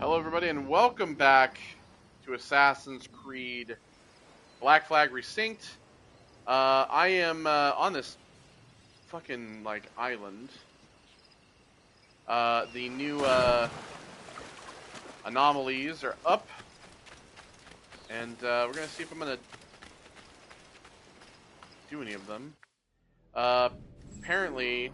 Hello, everybody, and welcome back to Assassin's Creed Black Flag Resynced. I am on this fucking like island. The new anomalies are up, and we're gonna see if I'm gonna do any of them. Apparently,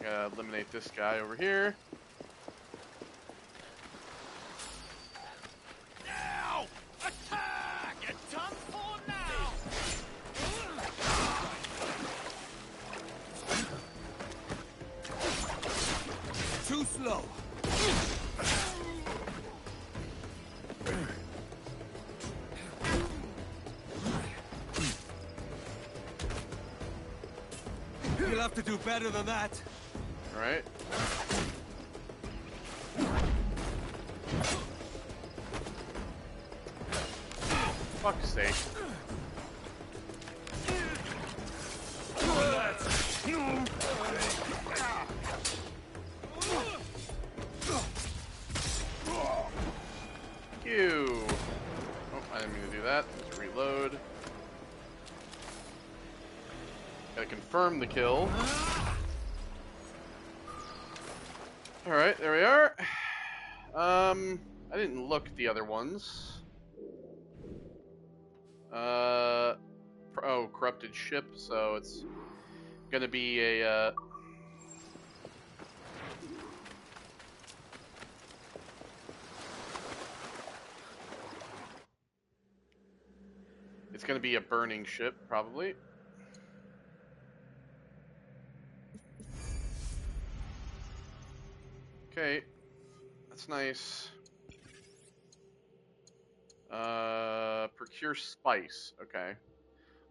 gotta eliminate this guy over here. Now! Attack! It's done for now! Too slow. You'll have to do better than that. All right. Fuck's sake. Ew. Oh, I didn't mean to do that. Let's reload. Gotta confirm the kill. Alright, there we are. I didn't look at the other ones. Oh, corrupted ship, so it's gonna be a, it's gonna be a burning ship, probably. Okay, that's nice. Procure spice. Okay.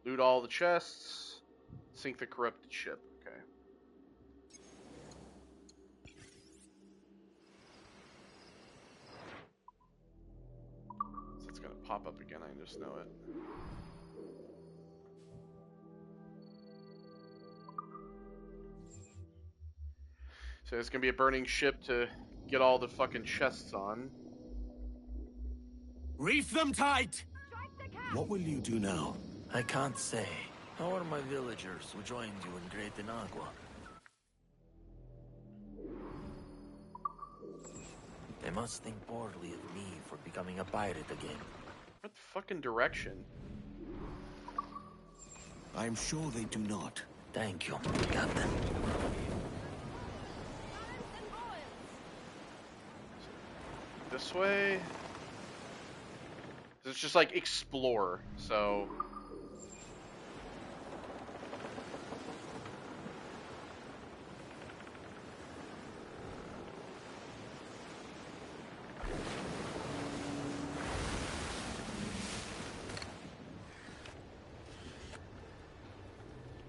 Loot all the chests. Sink the corrupted ship. Okay. So it's gonna pop up again. I just know it. So it's gonna be a burning ship to get all the fucking chests on. Reef them tight! What will you do now? I can't say. How are my villagers who joined you in Great Inagua? They must think poorly of me for becoming a pirate again. What fucking direction? I am sure they do not. Thank you, Captain. This way? It's just like explore, so.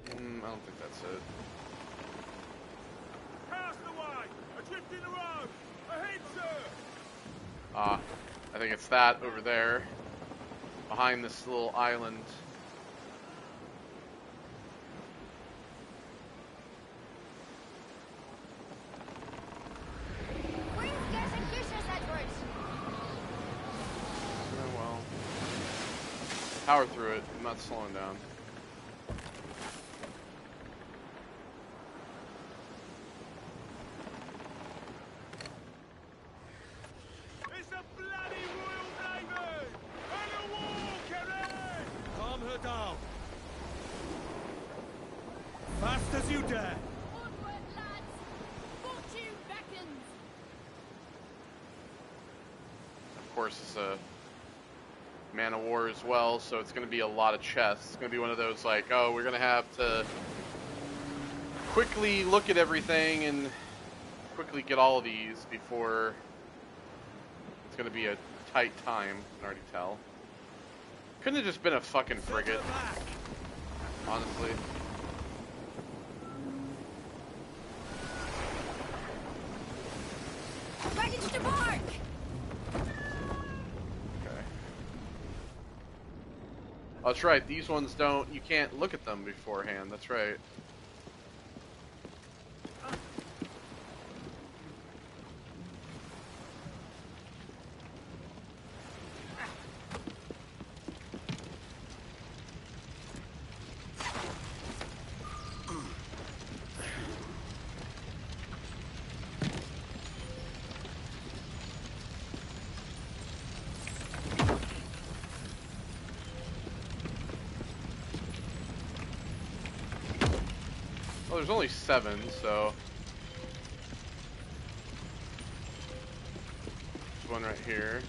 I don't think that's it. Cast away! Adrift in the road! Ahead, sir! Ah, I think it's that over there. Behind this little island. Oh well. Power through it. I'm not slowing down. It's a bloody Royal Navy! And a war, Kerry! Calm her down. Fast as you dare. Onward, lads! Fortune beckons! Of course, it's a man of war as well, so it's going to be a lot of chests. It's going to be one of those like, oh, we're going to have to quickly look at everything and quickly get all of these before it's going to be a tight time. I can already tell. Couldn't have just been a fucking frigate, honestly. Ready to embark! Okay. Oh, that's right. These ones don't. You can't look at them beforehand. That's right. Well, there's only 7, so there's one right here.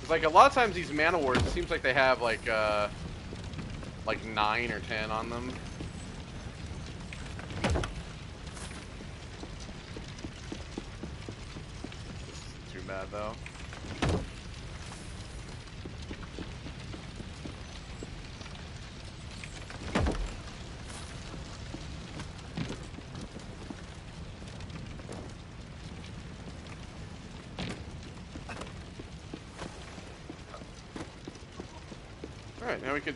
It's like a lot of times these mana wards, it seems like they have like 9 or 10 on them. This isn't too bad though. Alright, now we could...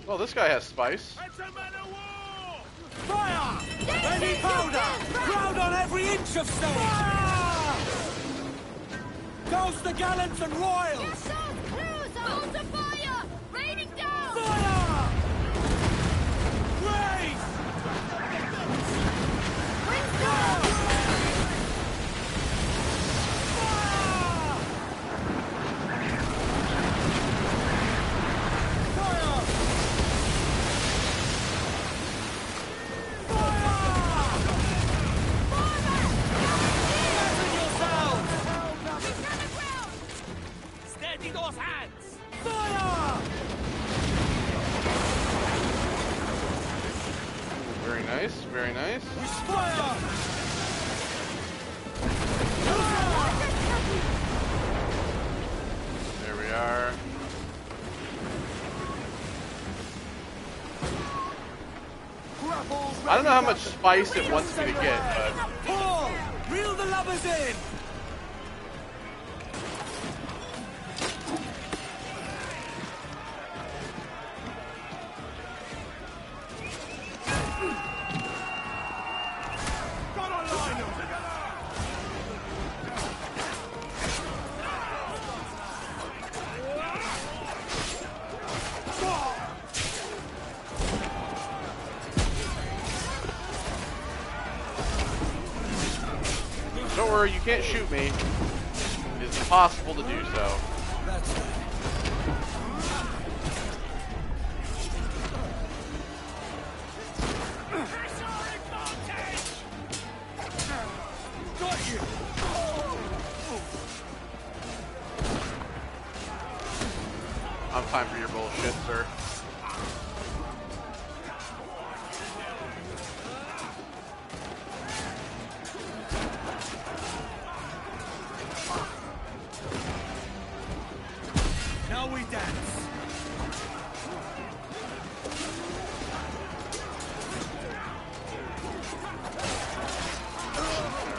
Well, this guy has spice. It's a man of war! Fire! Ready powder! Crowd on every inch of stage! Goes the gallants and royals! Yourselves, crews, are under fire! Raining down! Fire! Raise! Winds down! Steady those hands! Very nice, very nice. Fire! There we are. I don't know how much spice it wants me to get, but... Pull! Reel the lovers in! Don't worry, you can't shoot me. It is impossible to do so. That's right. Got you! I'm time for your bullshit, sir. Now we dance.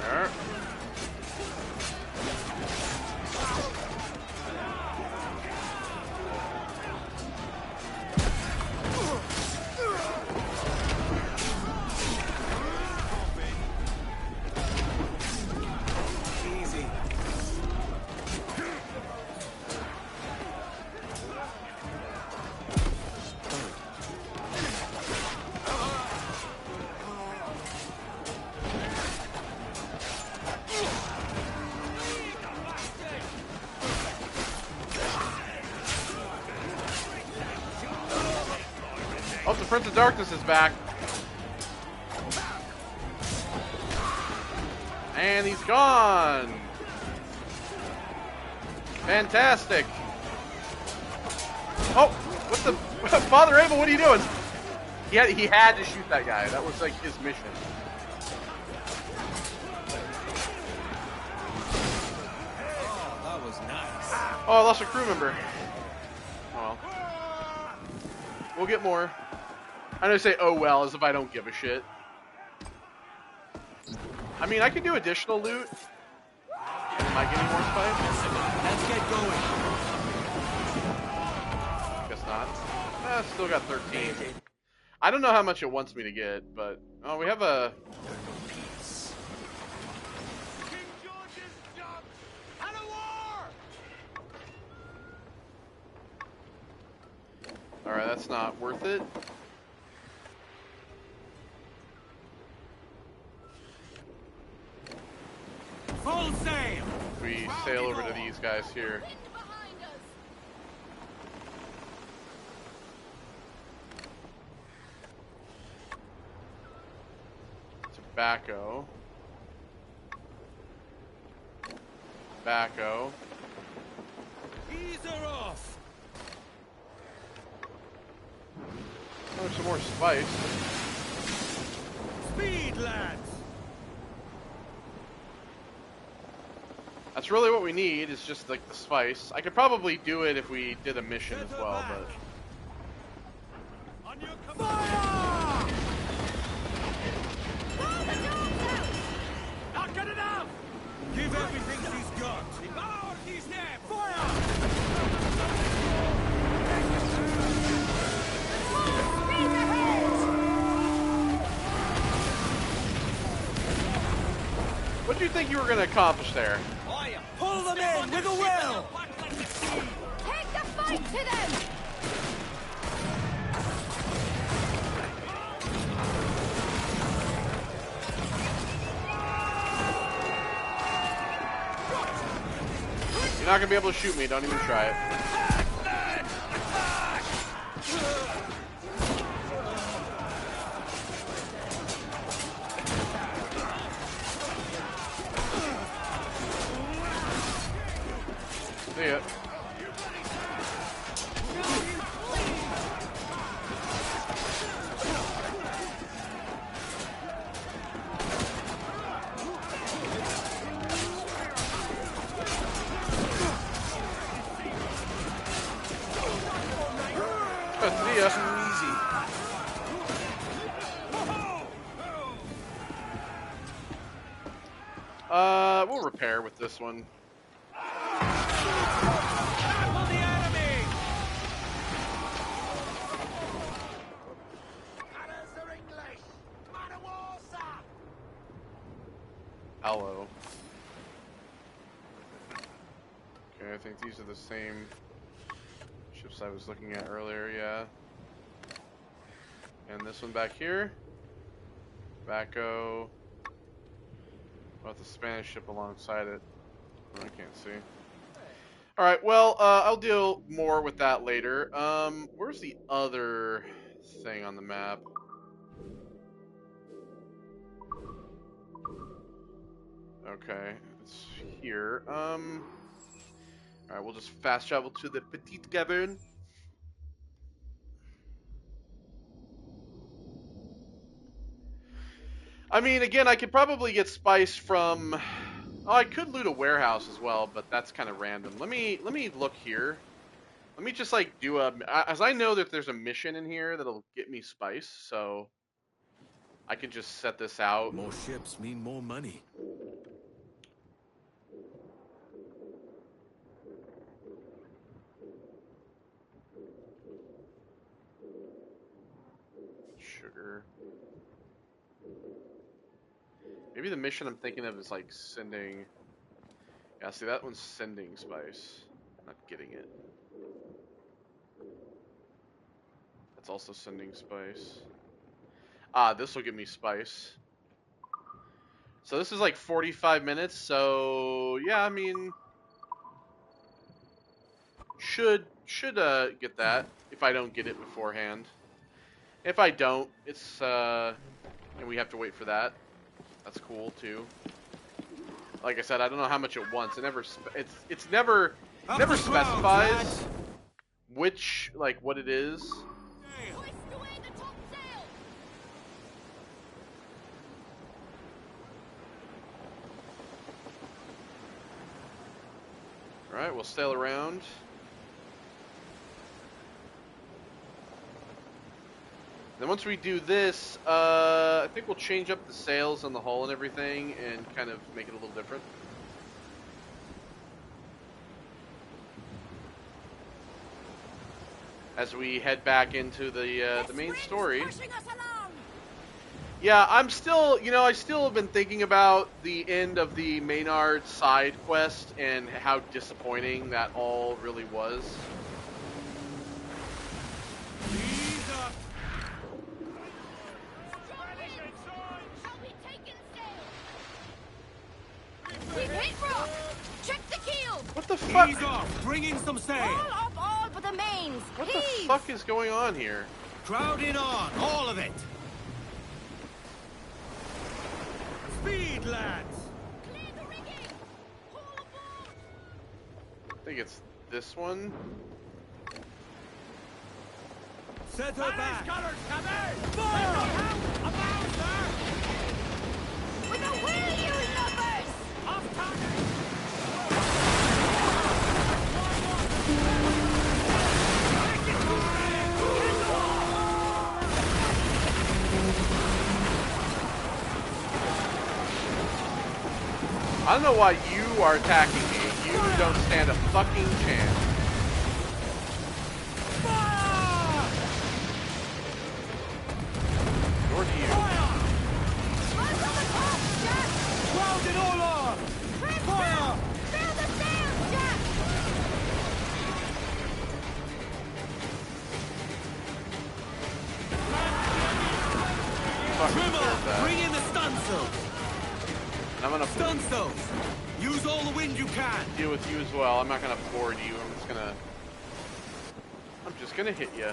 There. Easy. Oh, the Prince of Darkness is back. And he's gone. Fantastic. Oh, what the... Father Abel, what are you doing? He had to shoot that guy. That was like his mission. That was nice. Oh, I lost a crew member. Oh well. We'll get more. I know say oh well as if I don't give a shit. I mean, I can do additional loot. Am I getting more spice? Let's get going. Guess not. Still got 13. I don't know how much it wants me to get, but... Oh, we have a... King George's job! And a war! Alright, that's not worth it. we sail over to these guys here. Wind behind us. Tobacco. Tobacco. Ease her off. Oh, some more spice. Speed, lads. That's really what we need, is just like the spice. I could probably do it if we did a mission as well, but... On your command. Fire! Blow the dogs out. Not good enough. Give everything she's got. Devour these them. Fire! Speed ahead. What do you think you were going to accomplish there? Pull them in with a will! Take the fight to them. You're not going to be able to shoot me, don't even try it. See ya. See ya. We'll repair with this one. Trample the enemy. Colours are English. Man of war, sir. Hello. Okay, I think these are the same ships I was looking at earlier, yeah. And this one back here. Tobacco. About the Spanish ship alongside it. I can't see. Alright, well, I'll deal more with that later. Where's the other thing on the map? Okay, it's here. Alright, we'll just fast travel to the Petite Caverne. I mean, again, I could probably get spice from... Oh, I could loot a warehouse as well, but that's kind of random. Let me look here. Let me just, like, do a... As I know that there's a mission in here that'll get me spice, so... I can just set this out. More ships mean more money. Sugar. Maybe the mission I'm thinking of is, like, sending... Yeah, see, that one's sending spice. Not getting it. That's also sending spice. Ah, this will give me spice. So this is like 45 minutes, so yeah, I mean... Should get that, if I don't get it beforehand. If I don't, it's, and we have to wait for that. That's cool, too. Like I said, I don't know how much it wants. It never, it's never specifies which, like, what it is. Hoist away the topsail. Alright, we'll sail around. Then once we do this, I think we'll change up the sails on the hull and everything and kind of make it a little different. As we head back into the main story. Pushing us along. Yeah, I'm still, you know, I still have been thinking about the end of the Maynard side quest and how disappointing that all really was. We've hit rock. Check fuck? Ease off. Bring in some sail. All up all but the mains. What the Heave. fuck is going on here? Crowd in on, all of it. Speed, lads. Clear the rigging. Haul aboard. I think it's this one. Set her back. Gunners coming! Fire! About, sir! With a will, you lovers. Off target! I don't know why you are attacking me. You don't stand a fucking chance. Nor do you. Run to the top, Jack. Crowd it all on. Trim, Fire! fill the sails, Jack. Fucking Trim deserve up. that. Bring in the stunsails. I'm gonna Stunsails. Use all the wind you can. deal with you as well. I'm not gonna board you. I'm just gonna hit you.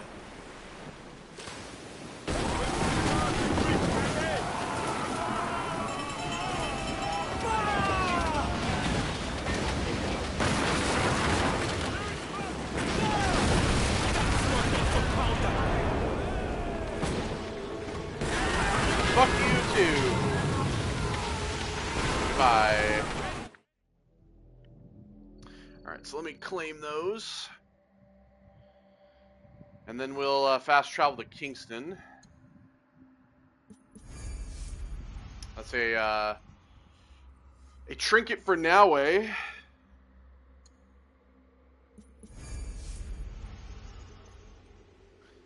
Fuck you too. Bye. Alright, so let me claim those. And then we'll fast travel to Kingston. That's a trinket for now, eh?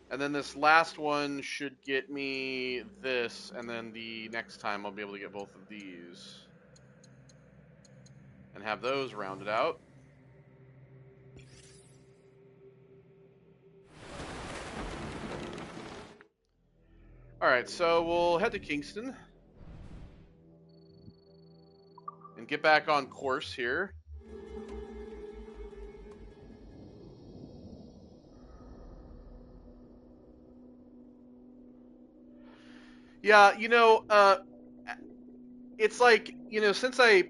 And then this last one should get me this, and then the next time I'll be able to get both of these. And have those rounded out. Alright, so we'll head to Kingston. And get back on course here. Yeah, it's like, since I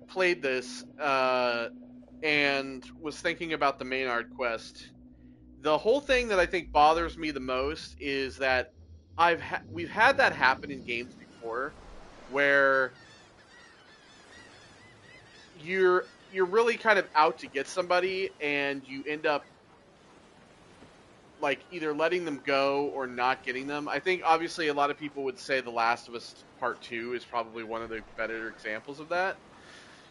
played this, and was thinking about the Maynard quest, the whole thing that I think bothers me the most is that we've had that happen in games before, where you're really kind of out to get somebody, and you end up like either letting them go or not getting them. I think obviously a lot of people would say The Last of Us Part 2 is probably one of the better examples of that.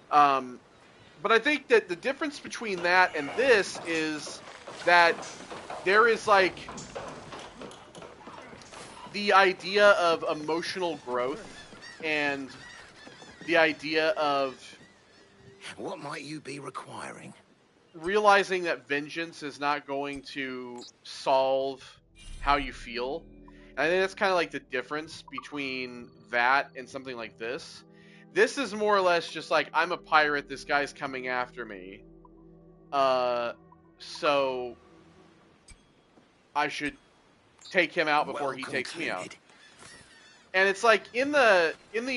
But I think that the difference between that and this is that there is like the idea of emotional growth and the idea of What might you be requiring? realizing that vengeance is not going to solve how you feel. And I think that's kind of like the difference between that and something like this. This is more or less just like, I'm a pirate, this guy's coming after me. So I should take him out before he takes me out. And it's like, in the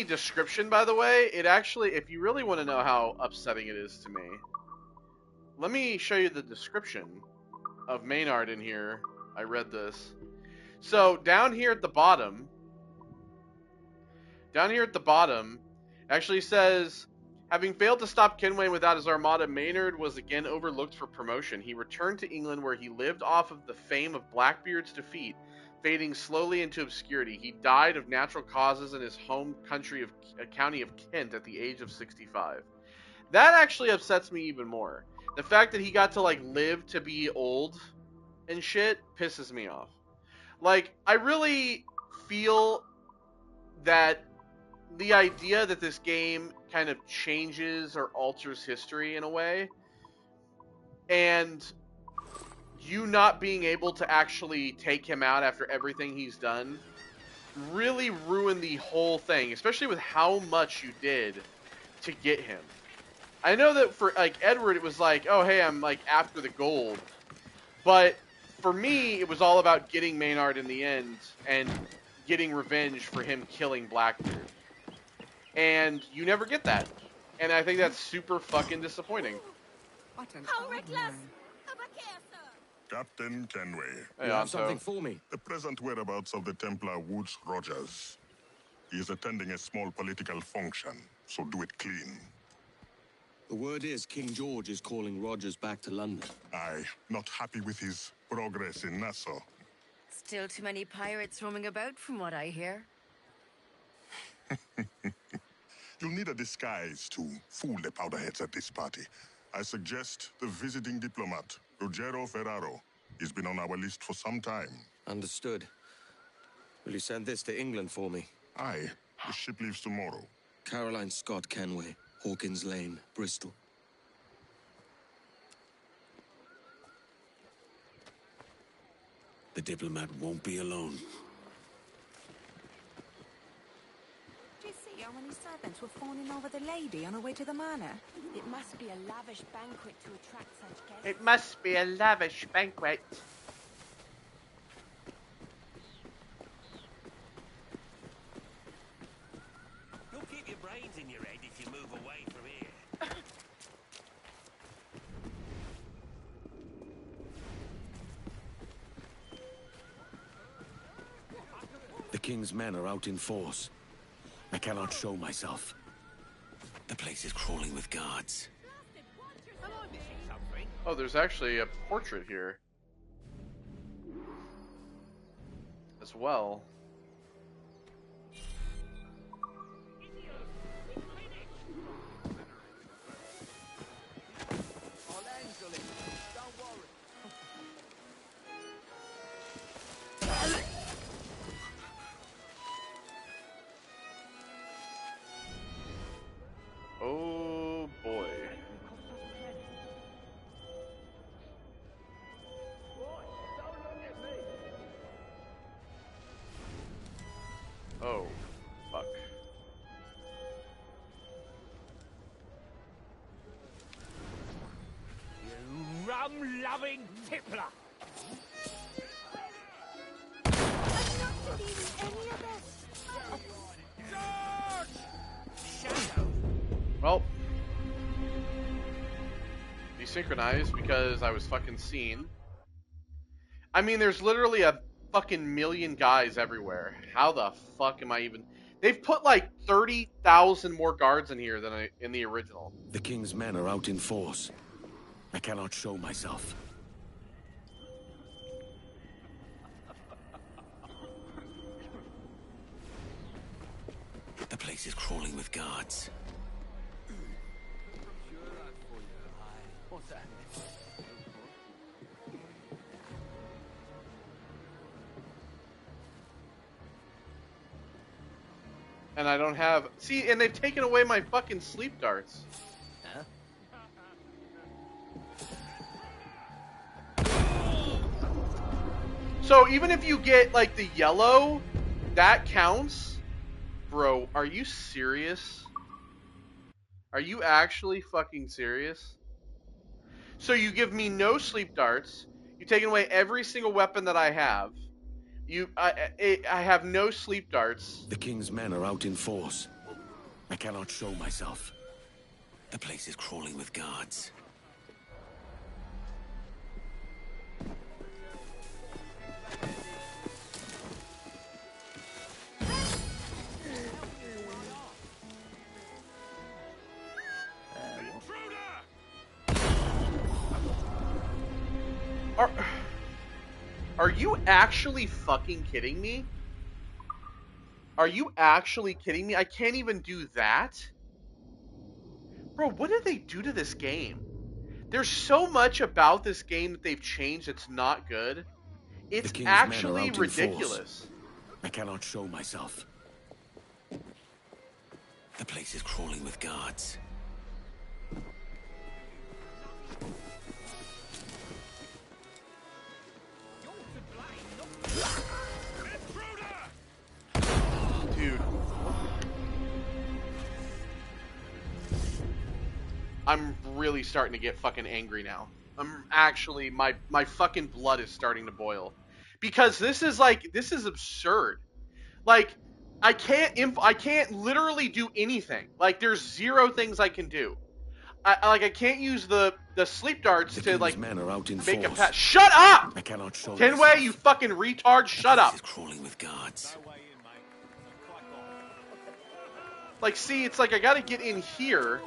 description, by the way, it actually, if you really want to know how upsetting it is to me, let me show you the description of Maynard in here. I read this. So, down here at the bottom, actually says, having failed to stop Kenway without his armada, Maynard was again overlooked for promotion. He returned to England, where he lived off of the fame of Blackbeard's defeat, fading slowly into obscurity. He died of natural causes in his home country of county of Kent at the age of 65. That actually upsets me even more. The fact that he got to like live to be old and shit pisses me off. Like, I really feel that the idea that this game kind of changes or alters history in a way, and you not being able to actually take him out after everything he's done, really ruined the whole thing, especially with how much you did to get him. I know that for like Edward, it was like, oh hey, I'm like after the gold, but for me, it was all about getting Maynard in the end and getting revenge for him killing Blackbeard. And you never get that, and I think that's super fucking disappointing. How reckless! Have a care, sir. Captain Kenway, Hey, You have Anto. something for me? the present whereabouts of the Templar Woods Rogers. He is attending a small political function, so do it clean. The word is King George is calling Rogers back to London. Aye, not happy with his progress in Nassau. Still too many pirates roaming about, from what I hear. You'll need a disguise to fool the powderheads at this party. I suggest the visiting diplomat, Ruggiero Ferraro. He's been on our list for some time. Understood. Will you send this to England for me? Aye, the ship leaves tomorrow. Caroline Scott Kenway, Hawkins Lane, Bristol. The diplomat won't be alone. Do you see how many servants were fawning over the lady on her way to the manor? It must be a lavish banquet to attract such guests. It must be a lavish banquet. You'll keep your brains in your head if you move away from here. The king's men are out in force. I cannot show myself. The place is crawling with guards. Oh, there's actually a portrait here as well. Oh boy. Oh, fuck. You rum-loving tippler! I'm not believing any of this. Shadow! Well, desynchronized because I was fucking seen. I mean, there's literally a fucking million guys everywhere. How the fuck am I even... They've put like 30,000 more guards in here than in the original. The king's men are out in force. I cannot show myself. The place is crawling with guards. And I don't have... See, and they've taken away my fucking sleep darts. Huh? So even if you get, like, the yellow, that counts? Bro, are you serious? Are you actually fucking serious? So you give me no sleep darts, you've taken away every single weapon that I have, I have no sleep darts. The king's men are out in force. I cannot show myself. The place is crawling with guards. Are you actually fucking kidding me? Are you actually kidding me? I can't even do that? Bro, what did they do to this game? There's so much about this game that they've changed that's not good. It's actually ridiculous. I cannot show myself. The place is crawling with guards. Dude. I'm really starting to get fucking angry now. I'm actually, my fucking blood is starting to boil. Because this is absurd. Like, I can't literally do anything. Like, there's zero things I can do. I can't use the sleep darts The to, king's like, men are out in make a force. pass. Shut up! I cannot show Tenway, myself. you fucking retard, shut up! The place is crawling with guards. Like, see, it's like I gotta get in here.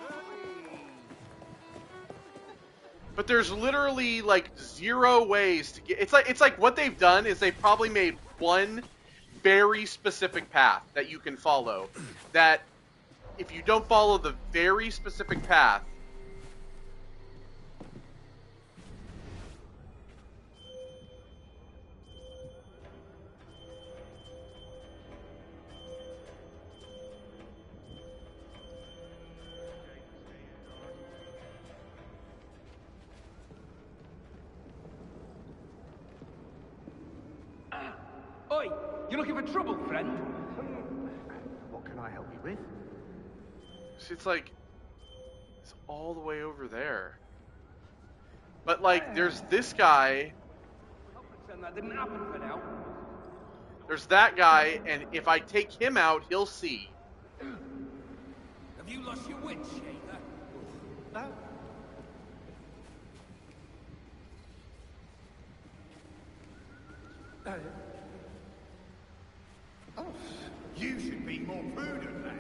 But there's literally, like, zero ways to get... It's like what they've done is they've probably made one very specific path that you can follow. That, if you don't follow the very specific path... Oi! You looking for trouble, friend? What can I help you with? See, it's like... It's all the way over there. But, like, there's this guy... I'll pretend that didn't happen for now. There's that guy, and if I take him out, he'll see. Have you lost your wits, Shaker? No. Oh, you should be more prudent, lad.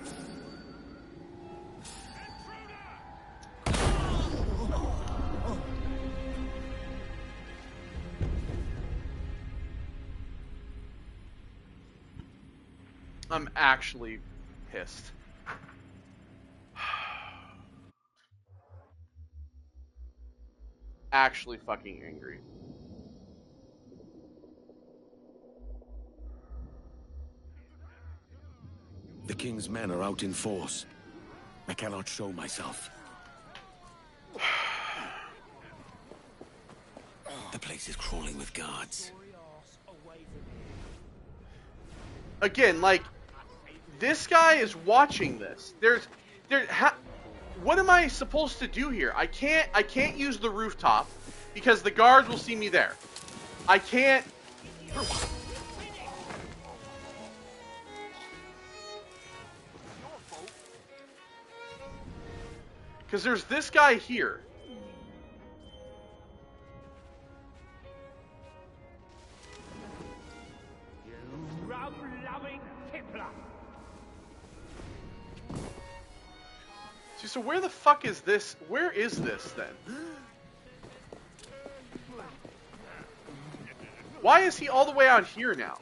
I'm actually pissed. Actually fucking angry. The king's men are out in force. I cannot show myself. The place is crawling with guards. Again, like, this guy is watching this. What am I supposed to do here? I can't use the rooftop because the guards will see me there. I can't. Because there's this guy here. See, so where the fuck is this? Where is this then? Why is he all the way out here now?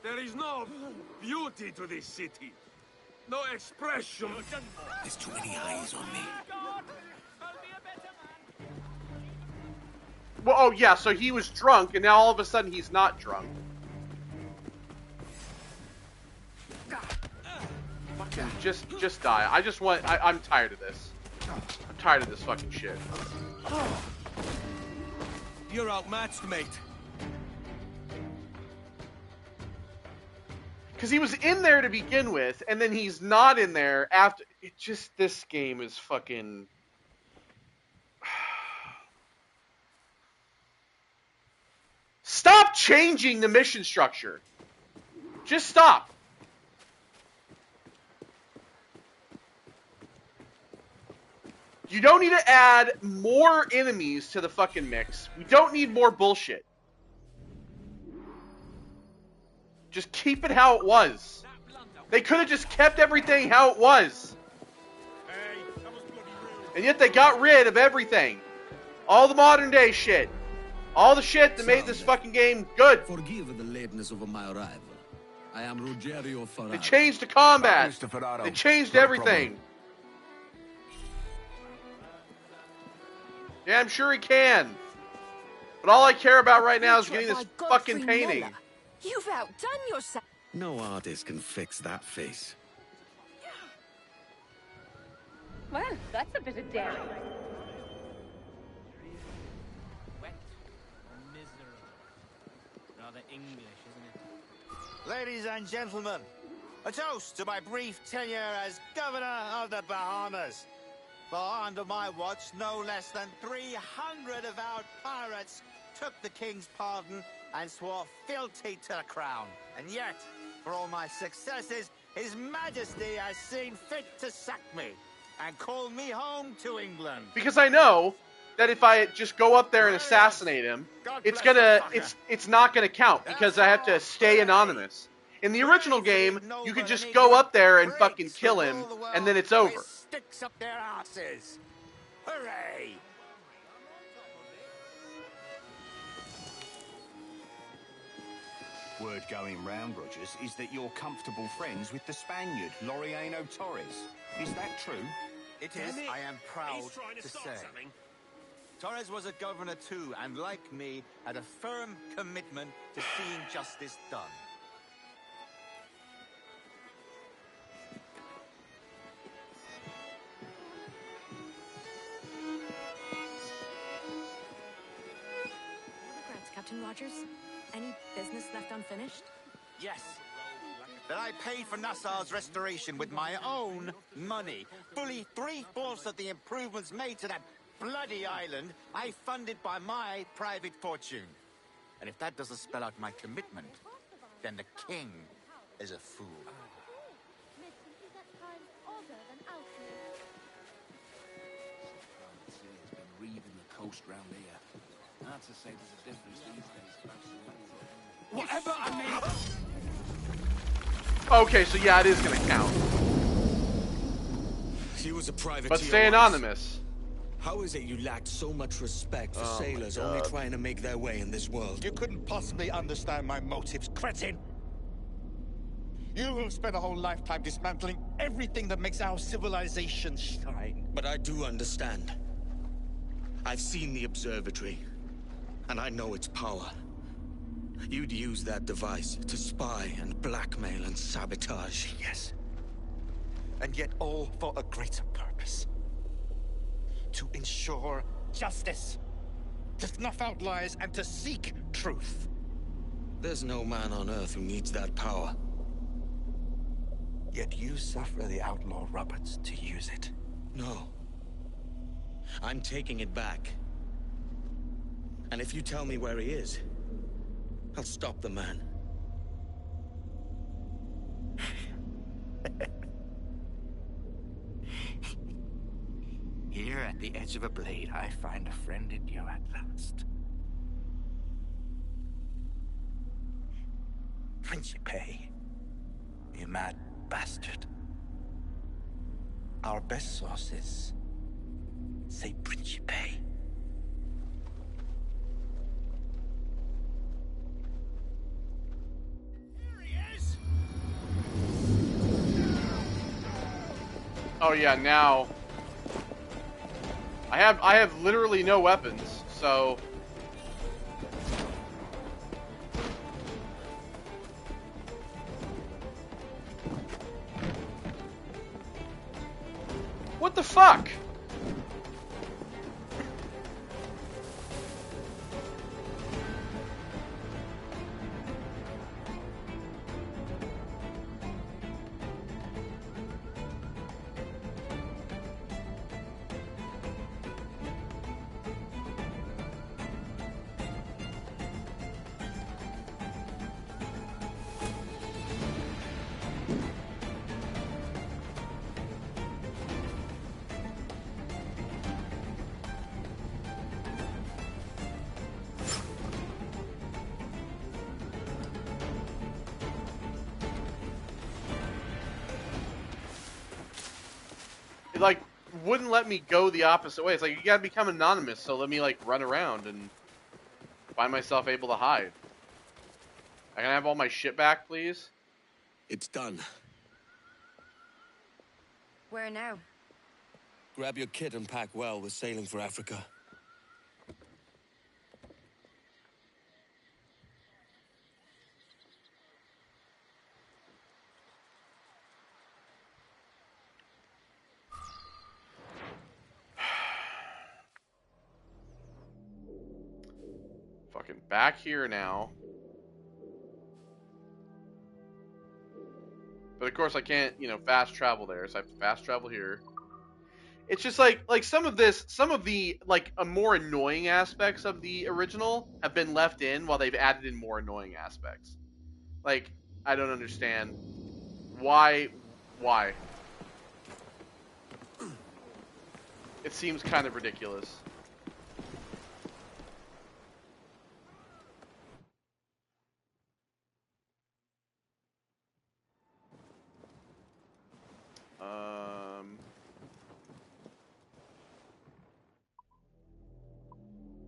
There is no beauty to this city. No expression. There's too many eyes on me. Well, oh yeah, so he was drunk, and now all of a sudden he's not drunk. Fucking just die. I'm tired of this. I'm tired of this fucking shit. You're outmatched, mate. Because he was in there to begin with, and then he's not in there after. This game is fucking. Stop changing the mission structure. Just stop. You don't need to add more enemies to the fucking mix. We don't need more bullshit. Just keep it how it was. They could have just kept everything how it was. And yet they got rid of everything. All the modern day shit. All the shit that made this fucking game good. Forgive the lateness of my arrival. I am Rogerio Ferraro. They changed the combat. Mr. Ferraro. They changed No everything. Yeah, I'm sure he can. But all I care about right now is getting this fucking painting. You've outdone yourself. No artist can fix that face. Well, that's a bit of daring. Wet and miserable. Rather English, isn't it? Ladies and gentlemen, A toast to my brief tenure as governor of the Bahamas. For under my watch, no less than 300 avowed pirates took the king's pardon and swore fealty to the crown. And yet, for all my successes, His Majesty has seen fit to sack me and call me home to England. Because I know that if I just go up there and assassinate him, it's not gonna count because I have to stay anonymous. In the original game, you could just go up there and fucking kill him, and then it's over. Sticks up their asses. Hooray! Word going round, Rogers, is that you're comfortable friends with the Spaniard, Laureano Torres. Is that true? It is, I am proud to say. Torres was a governor too, and like me, had a firm commitment to seeing justice done. Regrets, Captain Rogers? Any business left unfinished? Yes. That I paid for Nassau's restoration with my own money. Fully 3/4 of the improvements made to that bloody island, I funded by my private fortune. And if that doesn't spell out my commitment, then the king is a fool. Has been reeving the coast round here. Hard to say there's a difference these days. Whatever I mean. Okay, so yeah, it is gonna count. He was a privateer. But stay anonymous. How is it you lacked so much respect for sailors only trying to make their way in this world? You couldn't possibly understand my motives, cretin! You will spend a whole lifetime dismantling everything that makes our civilization shine. But I do understand. I've seen the observatory, and I know its power. You'd use that device to spy and blackmail and sabotage. Yes. And yet all for a greater purpose. To ensure justice. To snuff out lies and to seek truth. There's no man on Earth who needs that power. Yet you suffer the outlaw Roberts to use it. No. I'm taking it back. And if you tell me where he is, I'll stop the man. Here at the edge of a blade, I find a friend in you at last. Principe, you mad bastard. Our best sources say Principe. Oh yeah, now I have literally no weapons, so what the fuck? It like wouldn't let me go the opposite way. It's like you gotta become anonymous, so let me like run around and find myself able to hide. I can have all my shit back, please? It's done. Where now? Grab your kit and pack well. We're sailing for Africa. Fucking back here now. But of course I can't, you know, fast travel there, so I have to fast travel here. It's just like some of the like more annoying aspects of the original have been left in while they've added in more annoying aspects. Like, I don't understand why. It seems kind of ridiculous.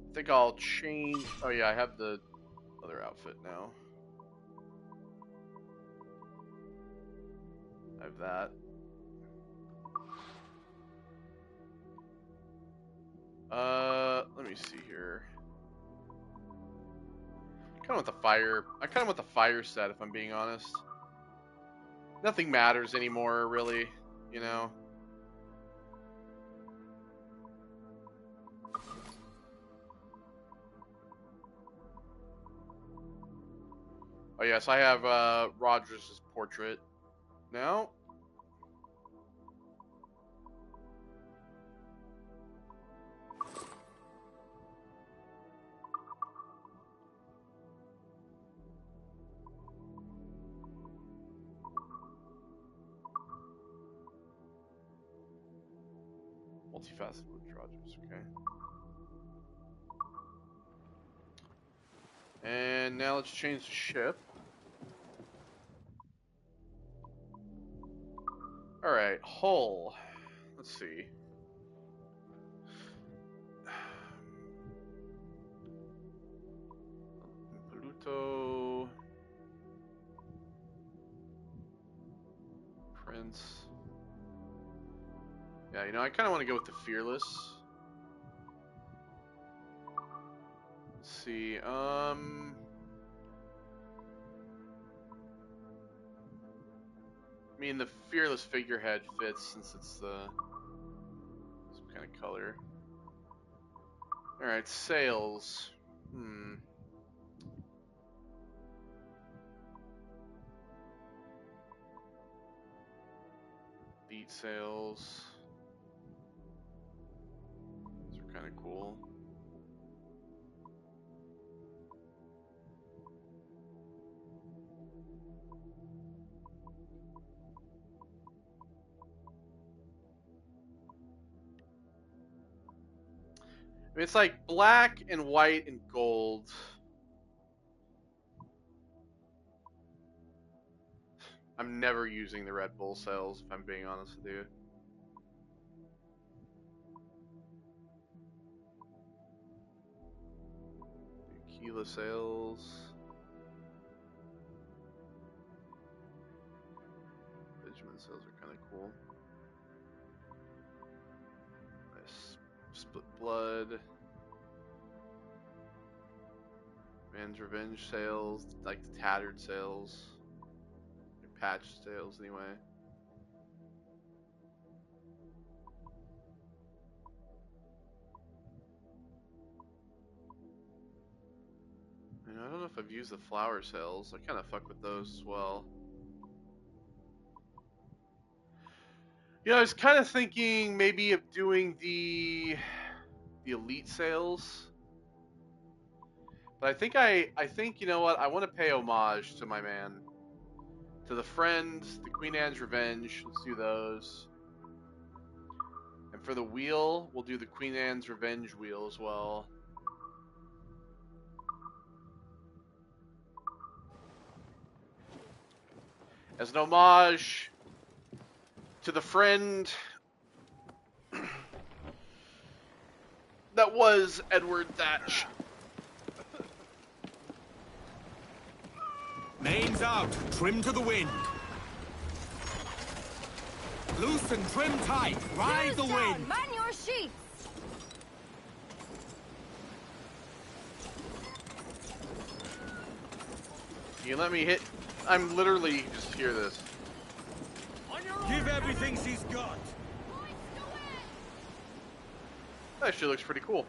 I think I'll change. Oh yeah, I have the other outfit now. I have that. Let me see here. I kind of want the fire set, if I'm being honest. Nothing matters anymore, really, you know. Oh yes, I have Rogers' portrait now. Multifaceted with Rogers, okay. And now let's change the ship. Alright, hull. Let's see. Pluto. Prince. Yeah, you know, I kind of want to go with the Fearless. Let's see, I mean, the Fearless figurehead fits since it's the some kind of color. Alright, sails. Beat sails. These are kind of cool. I mean, it's like black and white and gold. I'm never using the Red Bull sails, if I'm being honest with you. Tequila sails. Benjamin sails are kind of cool. Nice. Split Blood. Man's Revenge sails, like the tattered sails. Patched sails, anyway. I don't know if I've used the flower sails. I kind of fuck with those as well. You know, I was kind of thinking maybe of doing the elite sails. But I think, you know what? I want to pay homage to my man. To the Friends, the Queen Anne's Revenge. Let's do those. And for the wheel, we'll do the Queen Anne's Revenge wheel as well. As an homage to the friend that was Edward Thatch. Mains out, trim to the wind. Loose and trim tight, ride the wind. Man your sheets. You let me hit. I'm literally just hear this. Give everything she's got. That actually looks pretty cool.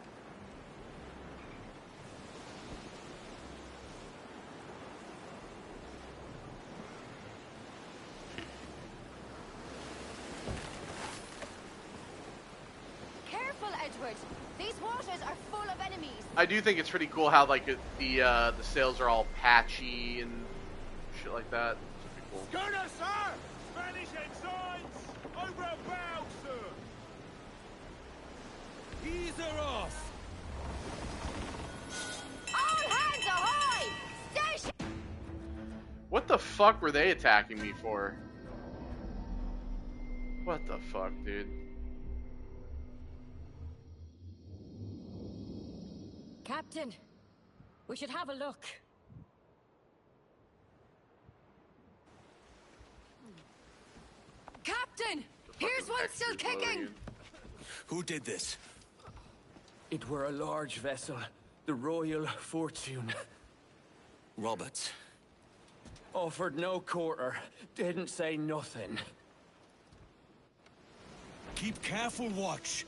northward. These waters are full of enemies. I do think it's pretty cool how like the sails are all patchy and shit like that. It's pretty cool. Schooner, sir! Spanish ensigns! Over a bow, sir! Ease her off! All hands ahoy! Station! What the fuck were they attacking me for? What the fuck, dude? Captain, we should have a look. Captain! Here's one still kicking! Who did this? It were a large vessel, the Royal Fortune. Roberts. Offered no quarter, didn't say nothing. Keep careful watch.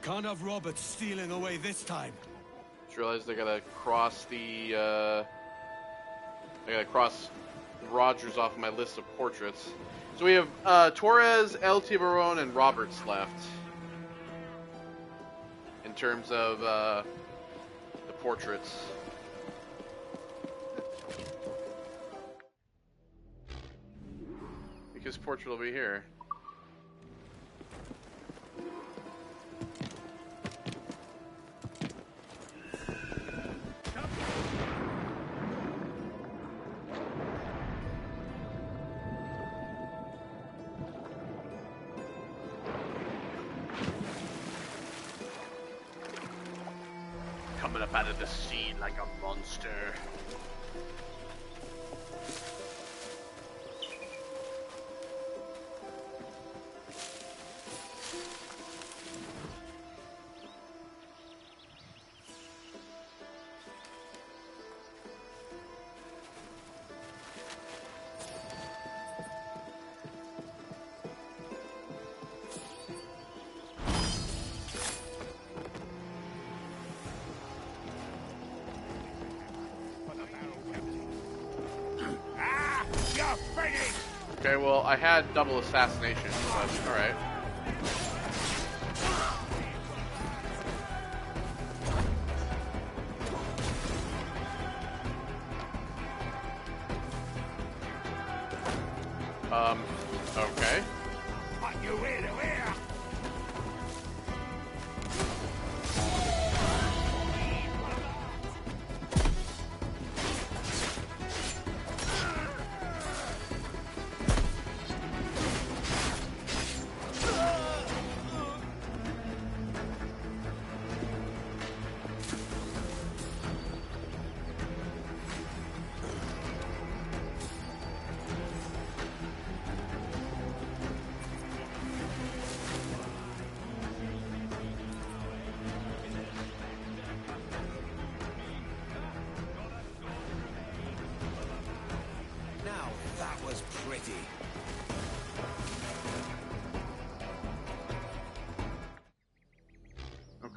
Can't have Roberts stealing away this time. Just realized I gotta cross the, I gotta cross Rogers off my list of portraits. So we have, Torres, El Tiburon, and Roberts left. In terms of, the portraits. Because portrait will be here. Coming up out of the sea like a monster. Okay, well, I had double assassination, but alright. Okay.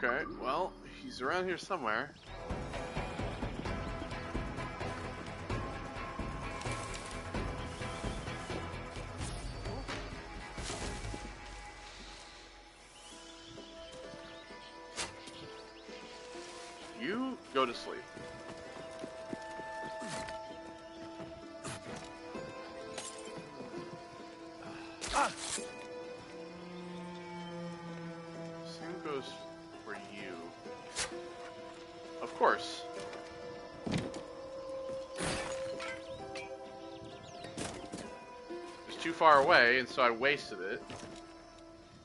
Okay, well, he's around here somewhere. You go to sleep. Same goes for you. Of course. It's too far away, and so I wasted it.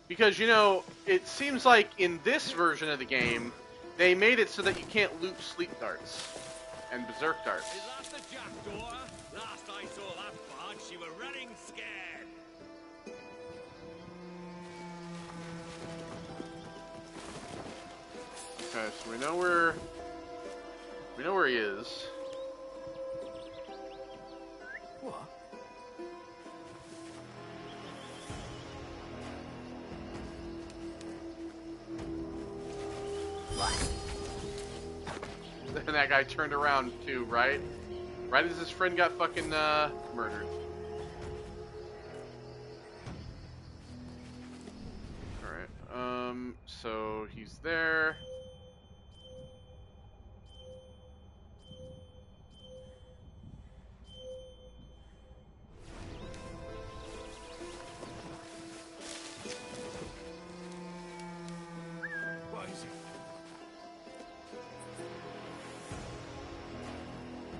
Because, you know, it seems like in this version of the game, they made it so that you can't loot sleep darts and berserk darts. Is that the jackdaw? Last I saw that barge, she were running scared. Okay, so we know where he is. What? And that guy turned around too, right? Right as his friend got fucking murdered. Alright, So he's there. What is it?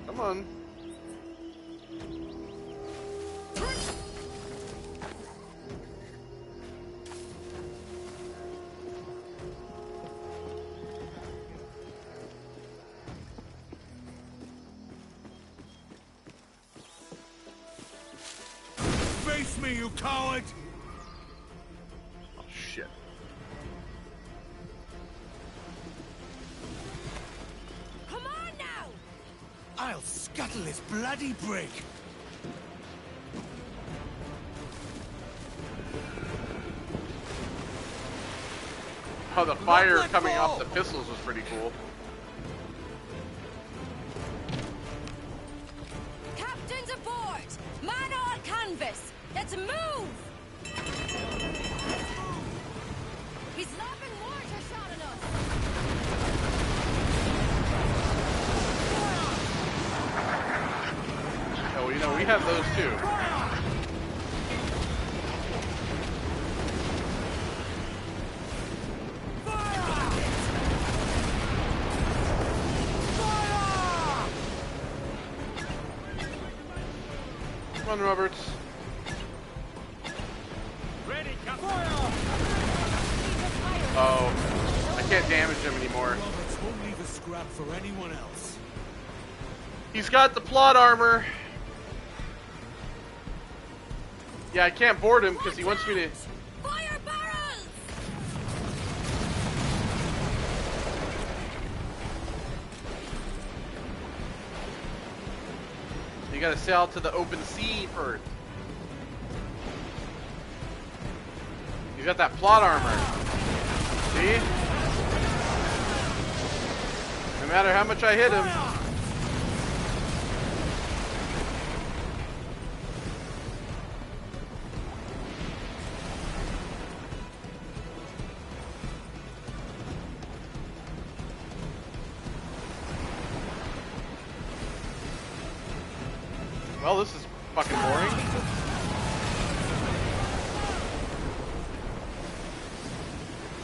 Come on. Face me, you coward! Oh, shit. Come on now! I'll scuttle this bloody brig! Oh, the fire coming off the pistols was pretty cool. Captains aboard! Man on canvas! Let's move! He's lobbing mortar shot at us! Oh, you know, we have those too. Come on, Roberts. Ready, Captain. Oh, I can't damage him anymore. Roberts won't leave a scrap for anyone else. He's got the plot armor. Yeah, I can't board him because he wants me to... Fire barrels! You gotta sail to the open sea first. He's got that plot armor. See? No matter how much I hit him. Well, this is fucking boring.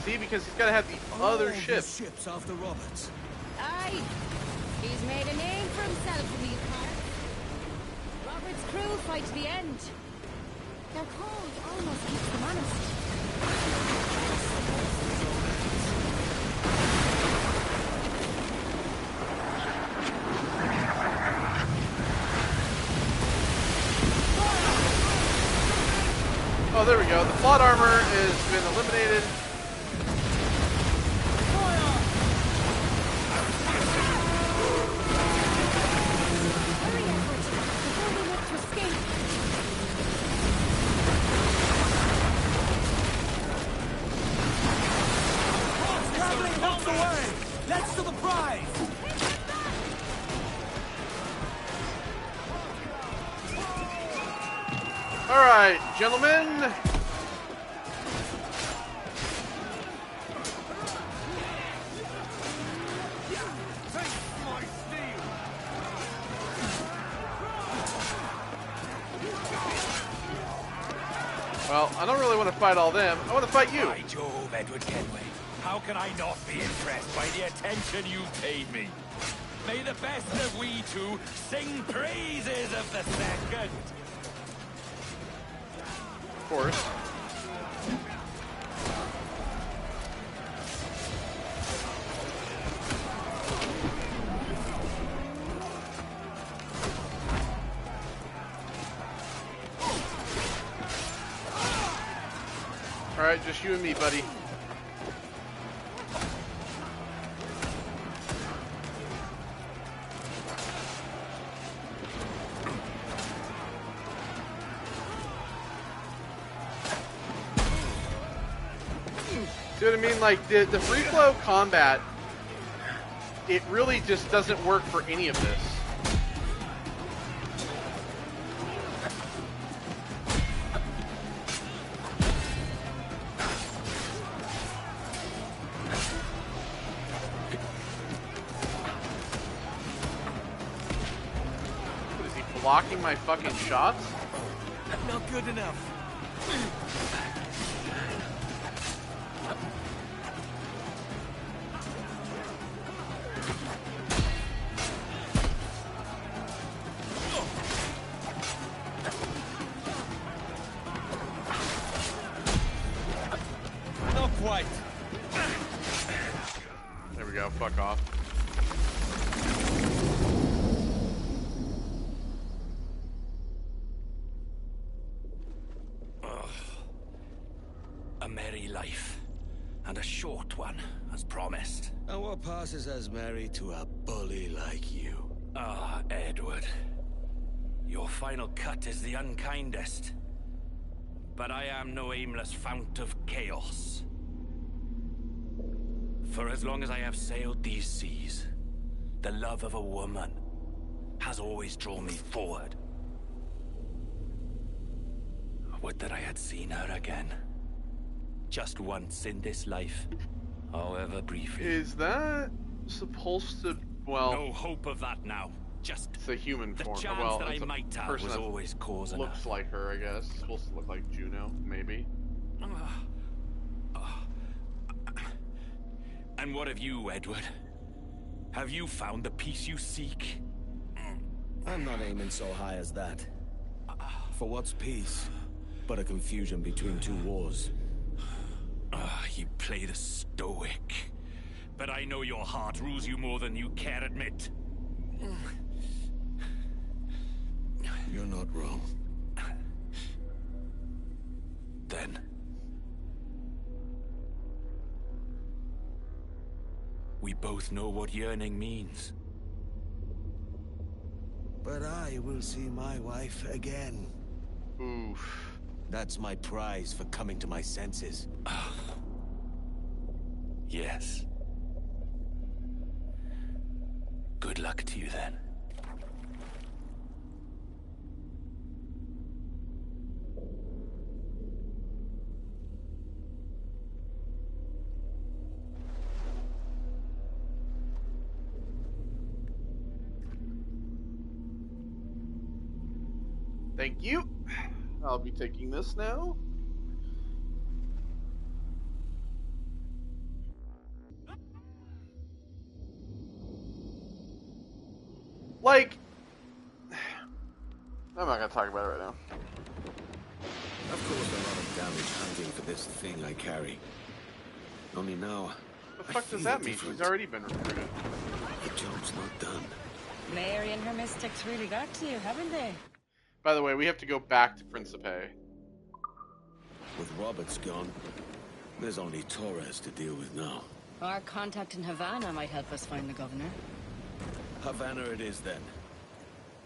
See, because he's got to have the other ships. Ships after Roberts. Aye. He's made a name for himself in these parts. Robert's crew fight to the end. Their code almost keeps them honest. Oh, there we go. The plot armor has been eliminated. Hurry, Edward, before we look to escape. Traveling helps away! Let's to the prize! All right, gentlemen. Well, I don't really want to fight all them. I want to fight you. By Jove, Edward Kenway. How can I not be impressed by the attention you've paid me? May the best of we two sing praises of the second. Of course. All right, just you and me, buddy. See what I mean? Like, the free flow combat, it really just doesn't work for any of this. blocking my fucking shots? Not good enough. Not quite. There we go, fuck off. A merry life. And a short one, as promised. And what passes as merry to a bully like you? Ah, Edward. Your final cut is the unkindest. But I am no aimless fount of chaos. For as long as I have sailed these seas, the love of a woman has always drawn me forward. Would that I had seen her again. Just once in this life, however briefly. Is that supposed to, well... No hope of that now. Just it's a human form. The chance well, that I might have person was that always cause looks enough. like her, I guess. It's supposed to look like Juno, maybe. And what of you, Edward? Have you found the peace you seek? I'm not aiming so high as that. For what's peace? But a confusion between two wars. You play the stoic. But I know your heart rules you more than you care admit. You're not wrong. Then... we both know what yearning means. But I will see my wife again. Oof. That's my prize for coming to my senses. Yes. Good luck to you then. Thank you. I'll be taking this now. Like, I'm not gonna talk about it right now. I've caused a lot of damage hunting for this thing I carry. Only now... What the fuck does that mean? She's already been recruited. The job's not done. Mary and her mystics really got to you, haven't they? By the way, we have to go back to Principe. With Roberts gone, there's only Torres to deal with now. Our contact in Havana might help us find the governor. Havana it is then.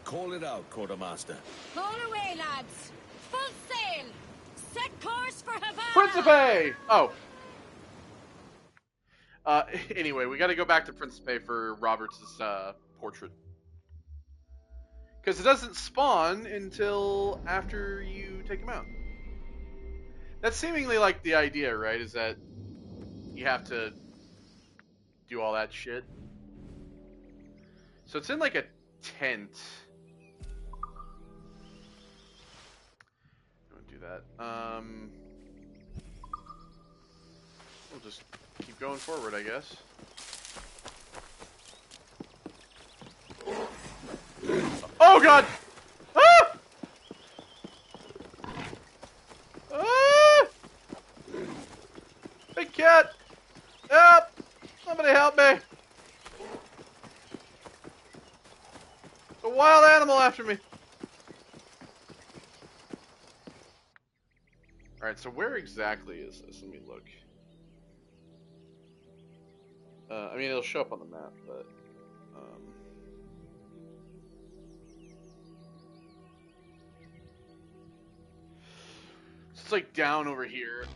Call it out, Quartermaster. Haul away, lads! Full sail! Set course for Havana! Principe! Oh. Anyway, we gotta go back to Principe for Roberts' portrait. Because it doesn't spawn until after you take him out. That's seemingly like the idea, right? Is that you have to do all that shit. So it's in like a tent. Don't do that. We'll just keep going forward, I guess. Oh god! Ah! Ah! Big cat! Help! Somebody help me! It's a wild animal after me. Alright, so where exactly is this? Let me look. I mean, it'll show up on the map, but... It's like down over here.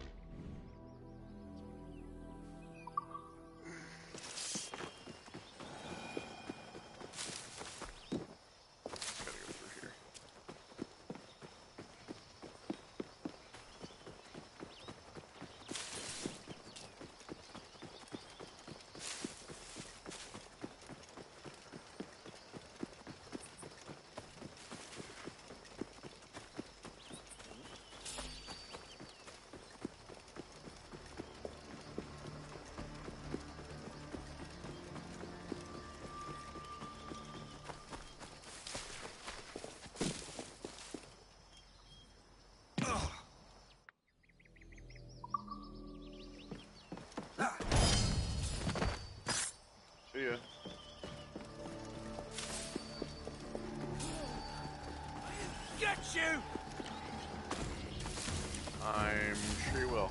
Gotta go through here. get you! I'm sure you will.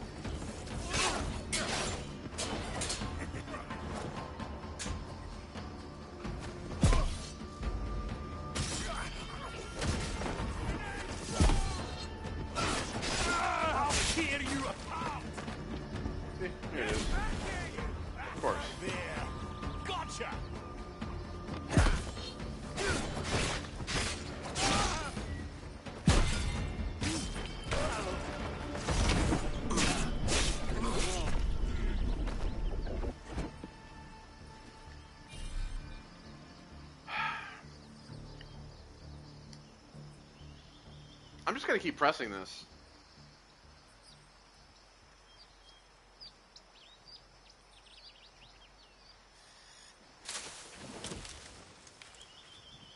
I'll tear you apart! See, here it is. Of course. There. Gotcha! I'm just gonna keep pressing this.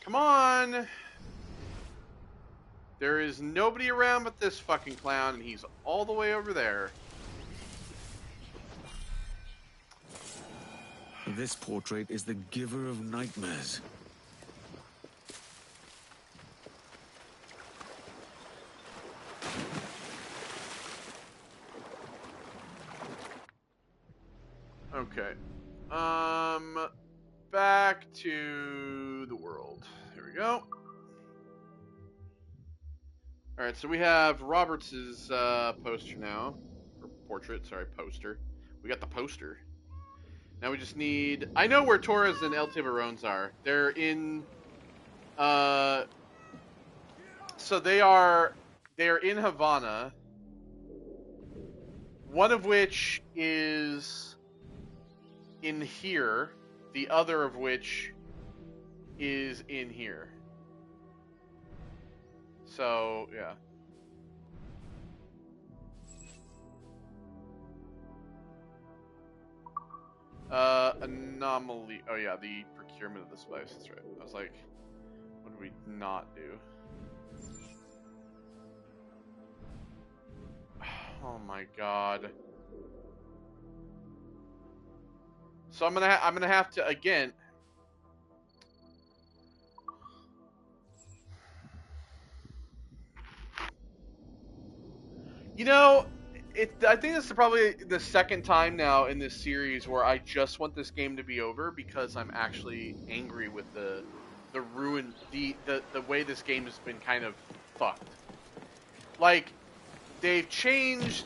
Come on! There is nobody around but this fucking clown, and he's all the way over there. This portrait is the giver of nightmares. Okay. Back to the world. Here we go. Alright, so we have Roberts's poster now. Or portrait, sorry, poster. We got the poster. Now we just need... I know where Torres and El Tiburones are. They're in... So they're in Havana. One of which is in here. The other of which is in here. So, yeah. Anomaly. Oh yeah, the procurement of the spice. That's right. I was like, what did we not do? Oh my god. So I'm gonna have to again. You know, I think this is probably the second time now in this series where I just want this game to be over because I'm actually angry with the ruin, the way this game has been kind of fucked. Like, they've changed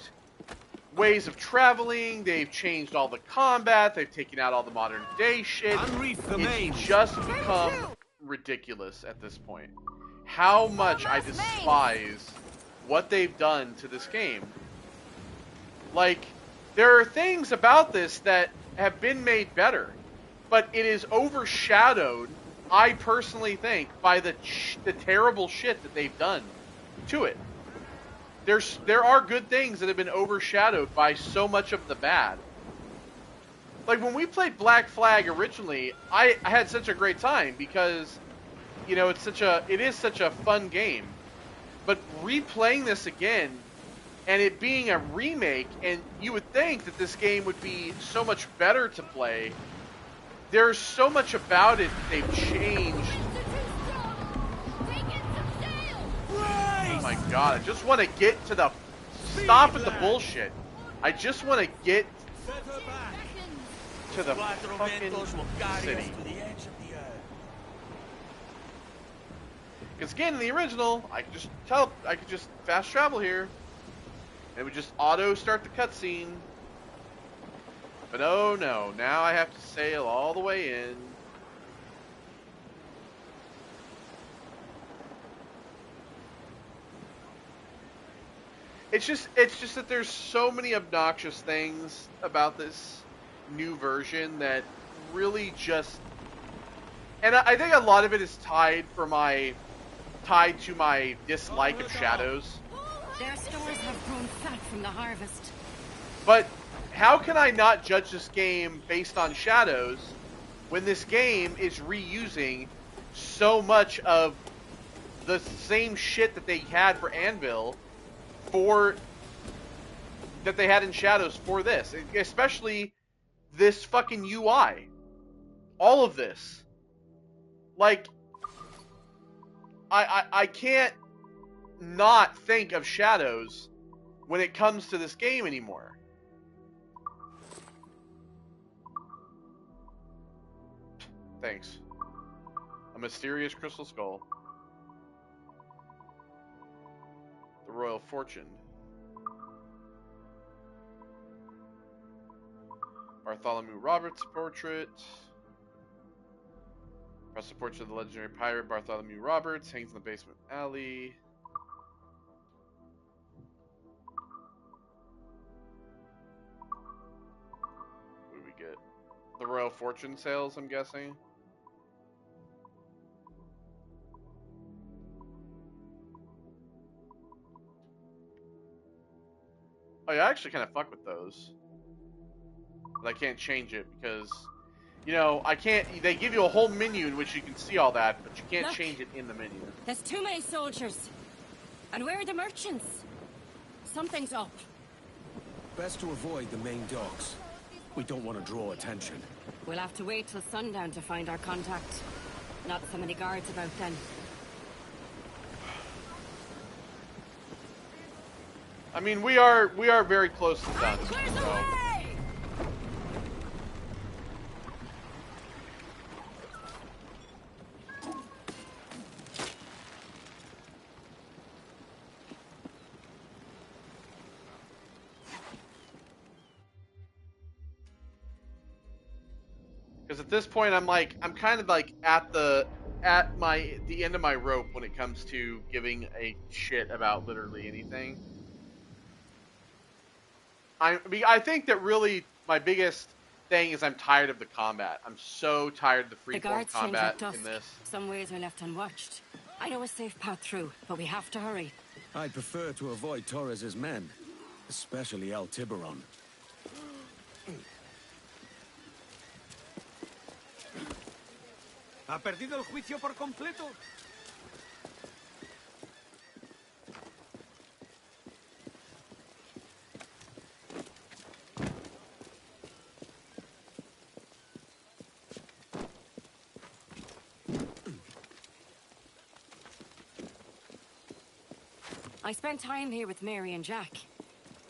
ways of traveling, they've changed all the combat, they've taken out all the modern day shit. It's just become ridiculous at this point. How much I despise what they've done to this game. Like, there are things about this that have been made better, but it is overshadowed, I personally think, by the terrible shit that they've done to it. There are good things that have been overshadowed by so much of the bad. Like, when we played Black Flag originally, I had such a great time because, you know, it is such a fun game. But replaying this again, and it being a remake, and you would think that this game would be so much better to play. There's so much about it that they've changed. Oh my god, I just want to get to the... Stop with the bullshit. I just want to get to the fucking city. Because again, in the original, I could just fast travel here. It would just auto start the cutscene. But oh no, now I have to sail all the way in. It's just that there's so many obnoxious things about this new version that really just... And I think a lot of it is tied to my dislike of Shadows. Their stores have grown fat from the harvest. But how can I not judge this game based on Shadows when this game is reusing so much of the same shit that they had for Anvil that they had in Shadows for this, especially this fucking UI. All of this. Like, I can't not think of shadows when it comes to this game anymore. Thanks. A mysterious crystal skull. The Royal Fortune. Bartholomew Roberts portrait. Press the portrait of the legendary pirate Bartholomew Roberts. Hangs in the basement alley. What do we get? The Royal Fortune sales, I'm guessing. Oh yeah, I actually kind of fuck with those. But I can't change it because, you know, I can't. They give you a whole menu in which you can see all that, but you can't Look, change it in the menu. There's too many soldiers. And where are the merchants? Something's up. Best to avoid the main docks. We don't want to draw attention. We'll have to wait till sundown to find our contact. Not so many guards about then. I mean, we are very close to done. Clears So. away! Because at this point, I'm kind of like at the end of my rope when it comes to giving a shit about literally anything. I think that really my biggest thing is I'm tired of the combat. I'm so tired of the freeform combat in this. Some ways are left unwatched. I know a safe path through, but we have to hurry. I'd prefer to avoid Torres's men, especially El Tiburon. ¿Ha perdido el juicio por completo? I spent time here with Mary and Jack.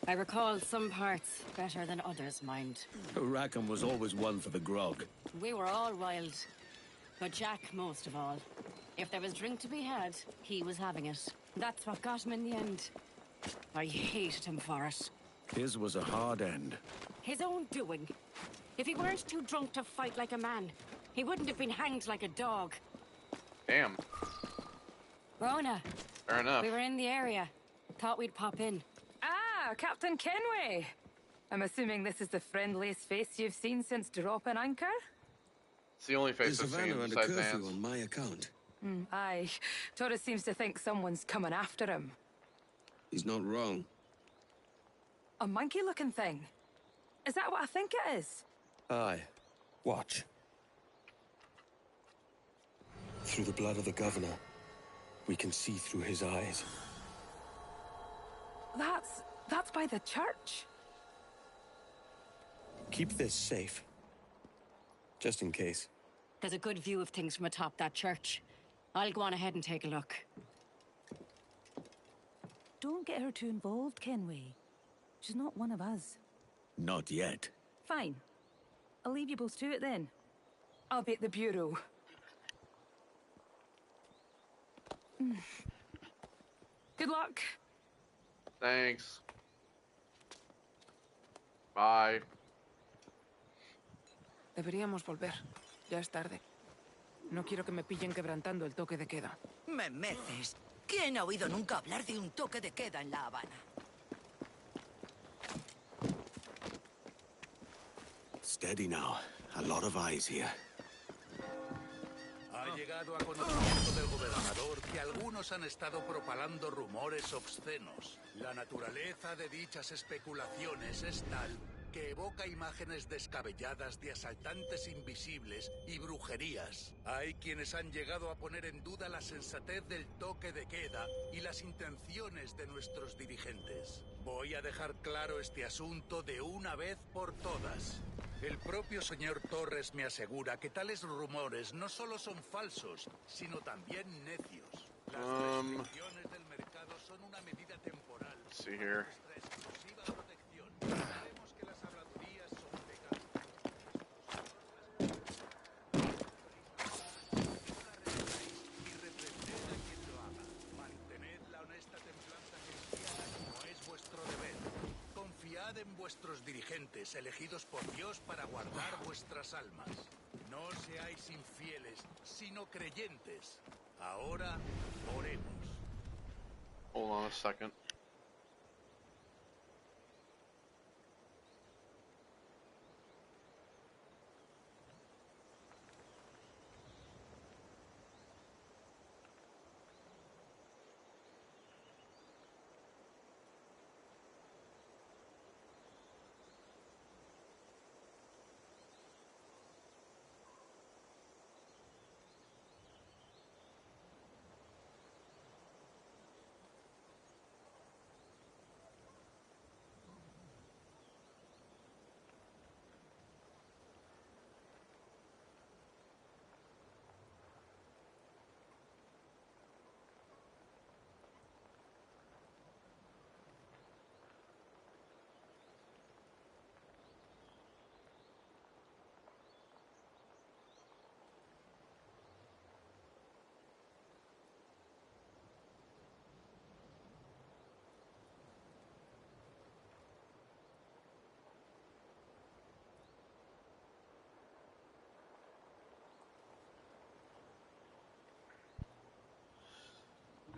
I recall some parts better than others, mind. Rackham was always one for the grog. We were all wild. But Jack most of all. If there was drink to be had, he was having it. That's what got him in the end. I hated him for it. His was a hard end. His own doing. If he weren't too drunk to fight like a man, he wouldn't have been hanged like a dog. Damn. Rona. Fair enough. We were in the area. Thought we'd pop in. Ah, Captain Kenway. I'm assuming this is the friendliest face you've seen since dropping anchor? It's the only face I've seen under besides curfew Vance. on my account. Aye. Torres seems to think someone's coming after him. He's not wrong. A monkey-looking thing? Is that what I think it is? Aye. Watch. Through the blood of the governor, we can see through his eyes. That's by the church. Keep this safe. Just in case. There's a good view of things from atop that church. I'll go on ahead and take a look. Don't get her too involved, Kenway. She's not one of us. Not yet. Fine. I'll leave you both to it then. I'll be at the bureau. Good luck. Thanks. Bye. Deberíamos volver. Ya es tarde. No quiero que me pillen quebrantando el toque de queda. Me meces. ¿Quién ha oído nunca hablar de un toque de queda en La Habana? Steady now. A lot of eyes here. Ha llegado a conocimiento del gobernador que algunos han estado propalando rumores obscenos. La naturaleza de dichas especulaciones es tal que evoca imágenes descabelladas de asaltantes invisibles y brujerías. Hay quienes han llegado a poner en duda la sensatez del toque de queda y las intenciones de nuestros dirigentes. Voy a dejar claro este asunto de una vez por todas. El propio señor Torres me asegura que tales rumores no solo son falsos, sino también necios. Las restricciones del mercado see here. En vuestros dirigentes elegidos por Dios para guardar vuestras almas. No seáis infieles, sino creyentes. Ahora oremos. Hold on a second.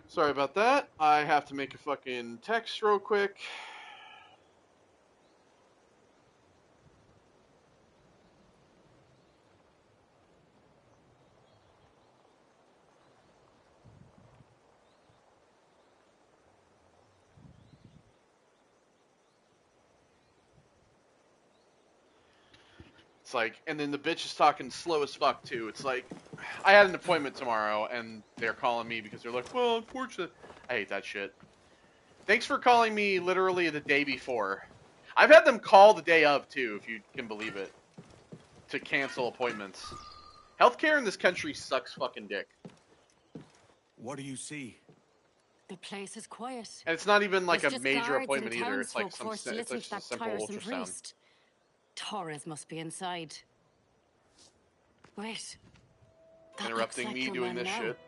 Sorry about that. I have to make a fucking text real quick. It's like, and then the bitch is talking slow as fuck too. It's like, I had an appointment tomorrow, and they're calling me because they're like, well, unfortunately, I hate that shit. Thanks for calling me literally the day before. I've had them call the day of too, if you can believe it, to cancel appointments. Healthcare in this country sucks fucking dick. What do you see? The place is quiet. And it's not even like There's a just major guards appointment and either. It's like townsfolk some, forced to it's listen like to just a that simple tiresome ultrasound. priest. Torres must be inside. Wait. That Interrupting looks me like doing the this man shit.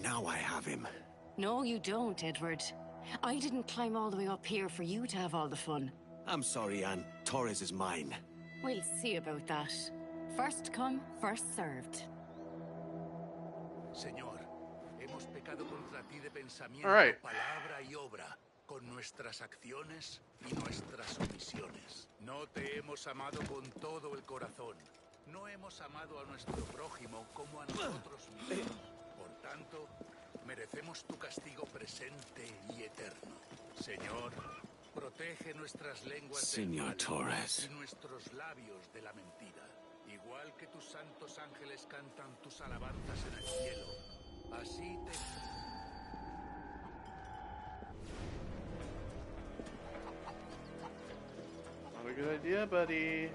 Now I have him. No, you don't, Edward. I didn't climb all the way up here for you to have all the fun. I'm sorry, Anne. Torres is mine. We'll see about that. First come, first served. Señor, hemos pecado contra ti de pensamiento, Alright. palabra y obra, con nuestras acciones y nuestras omisiones. No te hemos amado con todo el corazón. No hemos amado a nuestro prójimo como a nosotros mismos. Por tanto, merecemos tu castigo presente y eterno. Señor, protege nuestras lenguas del Señor mal Torres. y nuestros labios de la mentira. Igual que tus santos ángeles cantan tus alabanzas en el cielo, así te... Not a good idea, buddy.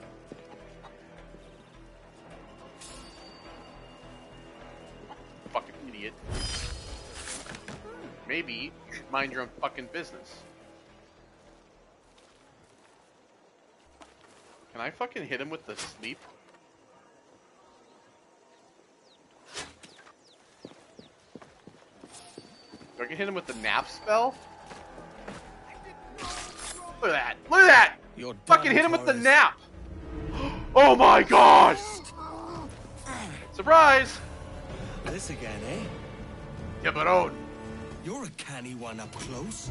Fucking idiot. Maybe you should mind your own fucking business. Can I fucking hit him with the sleep? Do I can hit him with the nap spell? Look at that! Look at that! You're fucking done, hit him with the Torres. nap! Oh my god! Surprise! This again, eh? Yeah, but oh. You're a canny one up close.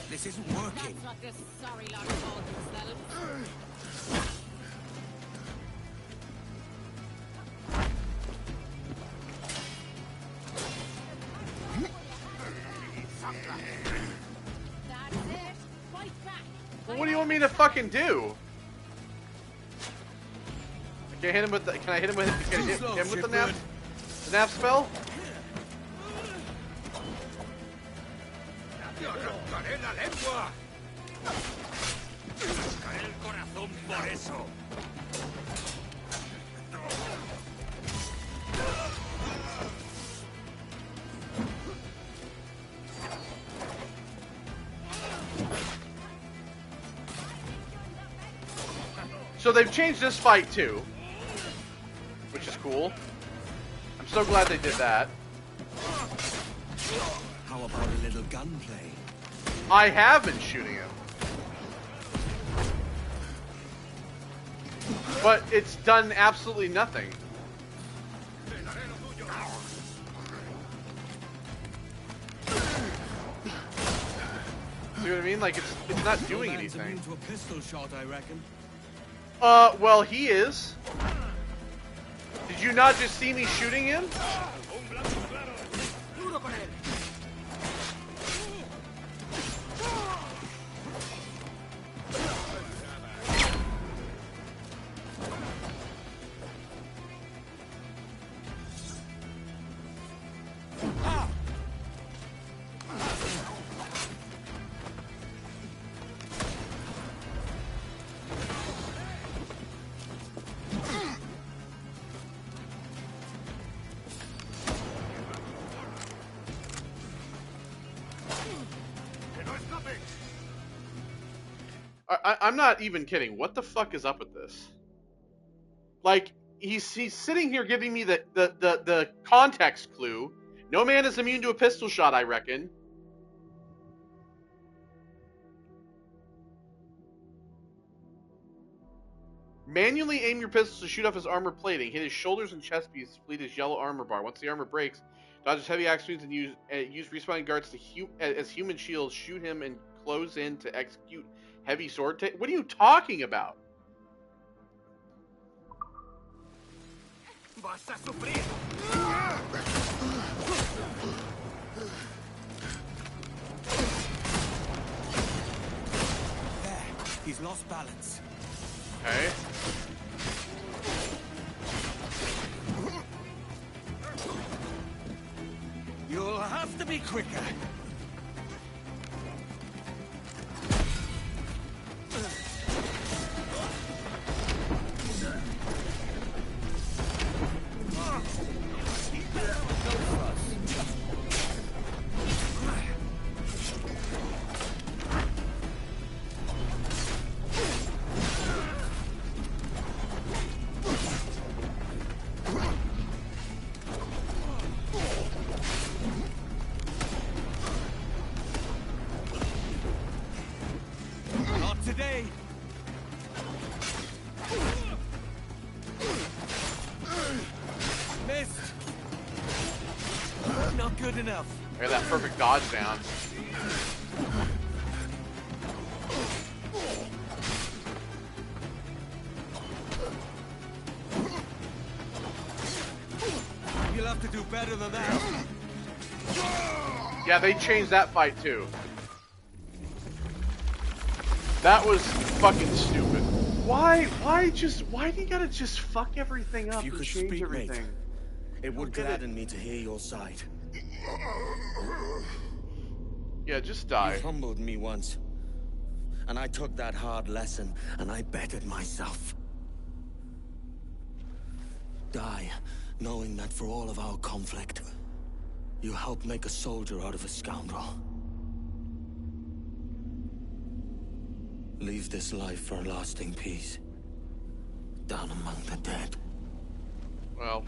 This isn't working. That's what this sorry lot called themselves. That's it. Fight back. Well, what do you want me to fucking do? I can't hit him with the. Can I hit him with? Can I hit him with the nap? The nap spell? ¡Te arrancaré la lengua! ¡Te arrancaré el corazón por eso! So they've changed this fight too, which is cool. I'm so glad they did that. How about a little gunplay? I have been shooting him. But it's done absolutely nothing. See what I mean? Like it's not doing anything. Immune to a pistol shot, I reckon. Well, he is. Did you not just see me shooting him? I'm not even kidding. What the fuck is up with this? Like, he's sitting here giving me the context clue. No man is immune to a pistol shot, I reckon. Manually aim your pistol to shoot off his armor plating. Hit his shoulders and chest piece to complete his yellow armor bar. Once the armor breaks, dodge his heavy axe swings and use respawning guards to as human shields. Shoot him and close in to execute heavy sword. What are you talking about? Vas a sufrir. There, he's lost balance. Okay. You'll have to be quicker. Today. Missed. Not good enough. I got that perfect dodge down. You'll have to do better than that. Yeah, they changed that fight too. That was fucking stupid. Why do you gotta just fuck everything up If you and could change speak, everything? mate, it would gladden me to hear your side. Yeah, just die. You humbled me once, and I took that hard lesson, and I bettered myself. Die, knowing that for all of our conflict, you helped make a soldier out of a scoundrel. Leave this life for a lasting peace, down among the dead. Well,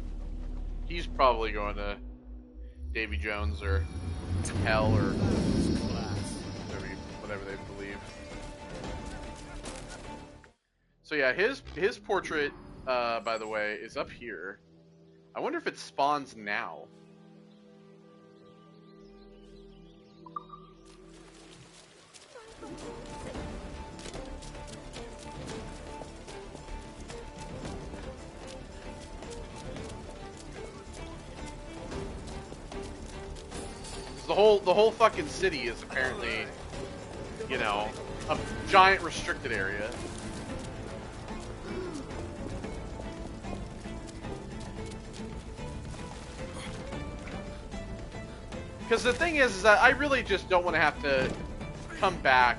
he's probably going to Davy Jones or hell or whatever they believe. So yeah, his portrait, by the way, is up here. I wonder if it spawns now. The whole fucking city is apparently, you know, a giant restricted area. Because the thing is that I really just don't want to have to come back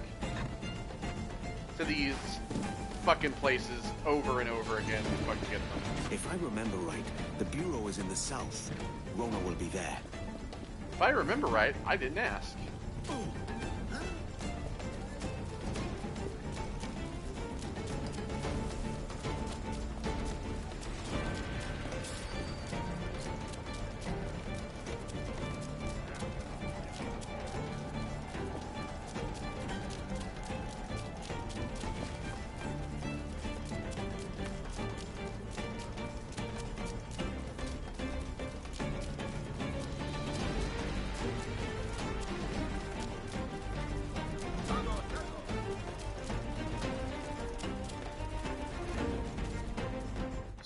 to these fucking places over and over again to fucking get them. If I remember right, the Bureau is in the south. Rona will be there. If I remember right, I didn't ask.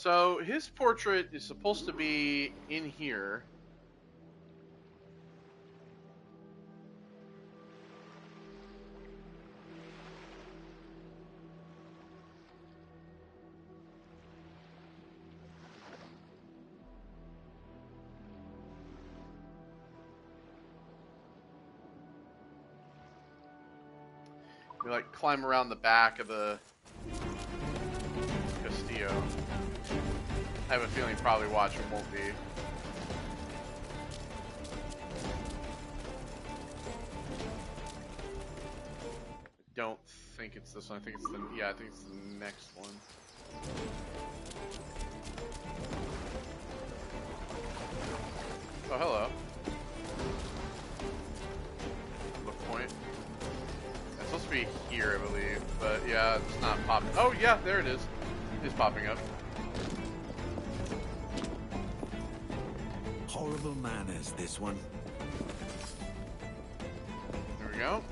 So his portrait is supposed to be in here. We like climb around the back of the Castillo. I have a feeling probably watching won't be. I don't think it's this one. I think it's the I think it's the next one. Oh, hello. Look point. It's supposed to be here, I believe, but yeah, it's not popping. Oh yeah, there it is. It's popping up. Horrible manners, this one. There we go.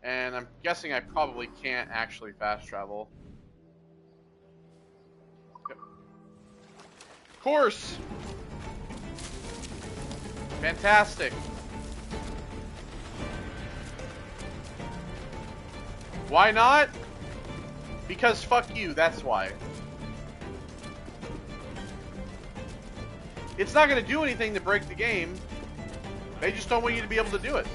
And I'm guessing I probably can't actually fast travel. Yep. Of course! Fantastic! Why not? Because fuck you, that's why. It's not going to do anything to break the game. They just don't want you to be able to do it.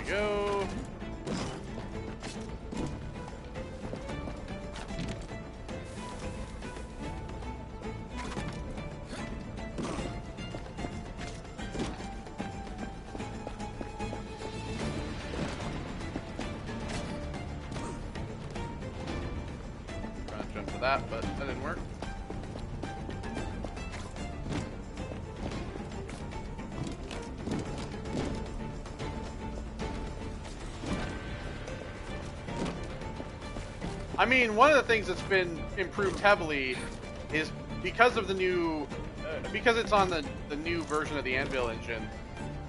Go. Trying to jump for that, but that didn't work. I mean, one of the things that's been improved heavily is because of the new, because it's on the new version of the Anvil engine,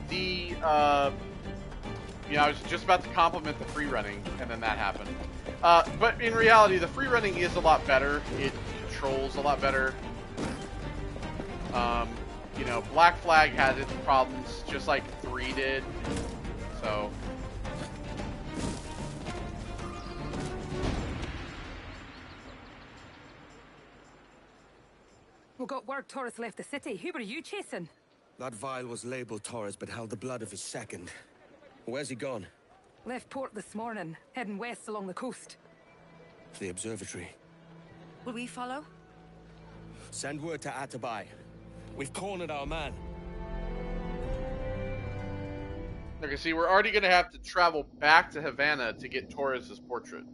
the, you know, I was just about to compliment the free running, and then that happened. But in reality, the free running is a lot better. It controls a lot better. You know, Black Flag had its problems, just like 3 did, so... We got word Torres left the city. Who were you chasing? That vial was labeled Torres, but held the blood of his second. Where's he gone? Left port this morning, heading west along the coast. The observatory. Will we follow? Send word to Atabai. We've cornered our man. Okay, see, we're already going to have to travel back to Havana to get Torres' portrait.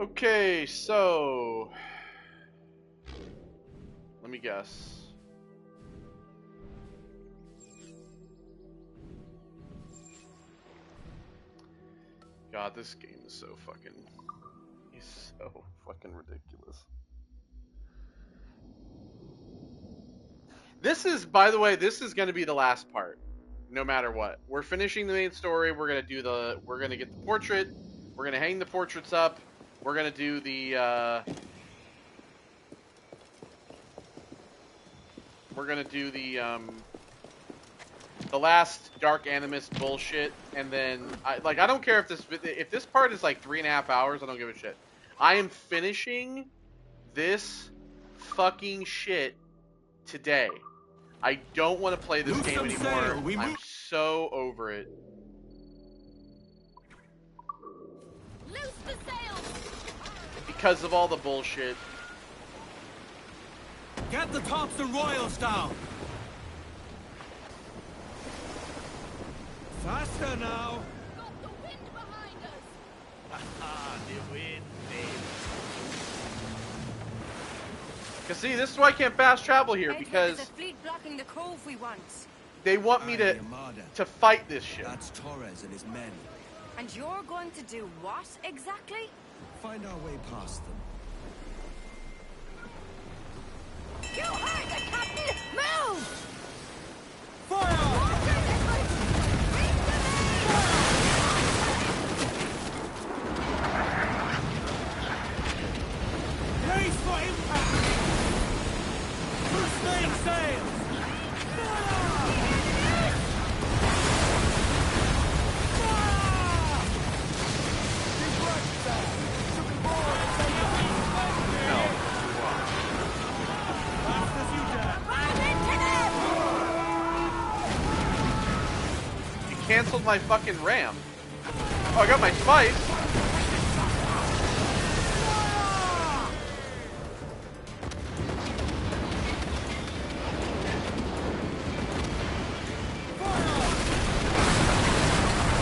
Okay, so... let me guess. God, this game is so fucking... he's so fucking ridiculous. This is, by the way, this is going to be the last part. No matter what. We're finishing the main story, we're going to do the... we're going to get the portrait, we're going to hang the portraits up, we're gonna do the last Dark Animus bullshit, and then I don't care if this part is like 3.5 hours. I don't give a shit. I am finishing this fucking shit today. I don't want to play this game anymore. I'm so over it. Loose the sails! Because of all the bullshit. Get the Thompson Royals down! Faster now! Got the wind behind us! The wind, Cause see, this is why I can't fast travel here, Edward, because there's a fleet blocking the cove we want. they want me to fight this ship. That's Torres and his men. And you're going to do what exactly? Find our way past them. You heard the captain! Move! Fire! Brace for impact! Who's staying sails? Canceled my fucking ram. Oh, I got my spice.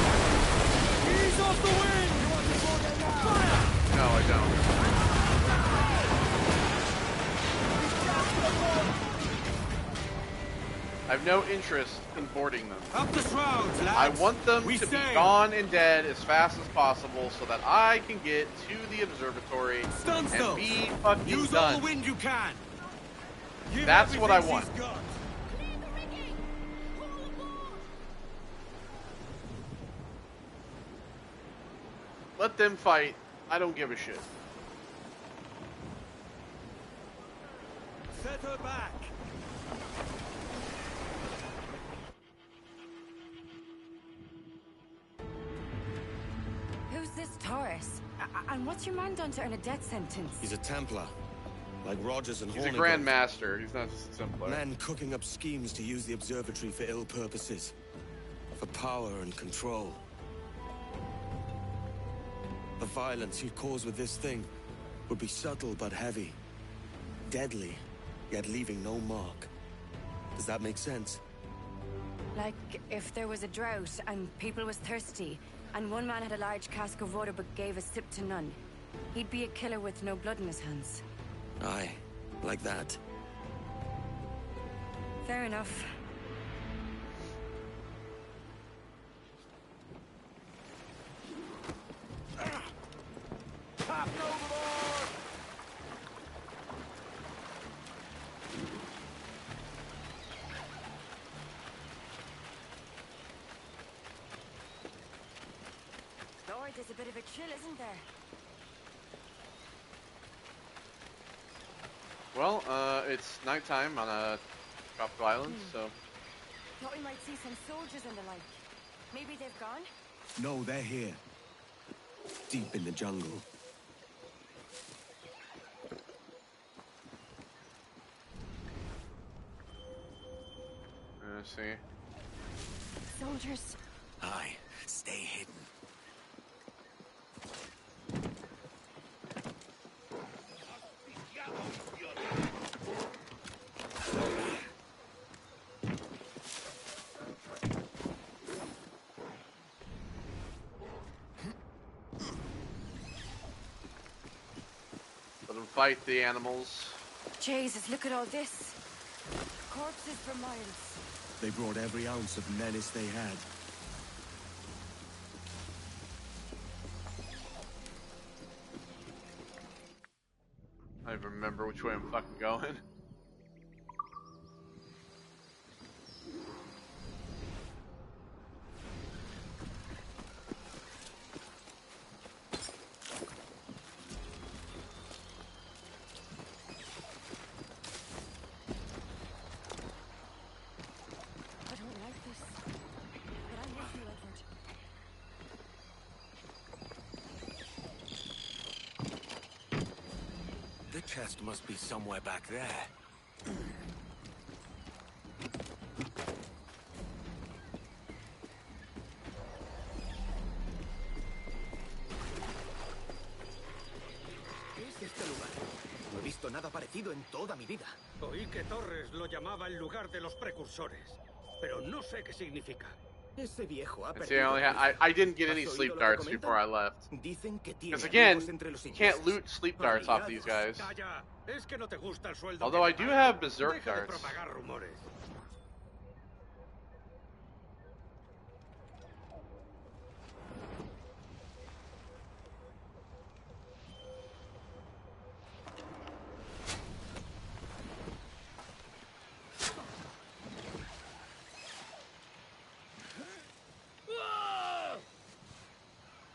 Ease off the wind! No, I don't. I have no interest in boarding them. Up the shrouds, lads. I want them We to be sail. gone and dead as fast as possible so that I can get to the observatory and be fucking Use done. all the wind you can. Give That's what I everything want. she's got. Let them fight. I don't give a shit. Set her back. Who's this Taurus? And what's your man done to earn a death sentence? He's a Templar, like Rogers and He's a Hornigold. Grand Master. He's not just a Templar. Men cooking up schemes to use the observatory for ill purposes. For power and control. The violence he'd cause with this thing would be subtle but heavy. Deadly, yet leaving no mark. Does that make sense? Like if there was a drought and people was thirsty, and one man had a large cask of water but gave a sip to none. He'd be a killer with no blood in his hands. Aye, like that. Fair enough. Captain overboard! Lord, there's a bit of a chill, isn't there? Well, it's nighttime on a tropical island, so... Thought we might see some soldiers and the like. Maybe they've gone? No, they're here. Deep in the jungle. Let's see. Soldiers. Aye, stay hidden. Let them fight the animals. Jesus, look at all this. Corpses for miles. They brought every ounce of menace they had. I don't even remember which way I'm fucking going. The chest must be somewhere back there. ¿Qué es este lugar? No he visto nada parecido en toda mi vida. Oí que Torres lo llamaba el lugar de los precursores, pero no sé qué significa. Ese viejo ha See, I didn't get any sleep darts before I left. Because again, you can't loot sleep darts off these guys. Calla, es que no te gusta el sueldo. Although I do have berserk Deja de darts. propagar rumores.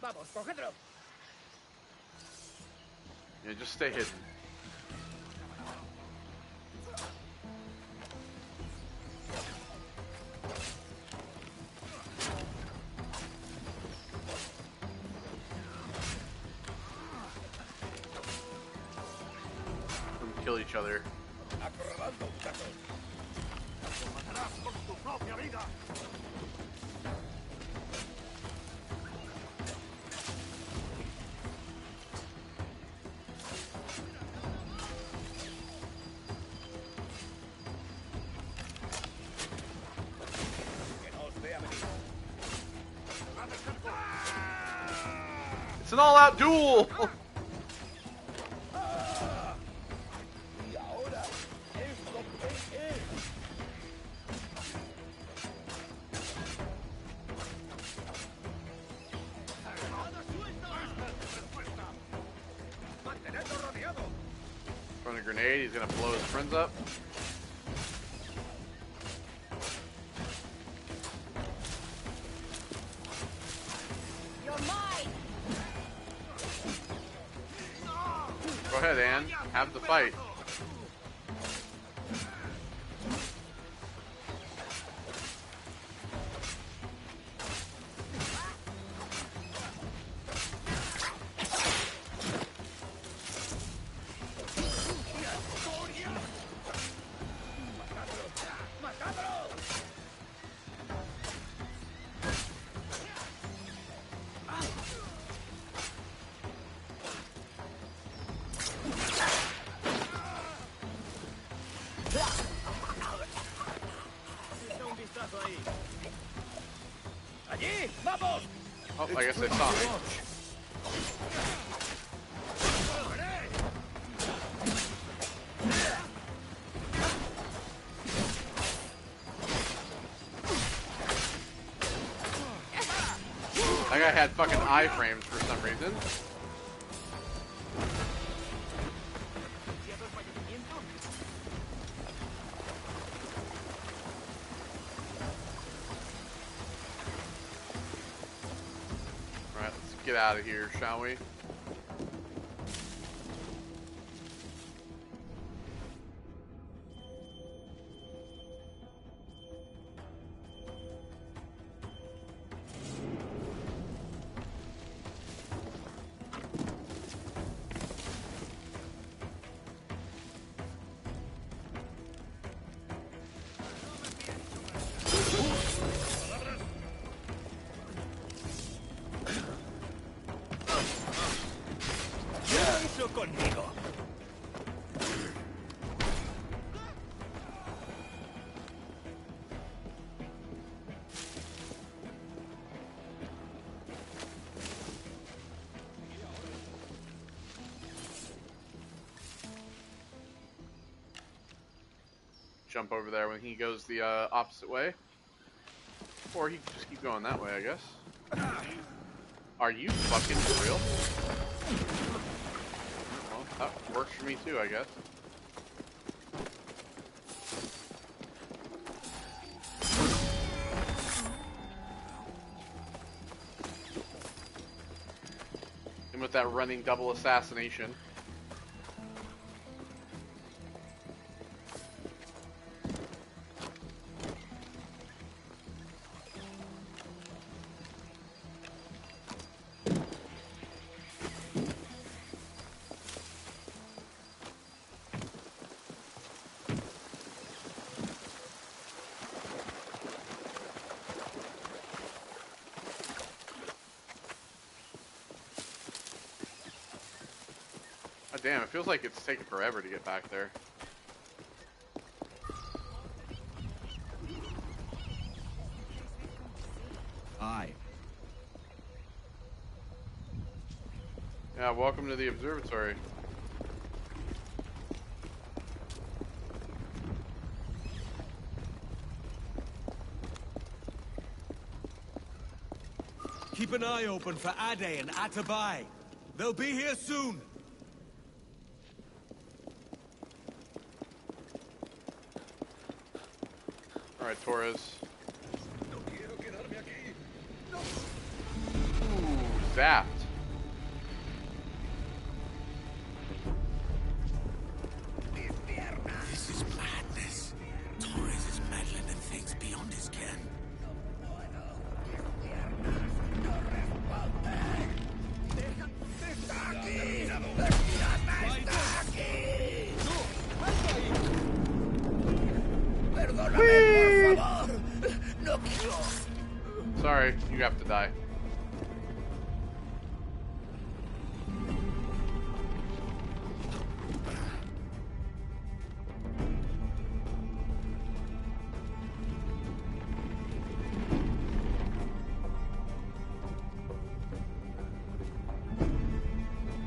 Vamos, cogedlo. Yeah, just stay hidden. Don't kill each other. Acordando, muchachos. Lo matarás con tu propia vida. It's an all-out duel! Throwing a grenade, he's gonna blow his friends up. Go ahead, Anne. Have the fight. ¡Allí! ¡Vamos! Oh, I guess they saw me. That guy had fucking iframes for some reason. Alright, let's get out of here, shall we? Conmigo. Jump over there when he goes the opposite way. Or he can just keep going that way, I guess. Are you fucking for real? Well, that works for me too, I guess. And with that running double assassination. damn, it feels like it's taking forever to get back there. Aye. Yeah, welcome to the observatory. Keep an eye open for Ade and Atabai. They'll be here soon. Alright, Torres. Ooh, zapped. This is madness. Torres is meddling in things beyond his ken. Sorry, you have to die.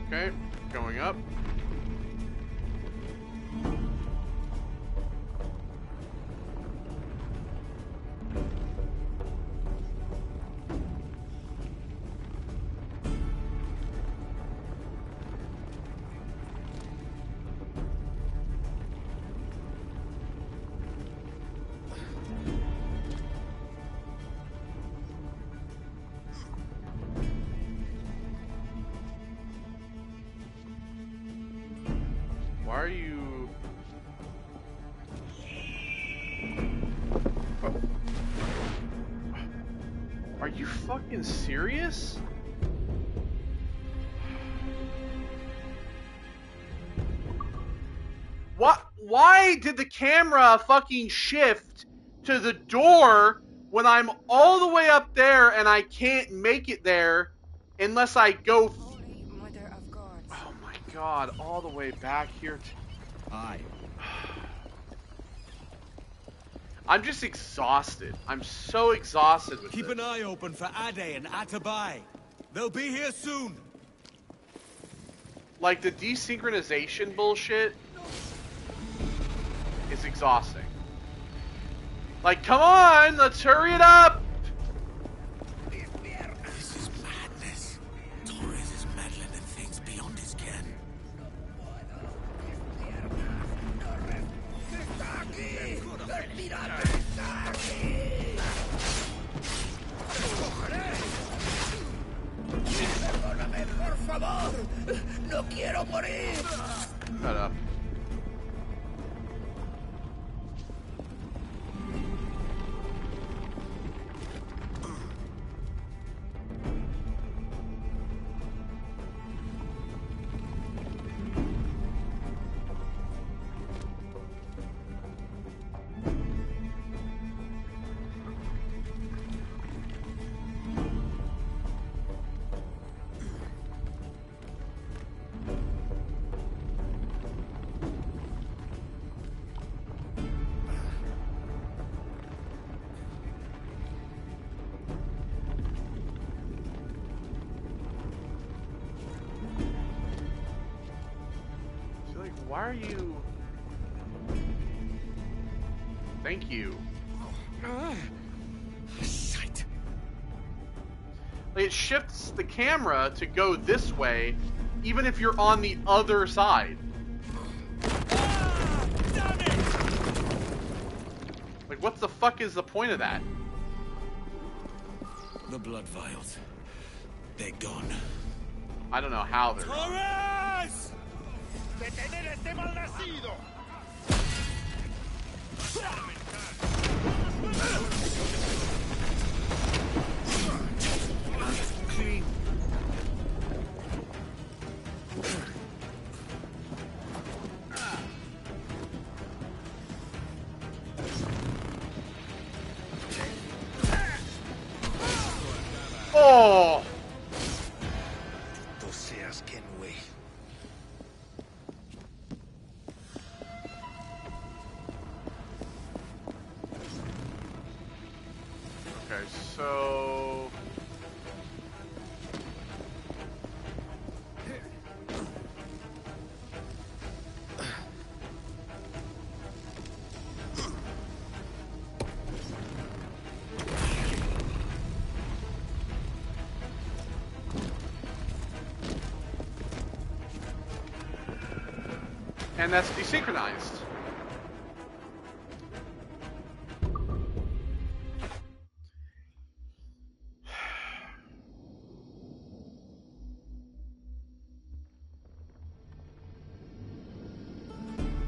Okay, going up. Why are you... Are you fucking serious? What? Why did the camera fucking shift to the door when I'm all the way up there and I can't make it there unless I go... Oh my god, all the way back here. Aye. I'm just exhausted. I'm so exhausted with Keep this. an eye open for Ade and Atabai. They'll be here soon. Like, the desynchronization bullshit is exhausting. Like, come on, let's hurry it up! This is madness. Torres is meddling in things beyond his ken. Perdóname, por favor. No quiero morir. Shut up. Why are you... Thank you. Shite. Like, it shifts the camera to go this way, even if you're on the other side. Like, what the fuck is the point of that? The blood vials. They're gone. I don't know how they're gone. Torres! ¡Detener este malnacido! Oh! Tú seas Kenway. so... And that's desynchronized.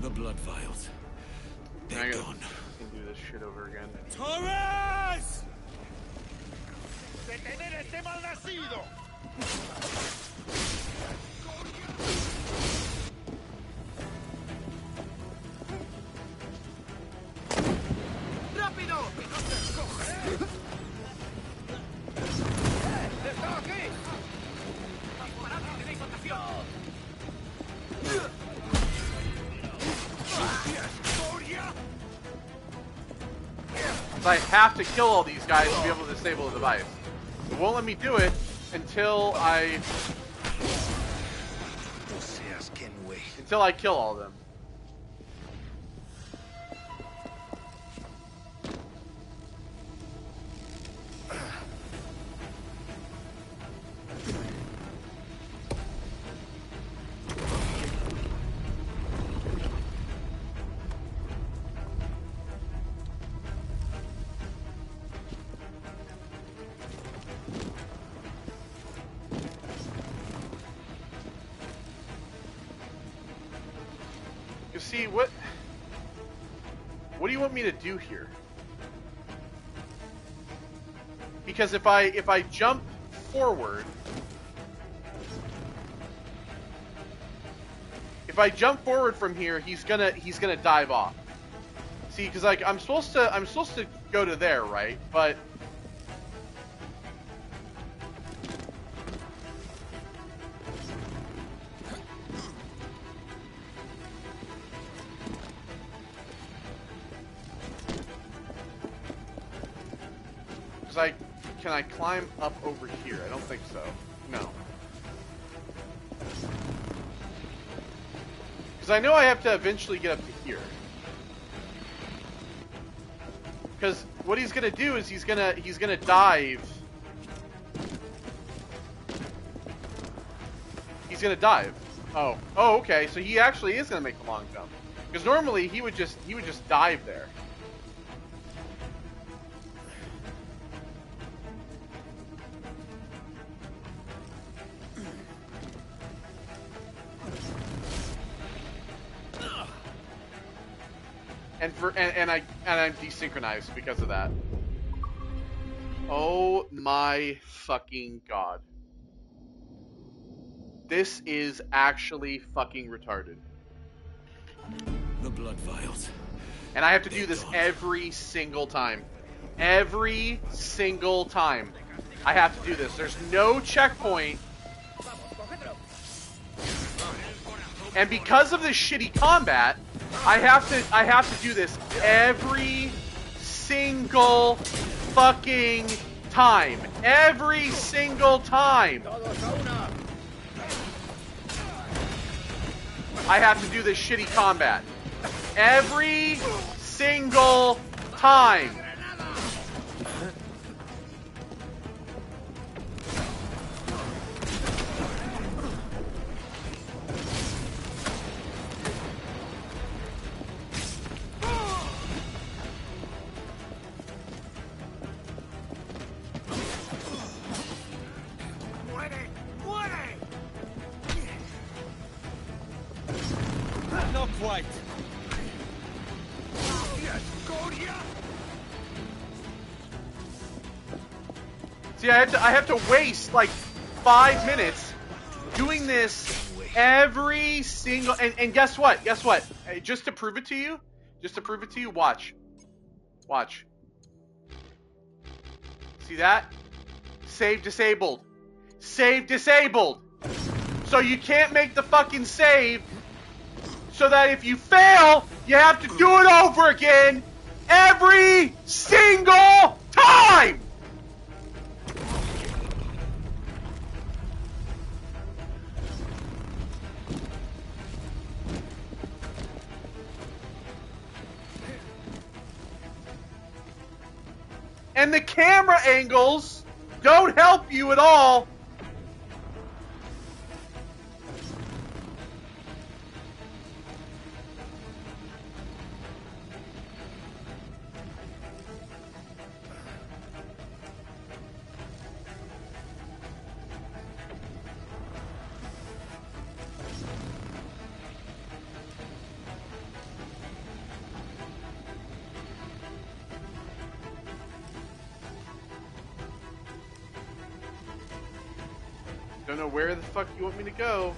The blood vials. They're gone. Can do this shit over again. Torres! ¡Detener este malnacido! ¡Rápido! ¡Que no te coge! ¡Está aquí! ¡Disparad si tenéis ocasión! So I have to kill all these guys to be able to disable the device. It won't let me do it until I kill all of them. See, what do you want me to do here? Because if I jump forward, from here, he's gonna dive off. See, because like I'm supposed to go to there, right? But can I climb up over here? I don't think so. No. Because I know I have to eventually get up to here. Because what he's gonna do is he's gonna dive. He's gonna dive. Oh, okay. So he actually is gonna make a long jump. Because normally he would just dive there. And I'm desynchronized because of that. Oh my fucking god. This is actually fucking retarded. The blood vials. And I have to do this every single time. Every single time I have to do this. There's no checkpoint. And because of this shitty combat, I have to do this every single fucking time. Every single time. I have to do this shitty combat. Every single time. Not quite. See, I have to waste like 5 minutes doing this every single and guess what? Guess what? Just to prove it to you, watch. Watch. See that? Save disabled. Save disabled. So you can't make the fucking save. So that if you fail, you have to do it over again every single time! and the camera angles don't help you at all. Don't know where the fuck you want me to go.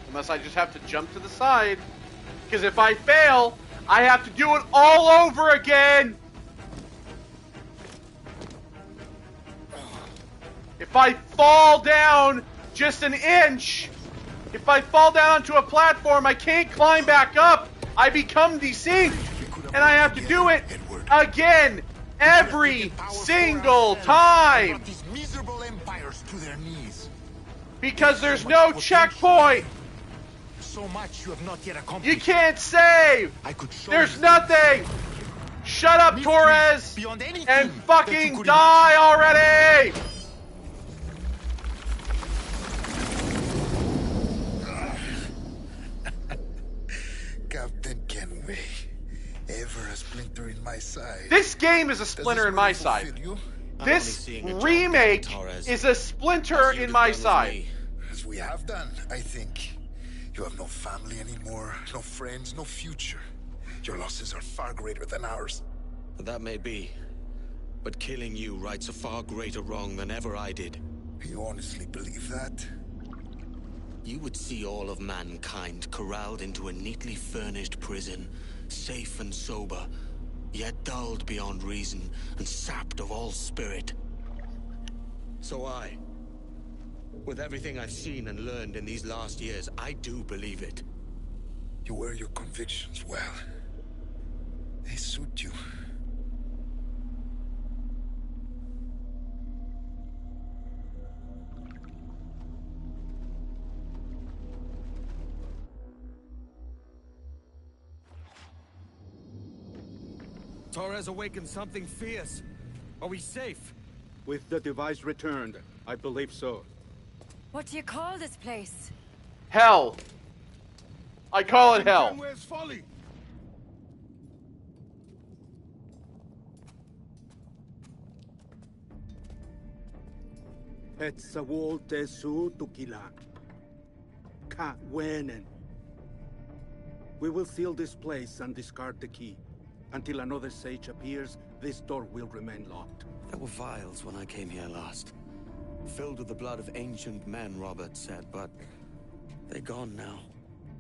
Unless I just have to jump to the side. Because if I fail, I have to do it all over again! If I fall down just an inch, if I fall down onto a platform, I can't climb back up. I become desynced, and I have to do it again every single time. These miserable empires to their knees. Because there's no checkpoint. So much you have not yet accomplished. You can't save. There's nothing. Shut up, Torres, and fucking die already. Captain Kenway, ever a splinter in my side. This game is a splinter in my side. This remake is a splinter in my side. As we have done, I think. You have no family anymore, no friends, no future. Your losses are far greater than ours. That may be. But killing you rights a far greater wrong than ever I did. You honestly believe that? You would see all of mankind corralled into a neatly furnished prison, safe and sober, yet dulled beyond reason and sapped of all spirit. So with everything I've seen and learned in these last years, I do believe it. You wear your convictions well. They suit you. Torres awakened something fierce. Are we safe? With the device returned, I believe so. What do you call this place? Hell. I call it hell. Where's folly? Etsawol tesu tukila. Ka wenen. We will seal this place and discard the key. Until another sage appears, this door will remain locked. There were vials when I came here last. Filled with the blood of ancient men, Robert said, but they're gone now.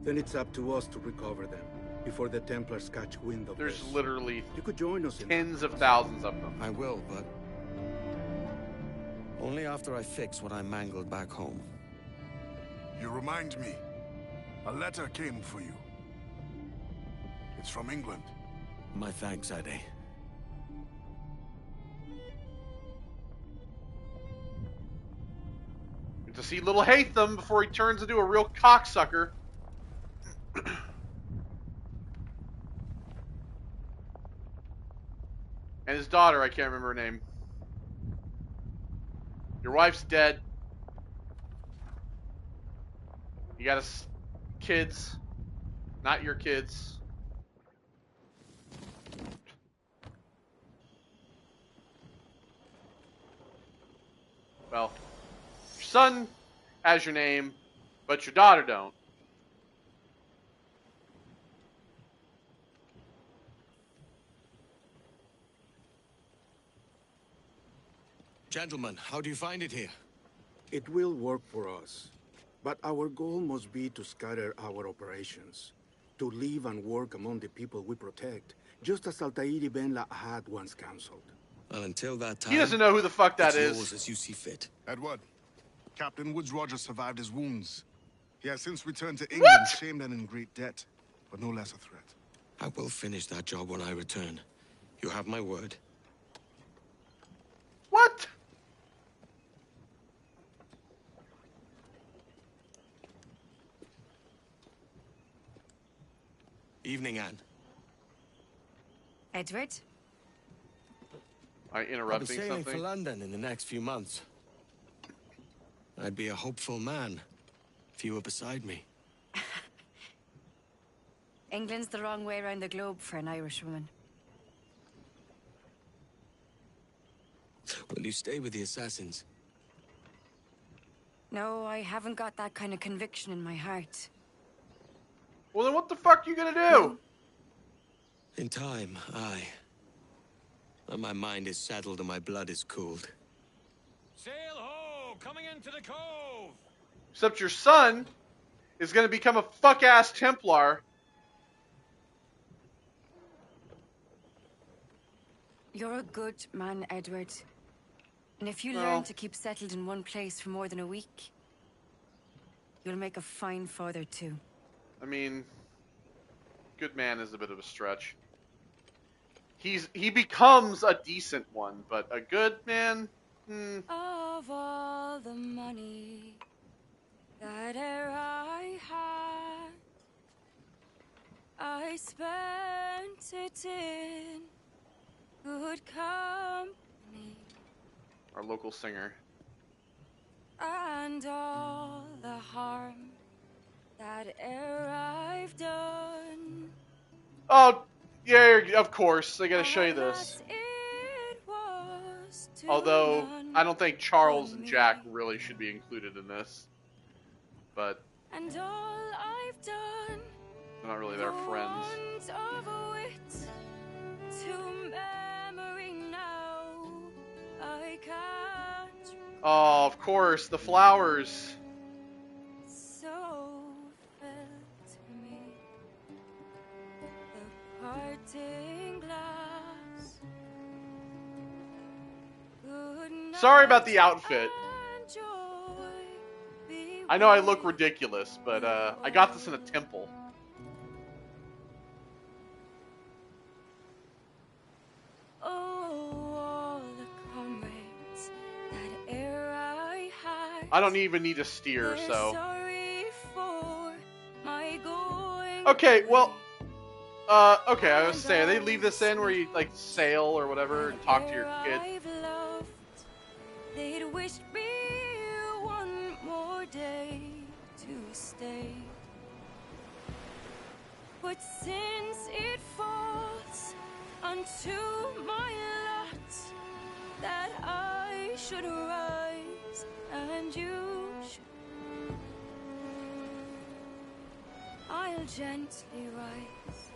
Then it's up to us to recover them, before the Templars catch wind of There's this. literally you could join us in tens of thousands of them. I will, but only after I fix what I mangled back home. You remind me. A letter came for you. It's from England. My thanks, Ade. To see little Hatham before he turns into a real cocksucker. And his daughter, I can't remember her name. Your wife's dead. You got kids. Not your kids. Well, your son has your name, but your daughter don't. Gentlemen, how do you find it here? It will work for us. But our goal must be to scatter our operations. To live and work among the people we protect, just as Altair ibn had once counseled. Well, until that time... He doesn't know who the fuck that is. Yours as you see fit. Edward, Captain Woods Rogers survived his wounds. He has since returned to England, shamed and in great debt, but no less a threat. I will finish that job when I return. You have my word. What? Evening, Anne. Edward, Am I I'll be interrupting sailing something? for London in the next few months. I'd be a hopeful man if you were beside me. England's the wrong way around the globe for an Irish woman. Will you stay with the assassins? No, I haven't got that kind of conviction in my heart. Well, then what the fuck are you gonna do? In time, aye. When my mind is settled and my blood is cooled. Sail ho! Coming into the cove! Except your son is gonna become a fuck-ass Templar. You're a good man, Edward. And if you Well. learn to keep settled in one place for more than a week, you'll make a fine father too. I mean, good man is a bit of a stretch. He becomes a decent one, but a good man? Of all the money that e'er I had, I spent it in good company. Our local singer. And all the harm that e'er I've done. Oh, yeah, of course. I gotta show you this. Although, I don't think Charles and Jack really should be included in this. But And all I've done, they're not really their friends. want of wit to memory now, I can't. Oh, of course, the flowers. So fell to me the parting glass. Good night. Sorry about the outfit. and joy be I know I look ridiculous, but I got this in a temple. Oh, all the comrades that e'er I had. I don't even need to steer, They're so. sorry for my going Okay, well, okay, I was saying, they leave this in where you, like, sail or whatever and talk to your kid. I've loved. They'd wish me one more day to stay. But since it falls unto my lot that I should rise and you should, I'll gently rise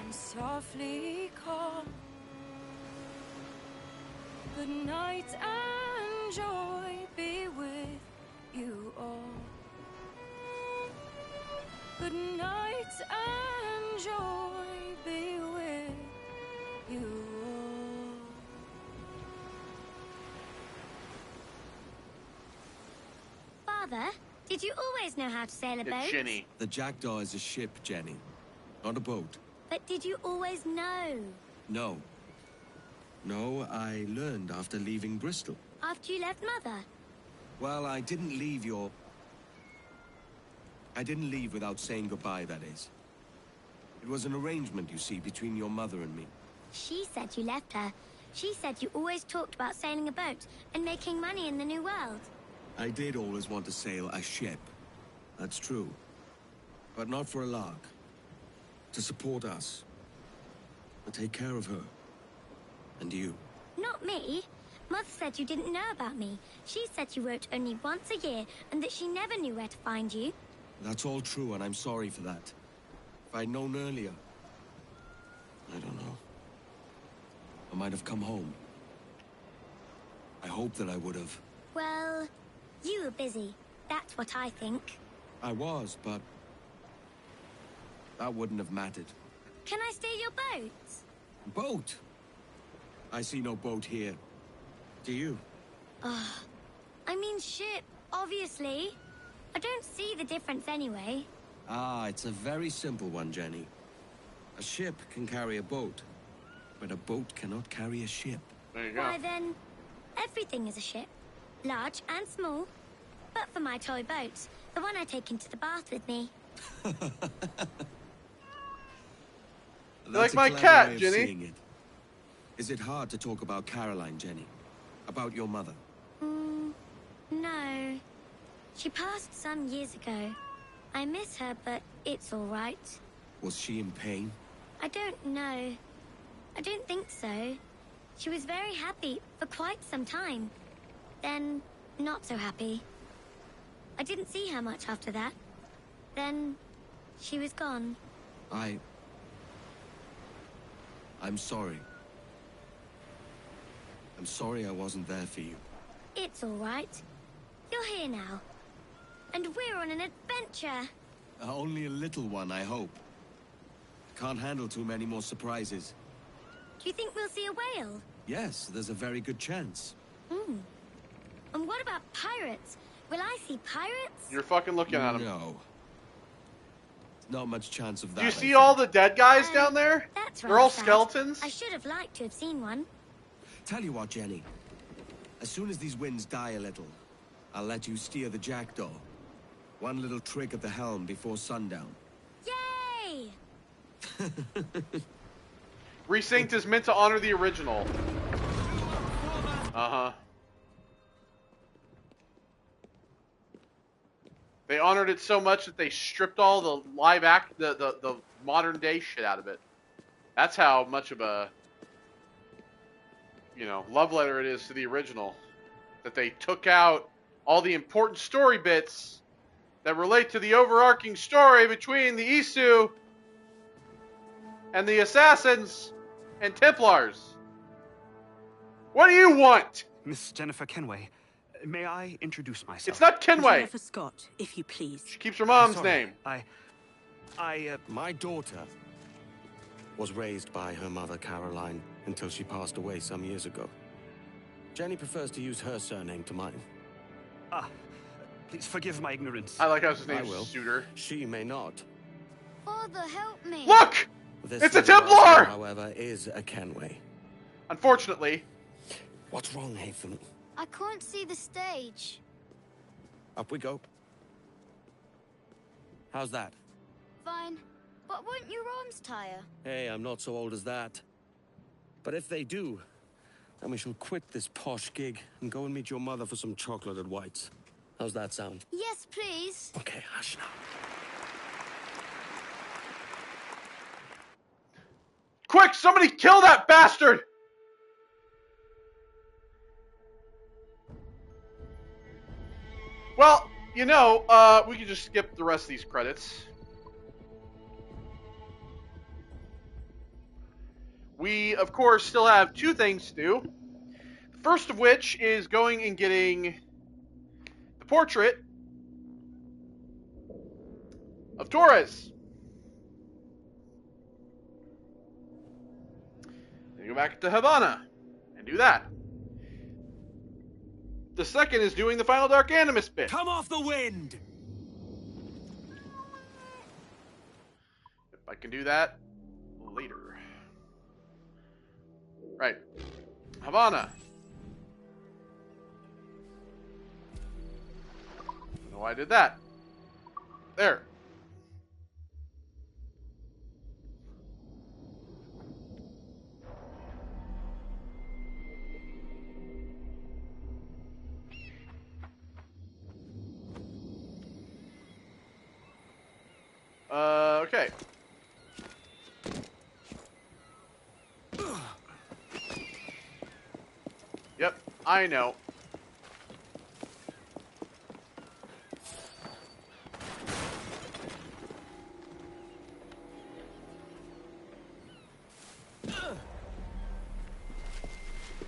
and softly call. Good night and joy be with you all. Good night and joy be with you all. Father, did you always know how to sail a boat? It's Ginny. The Jackdaw is a ship, Jenny. Not a boat. But did you always know? No. No, I learned after leaving Bristol. After you left Mother? Well, I didn't leave without saying goodbye, that is. It was an arrangement, you see, between your mother and me. She said you left her. She said you always talked about sailing a boat and making money in the New World. I did always want to sail a ship. That's true. But not for a lark. To support us. To take care of her. And you. Not me. Mother said you didn't know about me. She said you wrote only once a year and that she never knew where to find you. That's all true, and I'm sorry for that. If I'd known earlier... I don't know. I might have come home. I hope that I would have. Well, you were busy. That's what I think. I was, but... that wouldn't have mattered. Can I steal your boat? Boat? I see no boat here. Do you? I mean ship, obviously. I don't see the difference anyway. Ah, it's a very simple one, Jenny. A ship can carry a boat, but a boat cannot carry a ship. There you go. Why then, everything is a ship. Large and small. But for my toy boat, the one I take into the bath with me. Like my cat, Jenny. Is it hard to talk about Caroline, Jenny? About your mother? No. She passed some years ago. I miss her, but it's all right. Was she in pain? I don't know. I don't think so. She was very happy for quite some time. Then, not so happy. I didn't see her much after that. Then, she was gone. I'm sorry. I'm sorry I wasn't there for you. It's all right. You're here now. And we're on an adventure. Only a little one, I hope. Can't handle too many more surprises. Do you think we'll see a whale? Yes, there's a very good chance. And what about pirates? Will I see pirates? You're fucking looking at them. No. Not much chance of that. Do you see all the dead guys down there? That's They're all sad. skeletons. I should have liked to have seen one. Tell you what, Jenny. As soon as these winds die a little, I'll let you steer the jackdaw. One little trick at the helm before sundown. Yay! Resynced is meant to honor the original. They honored it so much that they stripped all the the modern day shit out of it. That's how much of a, you know, love letter it is to the original. That they took out all the important story bits that relate to the overarching story between the Isu and the Assassins and Templars. What do you want? Miss Jennifer Kenway, may I introduce myself? It's not Kenway. Jennifer Scott, if you please. She keeps her mom's Sorry, name. My daughter was raised by her mother, Caroline, until she passed away some years ago. Jenny prefers to use her surname to mine. Please forgive my ignorance. I like how his name I is will. Shooter. She may not. Father, help me. Look! This It's a little Templar! rascal, however, is a Kenway. Unfortunately. What's wrong, Haven? I can't see the stage. Up we go. How's that? Fine. But won't your arms tire? Hey, I'm not so old as that. But if they do, then we shall quit this posh gig and go and meet your mother for some chocolate at White's. How's that sound? Yes, please. Okay, hush now. Quick, somebody kill that bastard! Well, you know, we can just skip the rest of these credits. We, of course, still have two things to do. The first of which is going and getting the portrait of Torres. Then go back to Havana and do that. The second is doing the final Dark Animus bit. Come off the wind! If I can do that later. Right. Havana. I don't know why I did that. There. Okay. Yep, I know.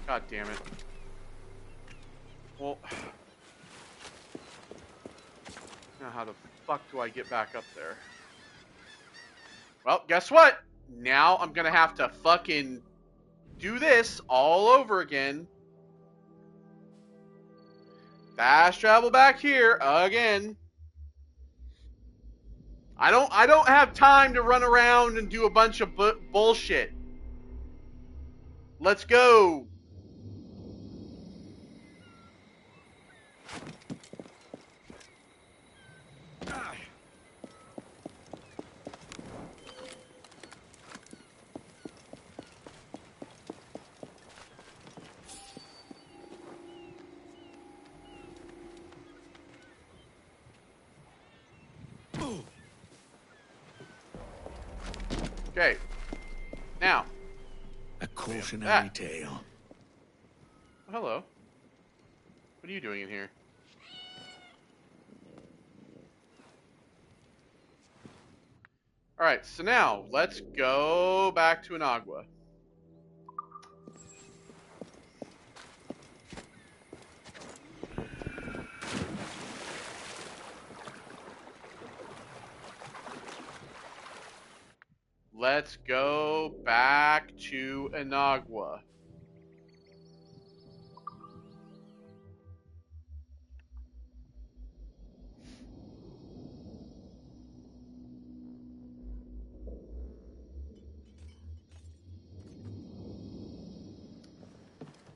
God damn it. Well, now how the fuck do I get back up there? Well, guess what? Now I'm gonna have to fucking do this all over again. Fast travel back here again. I don't have time to run around and do a bunch of bullshit. Let's go. Okay. Now. A cautionary tale. Oh, hello. What are you doing in here? Alright, so now, let's go back to Inagua. Let's go back to Inagua.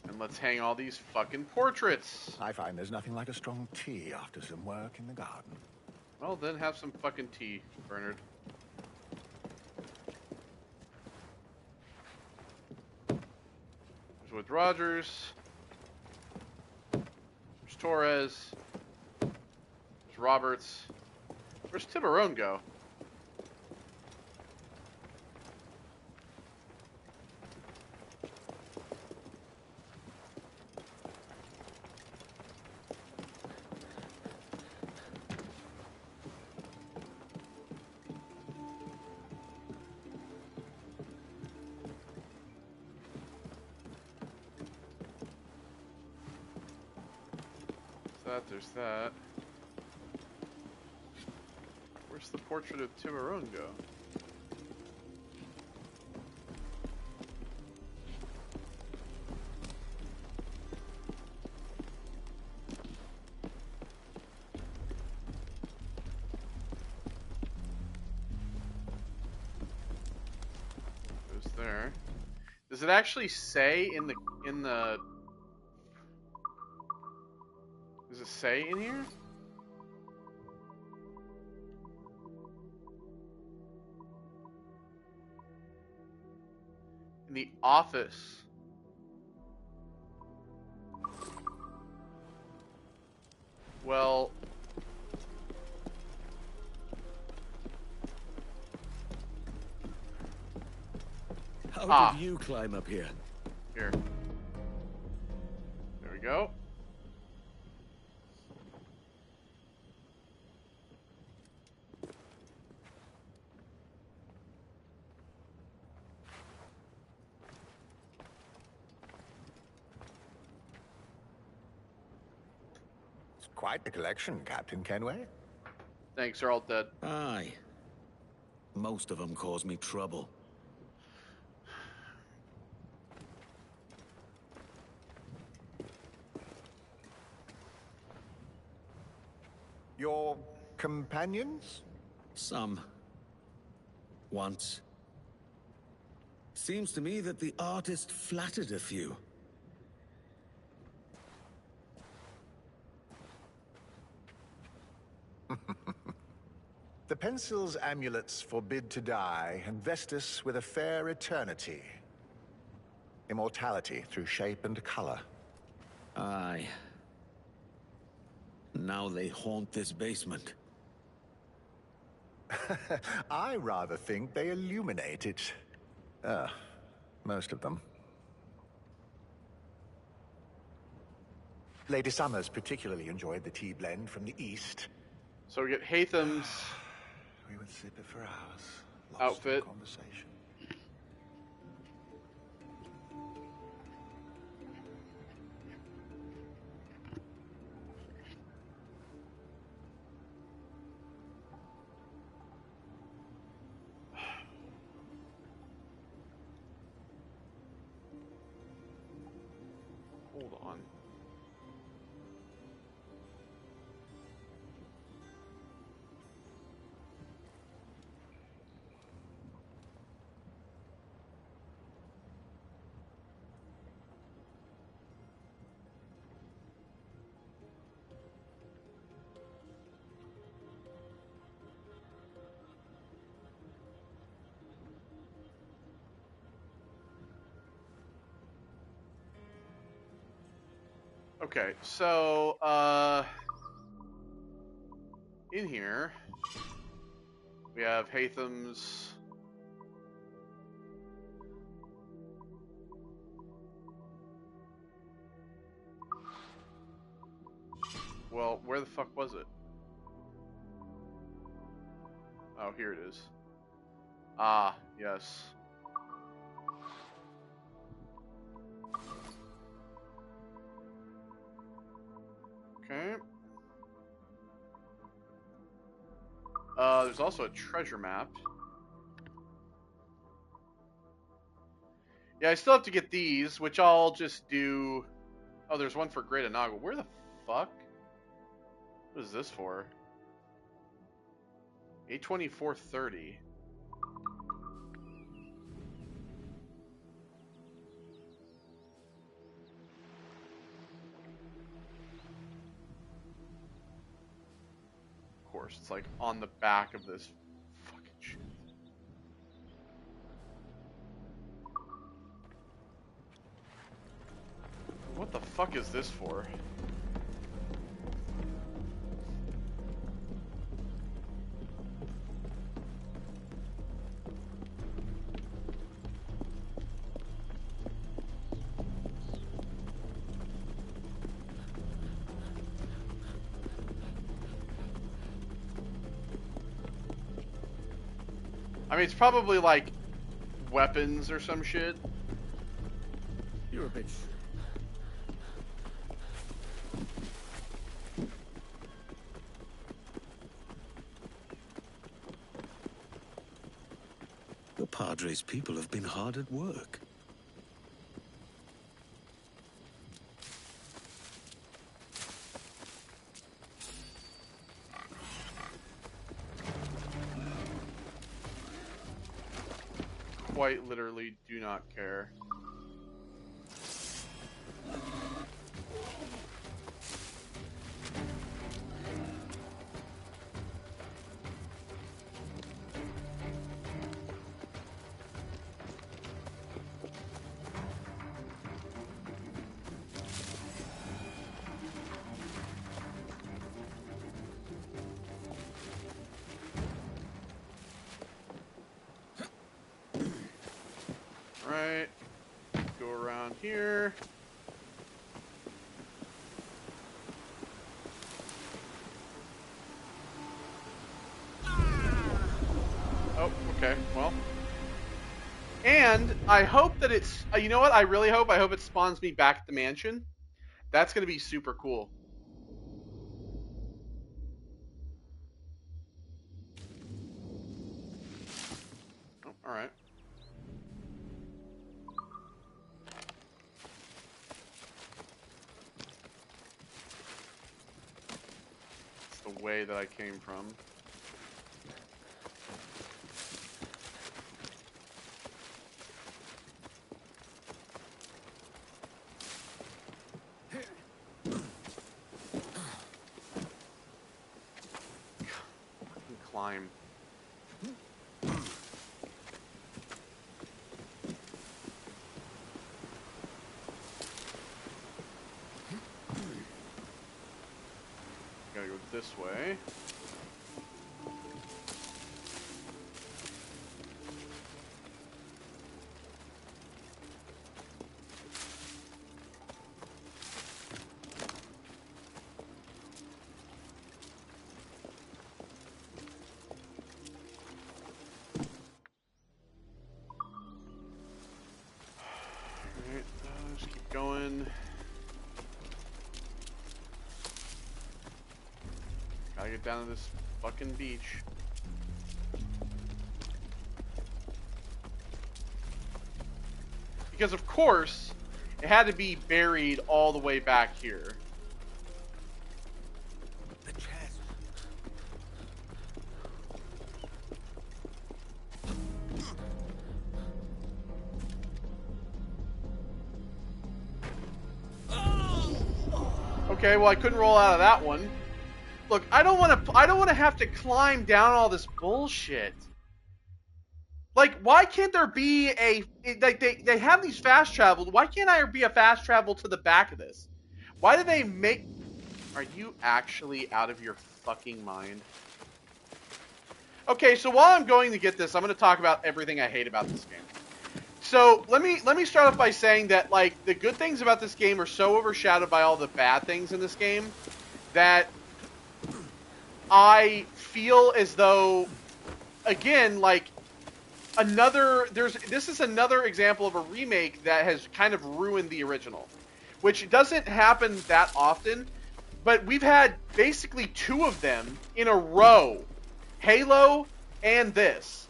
And let's hang all these fucking portraits. I find there's nothing like a strong tea after some work in the garden. Well, then have some fucking tea, Bernard. There's with Rogers. There's Torres. There's Roberts. Where's Tiburon go? There's that. Where's the portrait of Tiburon go? Goes there. Does it actually say in the Does it say in here? In the office. Well, how did you climb up here? Here. There we go. Quite the collection, Captain Kenway. Thanks, they're all dead. Aye. Most of them cause me trouble. Your companions? Some. Once. Seems to me that the artist flattered a few. The pencil's amulets forbid to die and vest us with a fair eternity. Immortality through shape and color. Aye. Now they haunt this basement. I rather think they illuminate it. Most of them. Lady Summers particularly enjoyed the tea blend from the east. So we get Hatham's We would sip it for hours. Lost outfit. in conversation. Hold on. Okay, so, in here, we have Hatham's Well, where the fuck was it? Oh, here it is. Ah, yes. Okay. There's also a treasure map. Yeah, I still have to get these, which I'll just do... Oh, there's one for Great Inaga. Where the fuck? What is this for? 824.30. Of course, it's like on the back of this fucking shit. What the fuck is this for? I mean, it's probably like weapons or some shit. You're a bitch. The Padre's people have been hard at work. Quite literally do not care. Right, go around here. Oh, okay, well. And I hope that it's, you know what, I hope it spawns me back at the mansion. That's going to be super cool. Oh, alright. The way that I came from. Climb. Gotta go this way. Alright, just keep going. Gotta get down to this fucking beach. Because of course, it had to be buried all the way back here. The chest. Okay, well I couldn't roll out of that one. Look, I don't want to have to climb down all this bullshit. Like, why can't there be they have these fast travels. Why can't I be a fast travel to the back of this? Why do they make... Are you actually out of your fucking mind? Okay, so while I'm going to get this, I'm going to talk about everything I hate about this game. So, let me start off by saying that, like, the good things about this game are so overshadowed by all the bad things in this game that I feel as though, again, like this is another example of a remake that has kind of ruined the original, which doesn't happen that often, but we've had basically 2 of them in a row, Halo and this.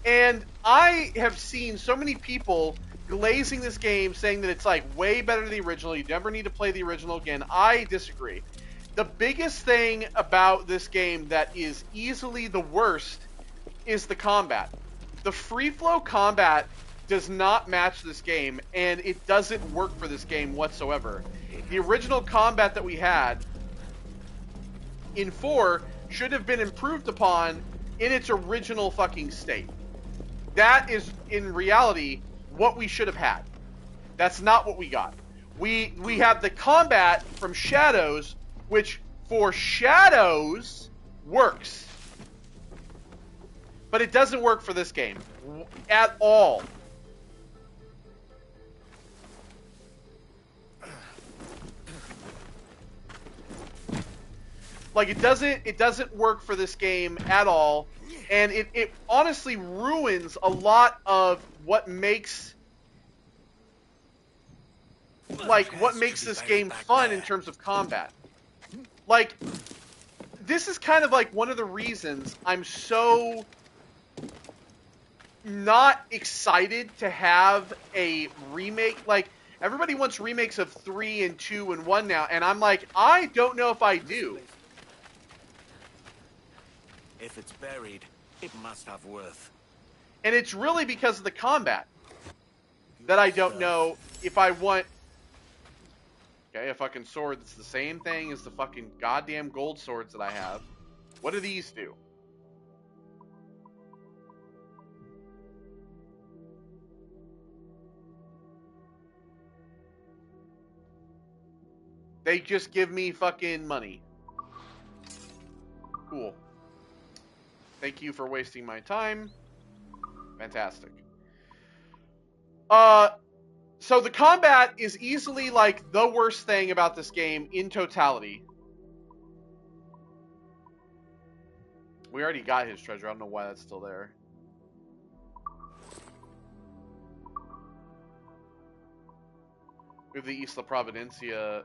And I have seen so many people glazing this game, saying that it's like way better than the original, you never need to play the original again. I disagree. The biggest thing about this game that is easily the worst is the combat. The free flow combat does not match this game, and it doesn't work for this game whatsoever. The original combat that we had in 4 should have been improved upon in its original fucking state. That is, in reality, what we should have had. That's not what we got. We have the combat from Shadows, which for Shadows works. But it doesn't work for this game at all. Like, it doesn't work for this game at all, and it honestly ruins a lot of what makes this game fun in terms of combat. Like, this is kind of like one of the reasons I'm so not excited to have a remake. Like, everybody wants remakes of 3 and 2 and 1 now, and I'm like, I don't know if I do. If it's buried, it must have worth. And it's really because of the combat that I don't know if I want. Okay, a fucking sword that's the same thing as the fucking goddamn gold swords that I have. What do these do? They just give me fucking money. Cool. Thank you for wasting my time. Fantastic. So the combat is easily, like, the worst thing about this game in totality. We already got his treasure. I don't know why that's still there. We have the Isla Providencia.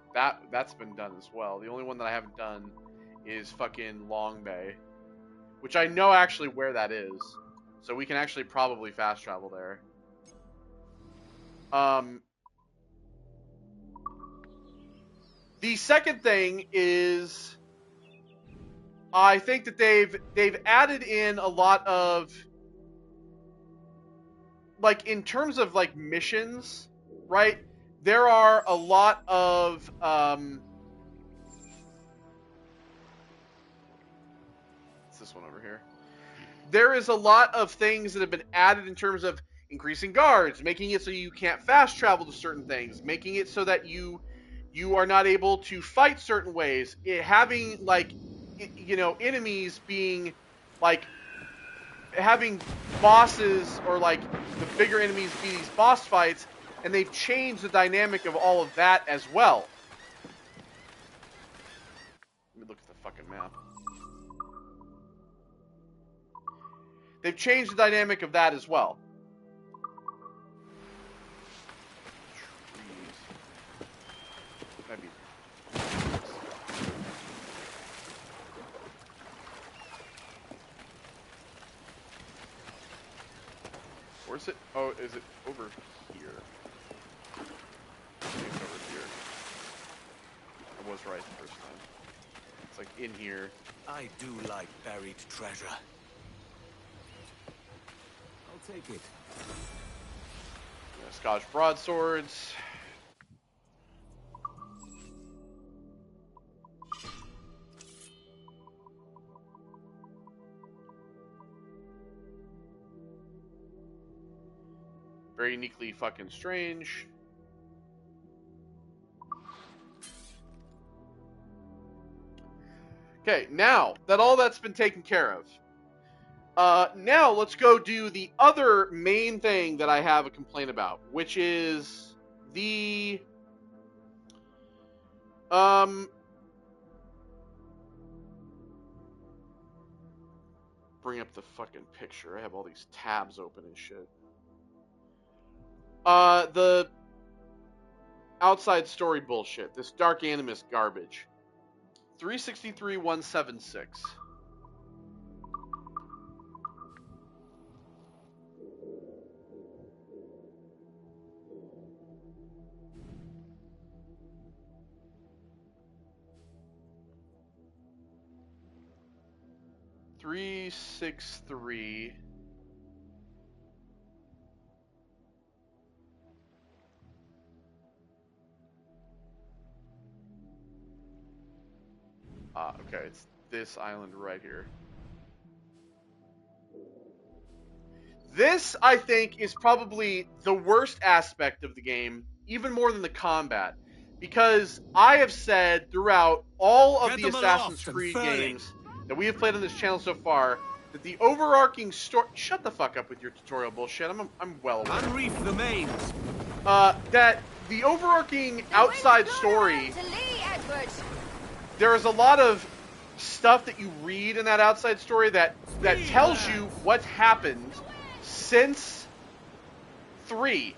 That's been done as well. The only one that I haven't done is fucking Long Bay, which I know actually where that is. So we can actually probably fast travel there. The second thing is, I think that they've added in a lot of, like, in terms of, like, missions, right? There are a lot of what's this one over here? There is a lot of things that have been added in terms of increasing guards, making it so you can't fast travel to certain things, making it so that you are not able to fight certain ways, having, like, you know, enemies being, like, having bosses, or, like, the bigger enemies be these boss fights, and they've changed the dynamic of all of that as well. Let me look at the fucking map. They've changed the dynamic of that as well. Maybe. Where's it? Oh, is it over here? I think it's over here. I was right the first time. It's like in here. I do like buried treasure. I'll take it. Yeah, Scotch broadswords. Very uniquely fucking strange. Okay, now that all that's been taken care of, now let's go do the other main thing that I have a complaint about, which is the bring up the fucking picture. I have all these tabs open and shit. The outside story bullshit. This Dark Animus garbage. 363,176. Three, 6, 3. Okay, it's this island right here. This, I think, is probably the worst aspect of the game, even more than the combat. Because I have said throughout all of the Assassin's Creed games that we have played on this channel so far, that the overarching story... Shut the fuck up with your tutorial bullshit. I'm well aware. Unreef the mains. That the overarching outside story... There is a lot of stuff that you read in that outside story that tells you what's happened since 3.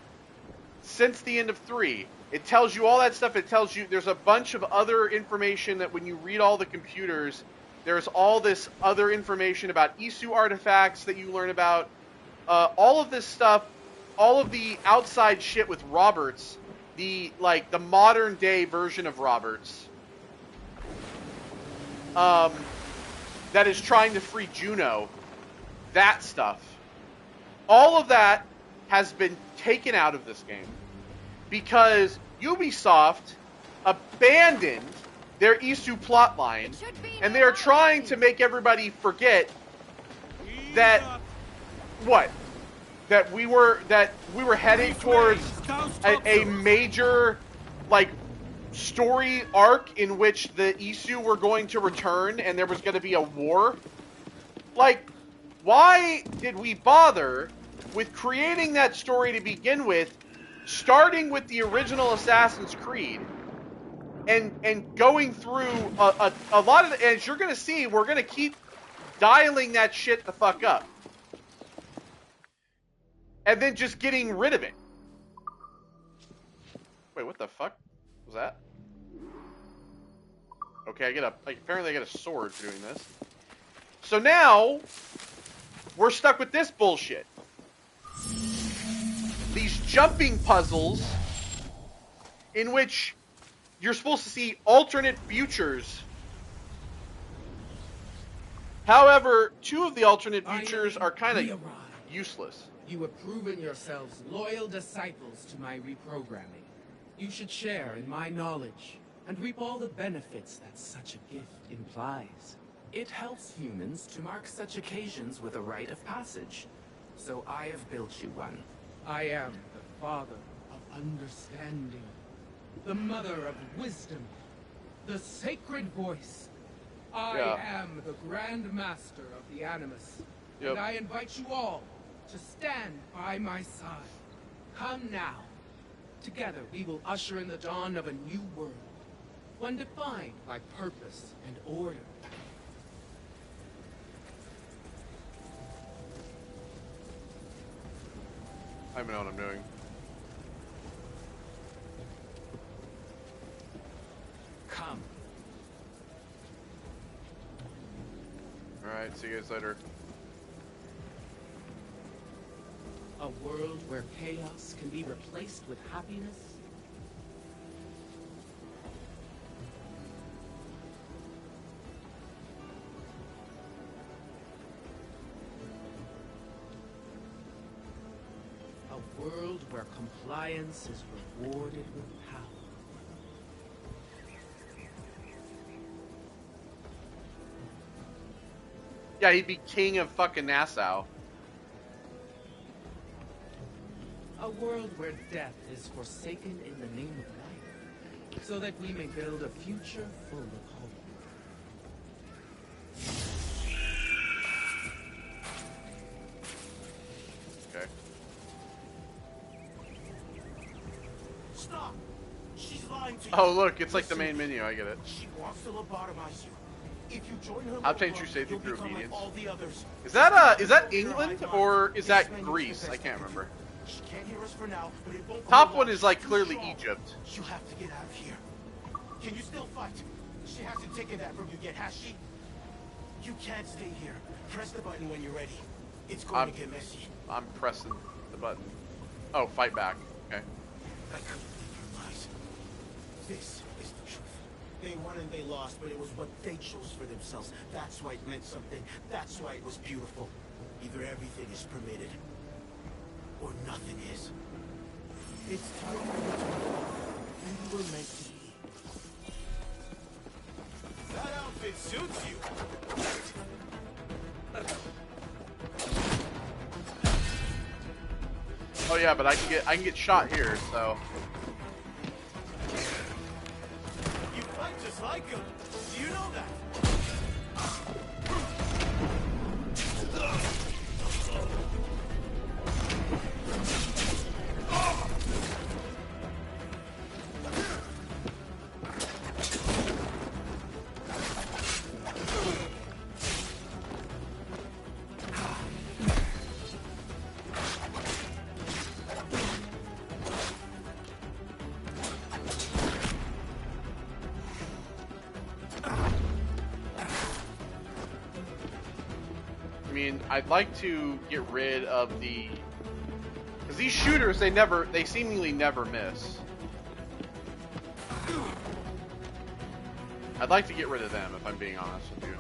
Since the end of 3. It tells you all that stuff. It tells you there's a bunch of other information that when you read all the computers, there's all this other information about Isu artifacts that you learn about. All of this stuff, all of the outside shit with Roberts, the modern day version of Roberts, that is trying to free Juno, that stuff. All of that has been taken out of this game because Ubisoft abandoned their Isu plotline, and they are trying to make everybody forget that that we were heading towards a major story arc in which the Isu were going to return and there was going to be a war. Why did we bother with creating that story to begin with, starting with the original Assassin's Creed, and going through a lot of as you're going to see, we're going to keep dialing that shit the fuck up. And then just getting rid of it. Wait, what the fuck was that? Okay, apparently I get a sword for doing this. So now, we're stuck with this bullshit. These jumping puzzles in which you're supposed to see alternate futures. However, 2 of the alternate futures are kind of useless. You have proven yourselves loyal disciples to my reprogramming. You should share in my knowledge and reap all the benefits that such a gift implies. It helps humans to mark such occasions with a rite of passage. So I have built you one. I am the father of understanding, the mother of wisdom, the sacred voice. I am the Grand Master of the Animus, and I invite you all to stand by my side. Come now. Together we will usher in the dawn of a new world, one defined by purpose and order. I don't even know what I'm doing. Come. Alright, see you guys later. A world where chaos can be replaced with happiness? A world where compliance is rewarded with power. Yeah, he'd be king of fucking Nassau. A world where death is forsaken in the name of life, so that we may build a future full of hope. Okay. Stop! She's lying to you. Oh, look, it's like the main menu. I get it. She wants to lobotomize you. If you join her, obtain true safety you'll through become like obedience. all the others. Is that England or is that Greece? I can't remember. She can't hear us for now, but it won't Top be one long. is like She's clearly strong. Egypt. She'll have to get out of here. Can you still fight? She hasn't taken that from you yet, has she? You can't stay here. Press the button when you're ready. It's going to get messy. I'm pressing the button. Oh, fight back. Okay. I couldn't believe your lies. This is the truth. They won and they lost, but it was what they chose for themselves. That's why it meant something. That's why it was beautiful. Either everything is permitted, or nothing is. It's time for you to move. And you were meant to be. That outfit suits you. Oh yeah, but I can get shot here, so. You fight just like him. Do you know that? I mean, I'd like to get rid of the, because these shooters, they seemingly never miss. I'd like to get rid of them, if I'm being honest with you.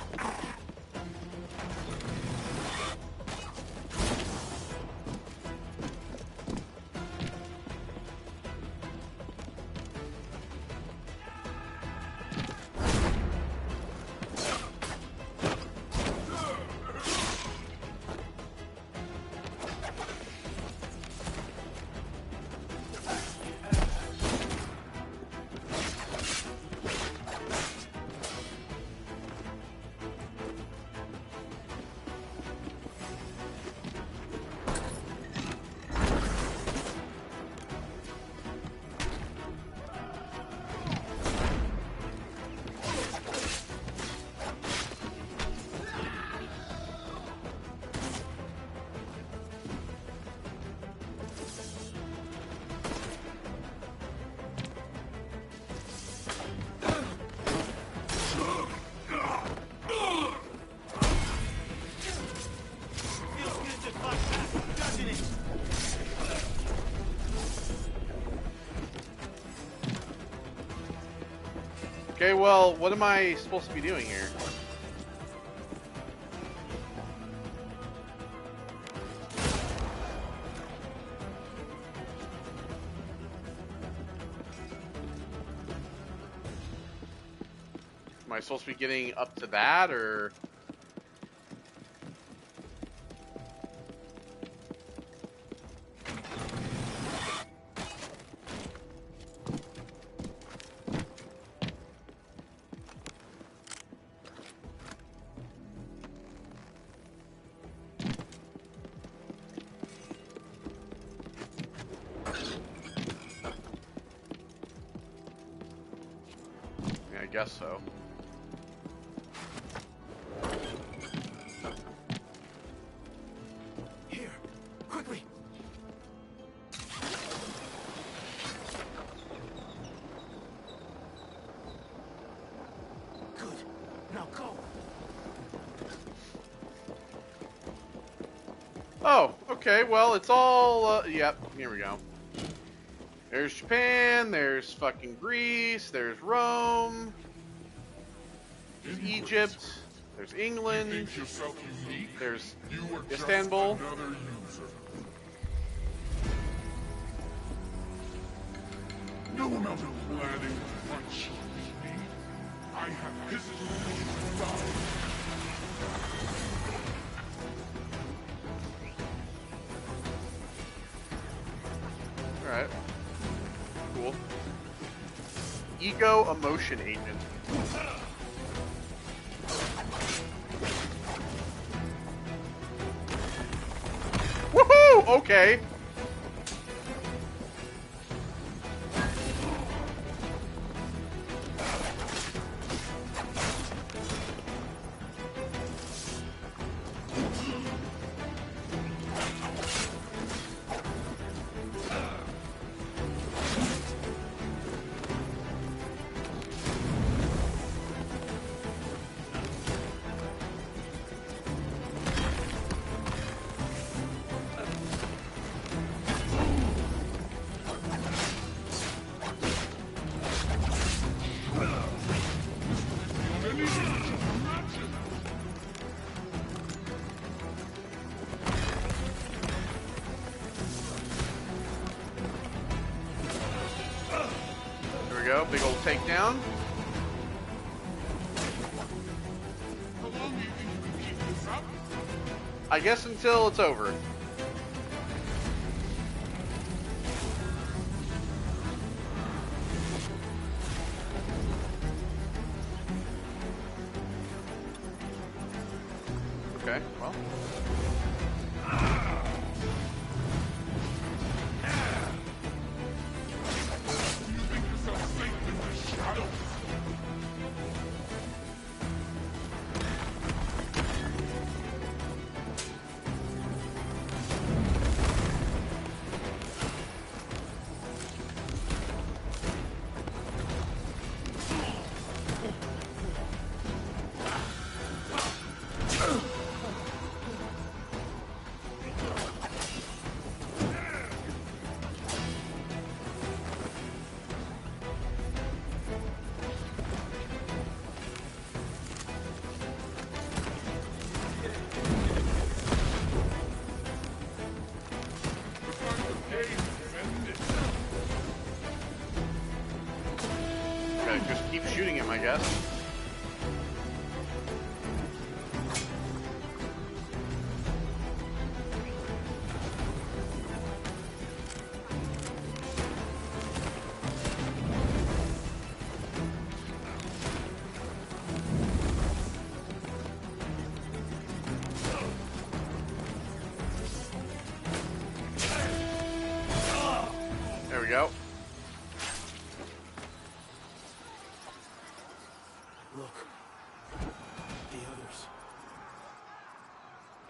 Okay, well, what am I supposed to be doing here? Am I supposed to be getting up to that, or? I guess so. Here, quickly. Good. Now go. Oh, okay, well, it's all, yep, here we go. There's Japan, there's fucking Greece, there's Rome, there's Egypt, there's England, there's Istanbul. No amount of planning might change me. I have history to die. Alright. Cool. Ego emotion agent. Woohoo! Okay. big old takedown. How long do you think you can keep this up? I guess until it's over. Okay, well. Do you think yourself safe in the shadows? Gotta just keep shooting him, I guess. There we go. Look. The others.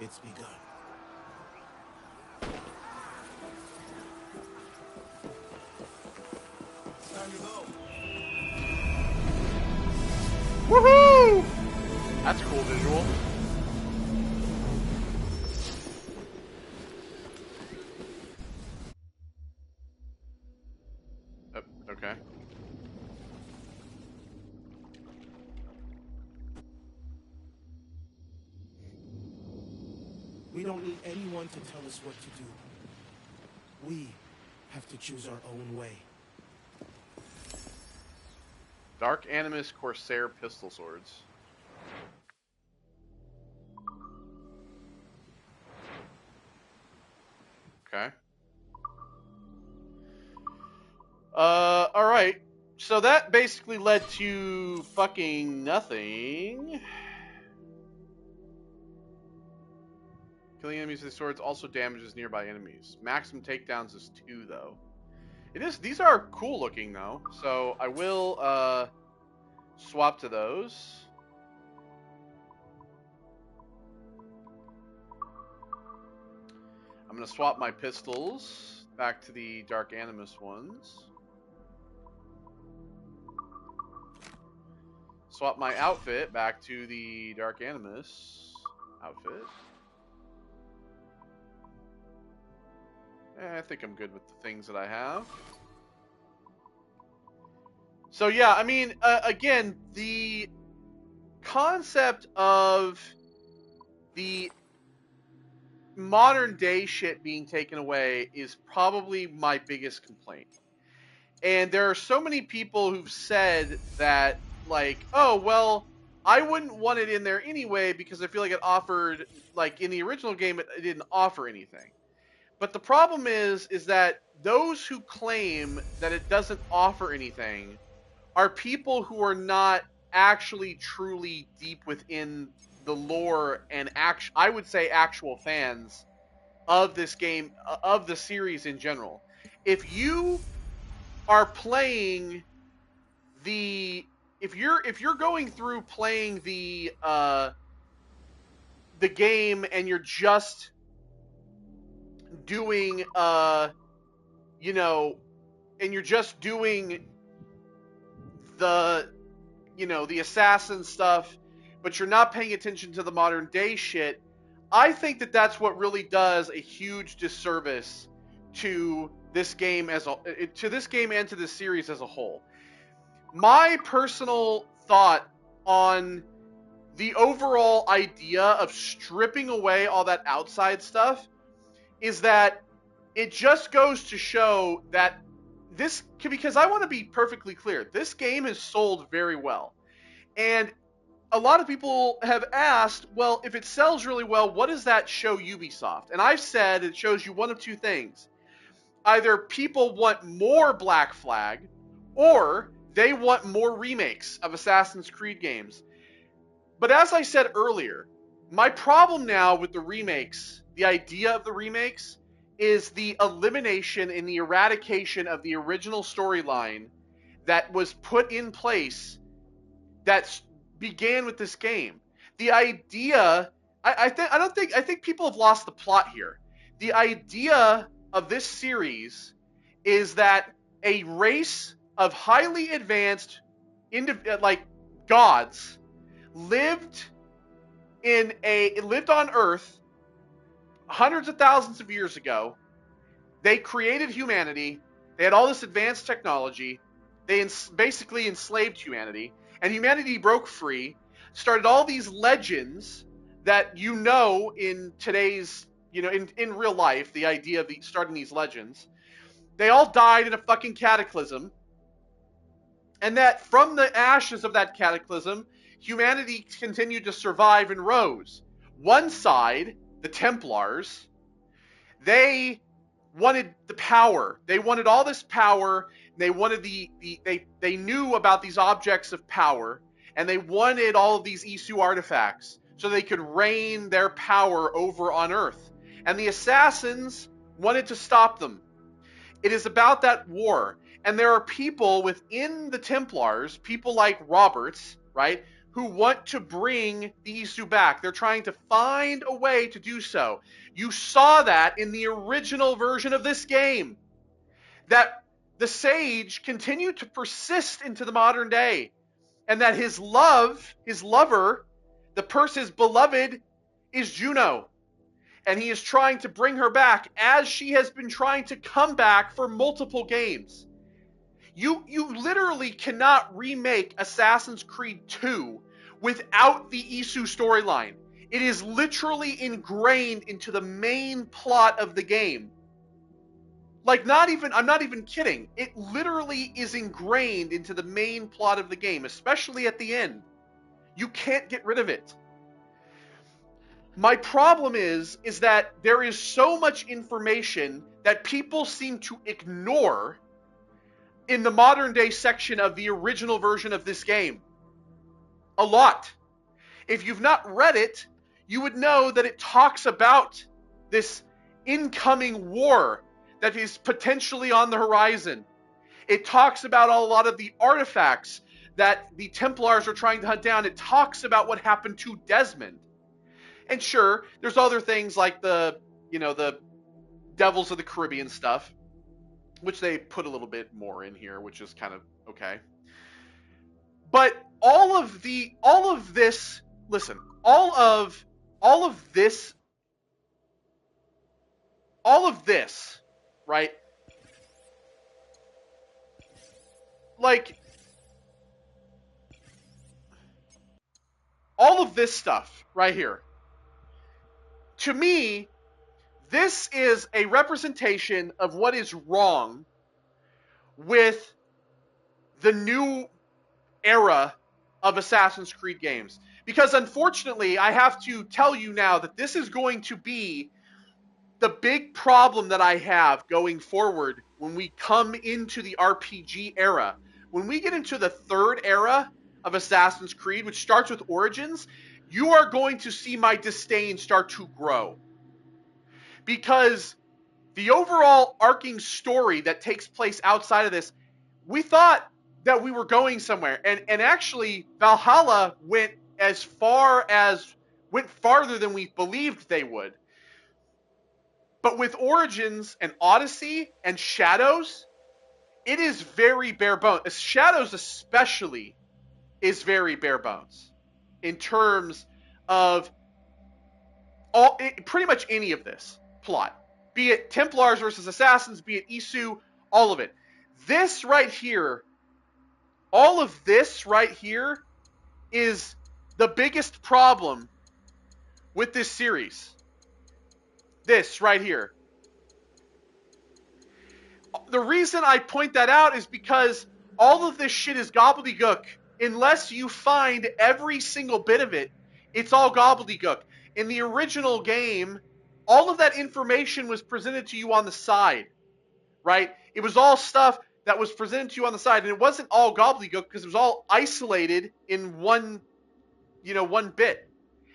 It's begun. It's time to go. Woohoo! That's a cool visual. Oh, okay. We don't need anyone to tell us what to do. We have to choose our own way. Dark Animus Corsair pistol swords. Okay. Alright. So that basically led to fucking nothing. Killing enemies with swords also damages nearby enemies. Maximum takedowns is 2 though. These are cool looking though, so I will swap to those. I'm gonna swap my pistols back to the Dark Animus ones. Swap my outfit back to the Dark Animus outfit. I think I'm good with the things that I have. So yeah, I mean, again, the concept of the modern day shit being taken away is probably my biggest complaint. And there are so many people who've said that, like, oh, well, I wouldn't want it in there anyway because I feel like it offered, like, in the original game, it didn't offer anything. But the problem is that those who claim that it doesn't offer anything are people who are not actually truly deep within the lore and I would say actual fans of this game, of the series in general. If you are playing if you're going through playing the game and you're just doing you know, and you're just doing the the assassin stuff, but you're not paying attention to the modern day shit, I think that that's what really does a huge disservice to this game and to this series as a whole. My personal thought on the overall idea of stripping away all that outside stuff is that it just goes to show that because I want to be perfectly clear, this game has sold very well. And a lot of people have asked, well, if it sells really well, what does that show Ubisoft? And I've said it shows you one of two things. Either people want more Black Flag, or they want more remakes of Assassin's Creed games. But as I said earlier, my problem now with the remakes, the idea of the remakes, is the elimination and the eradication of the original storyline that was put in place that began with this game. The idea, I think people have lost the plot here. The idea of this series is that a race of highly advanced, like gods, lived on Earth hundreds of thousands of years ago. They created humanity. They had all this advanced technology. They basically enslaved humanity, and humanity broke free, started all these legends that in today's, in real life, the idea of starting these legends. They all died in a fucking cataclysm, and that from the ashes of that cataclysm, humanity continued to survive and rose. One side, the Templars, they wanted the power. They wanted all this power. They wanted they knew about these objects of power, and they wanted all of these Isu artifacts so they could reign their power over on Earth. And the assassins wanted to stop them. It is about that war. And there are people within the Templars, people like Roberts, right, who want to bring the Isu back. They're trying to find a way to do so. You saw that in the original version of this game. That the Sage continued to persist into the modern day. And that his lover, his beloved, is Juno. And he is trying to bring her back, as she has been trying to come back for multiple games. You literally cannot remake Assassin's Creed 2 without the Isu storyline. It is literally ingrained into the main plot of the game. I'm not even kidding. It literally is ingrained into the main plot of the game, especially at the end. You can't get rid of it. My problem is that there is so much information that people seem to ignore in the modern day section of the original version of this game. A lot. If you've not read it, you would know that it talks about this incoming war that is potentially on the horizon. It talks about a lot of the artifacts that the Templars are trying to hunt down. It talks about what happened to Desmond. And sure, there's other things like the Devils of the Caribbean stuff, which they put a little bit more in here, which is kind of okay. But all of this, right? Like, all of this stuff right here, to me, this is a representation of what is wrong with the new era of Assassin's Creed games. Because unfortunately, I have to tell you now that this is going to be the big problem that I have going forward when we come into the RPG era. When we get into the third era of Assassin's Creed, which starts with Origins, you are going to see my disdain start to grow. Because the overall arcing story that takes place outside of this, we thought that we were going somewhere. And actually, Valhalla went farther than we believed they would. But with Origins and Odyssey and Shadows, it is very bare bones. Shadows especially is very bare bones in terms of pretty much any of this plot. Be it Templars versus Assassins, be it Isu, all of it. This right here, all of this right here is the biggest problem with this series. This right here. the reason I point that out is because all of this shit is gobbledygook. Unless you find every single bit of it, it's all gobbledygook. In the original game, all of that information was presented to you on the side, right? It was all stuff that was presented to you on the side, and it wasn't all gobbledygook because it was all isolated in one bit.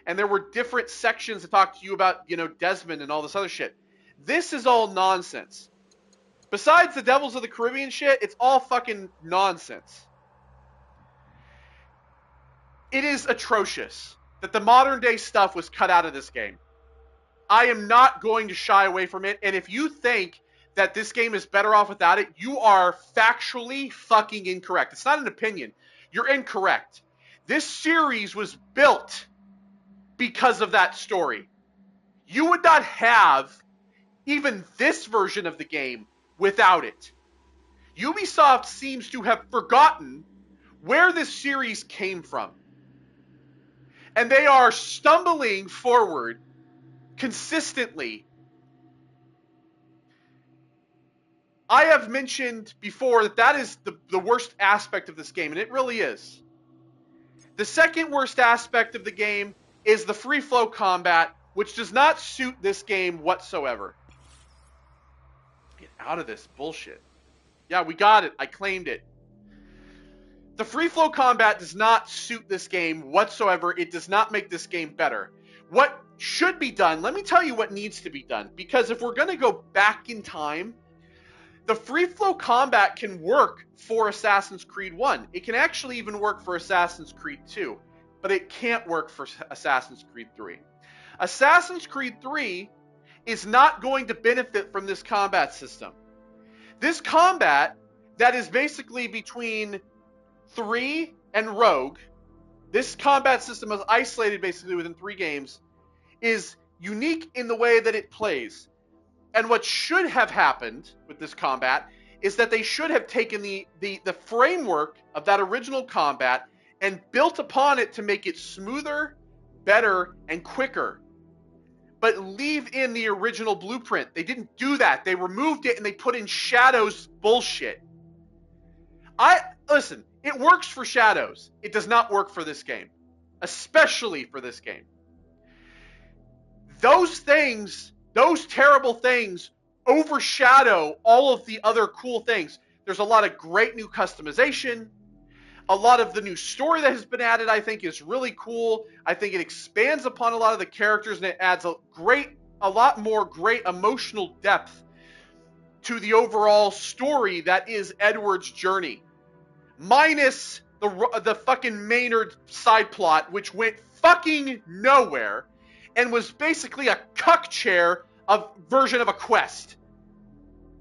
And there were different sections to talk to you about, Desmond and all this other shit. This is all nonsense. Besides the Devils of the Caribbean shit, it's all fucking nonsense. It is atrocious that the modern day stuff was cut out of this game. I am not going to shy away from it, and if you think that this game is better off without it, you are factually fucking incorrect. It's not an opinion. You're incorrect. This series was built because of that story. You would not have even this version of the game without it. Ubisoft seems to have forgotten where this series came from. And they are stumbling forward consistently. I have mentioned before that is the worst aspect of this game, and it really is. The second worst aspect of the game is the free flow combat, which does not suit this game whatsoever. Get out of this bullshit. Yeah, we got it. I claimed it. The free flow combat does not suit this game whatsoever. It does not make this game better. What should be done, let me tell you what needs to be done. Because if we're going to go back in time, the free flow combat can work for Assassin's Creed 1. It can actually even work for Assassin's Creed 2. But it can't work for Assassin's Creed 3. Assassin's Creed 3 is not going to benefit from this combat system. This combat that is basically between 3 and Rogue, this combat system is isolated basically within 3 games, is unique in the way that it plays. And what should have happened with this combat is that they should have taken the framework of that original combat and built upon it to make it smoother, better, and quicker. But leave in the original blueprint. They didn't do that. They removed it and they put in Shadows bullshit. Listen, it works for Shadows. It does not work for this game. Especially for this game. Those things, those terrible things, overshadow all of the other cool things. There's a lot of great new customization. A lot of the new story that has been added, I think, is really cool. I think it expands upon a lot of the characters and it adds a lot more great emotional depth to the overall story that is Edward's journey. Minus the fucking Maynard side plot, which went fucking nowhere and was basically a cuck chair version of a quest.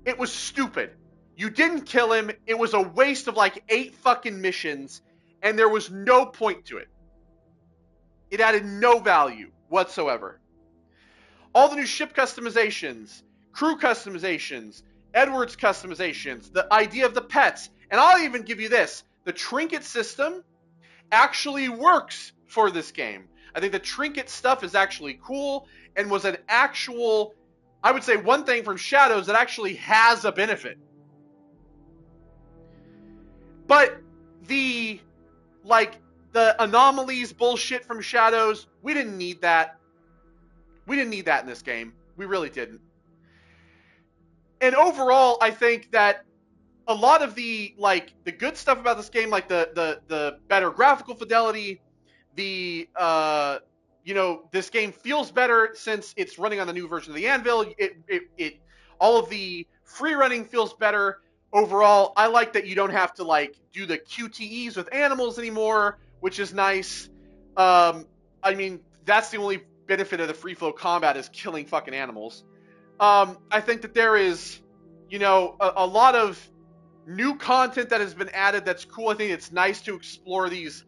It was stupid. You didn't kill him. It was a waste of like 8 fucking missions, and there was no point to it. It added no value whatsoever. All the new ship customizations, crew customizations, Edward's customizations, the idea of the pets, and I'll even give you this. The trinket system actually works for this game. I think the trinket stuff is actually cool and was an actual, I would say, one thing from Shadows that actually has a benefit. But the anomalies bullshit from Shadows, we didn't need that. We didn't need that in this game. We really didn't. And overall, I think that a lot of the good stuff about this game, like the better graphical fidelity, this game feels better since it's running on the new version of the Anvil. All of the free running feels better. Overall, I like that you don't have to do the QTEs with animals anymore, which is nice. I mean, that's the only benefit of the free flow combat is killing fucking animals. I think that there is, a lot of new content that has been added that's cool. I think it's nice to explore these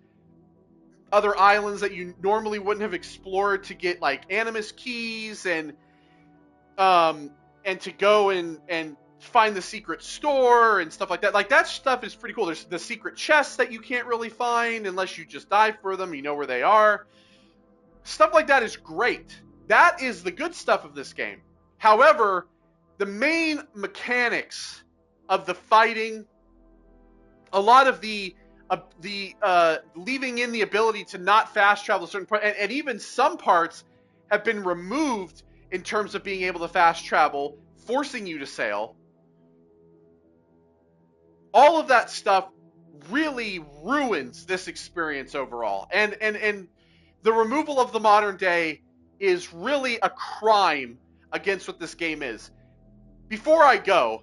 other islands that you normally wouldn't have explored to get Animus keys and to go and find the secret store and stuff like that. That stuff is pretty cool. There's the secret chests that you can't really find unless you just dive for them. You know where they are. Stuff like that is great. That is the good stuff of this game. However, the main mechanics of the fighting, a lot of the leaving in the ability to not fast travel a certain part, and even some parts have been removed in terms of being able to fast travel, forcing you to sail. All of that stuff really ruins this experience overall. And the removal of the modern day is really a crime against what this game is. Before I go,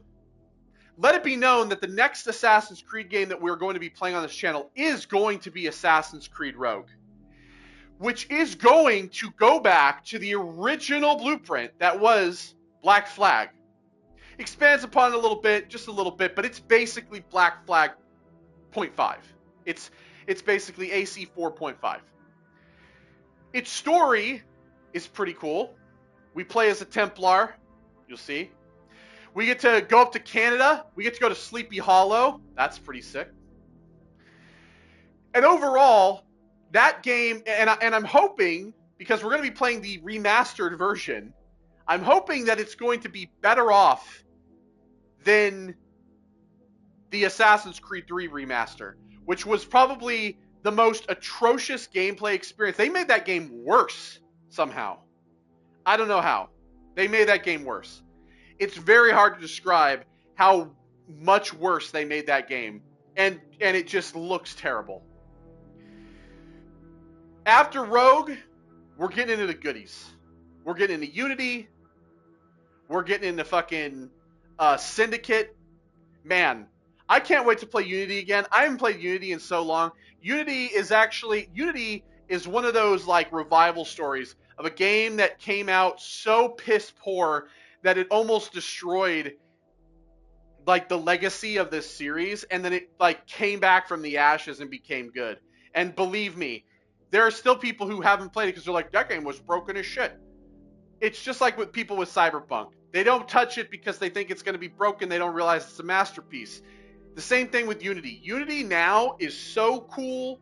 let it be known that the next Assassin's Creed game that we're going to be playing on this channel is going to be Assassin's Creed Rogue, which is going to go back to the original blueprint that was Black Flag. Expands upon it a little bit, just a little bit, but it's basically Black Flag 0.5. It's basically AC 4.5. Its story is pretty cool. We play as a Templar, you'll see. We get to go up to Canada. We get to go to Sleepy Hollow. That's pretty sick. And overall, that game, and I'm hoping, because we're going to be playing the remastered version, I'm hoping that it's going to be better off than the Assassin's Creed 3 remaster, which was probably the most atrocious gameplay experience. They made that game worse somehow. I don't know how. They made that game worse. It's very hard to describe how much worse they made that game, and it just looks terrible. After Rogue, we're getting into the goodies. We're getting into Unity. We're getting into fucking Syndicate. Man, I can't wait to play Unity again. I haven't played Unity in so long. Unity is one of those like revival stories of a game that came out so piss poor that it almost destroyed like the legacy of this series, and then it like came back from the ashes and became good. And believe me, there are still people who haven't played it because they're like, that game was broken as shit. It's just like with people with Cyberpunk. They don't touch it because they think it's going to be broken. They don't realize it's a masterpiece. The same thing with Unity. Unity now is so cool.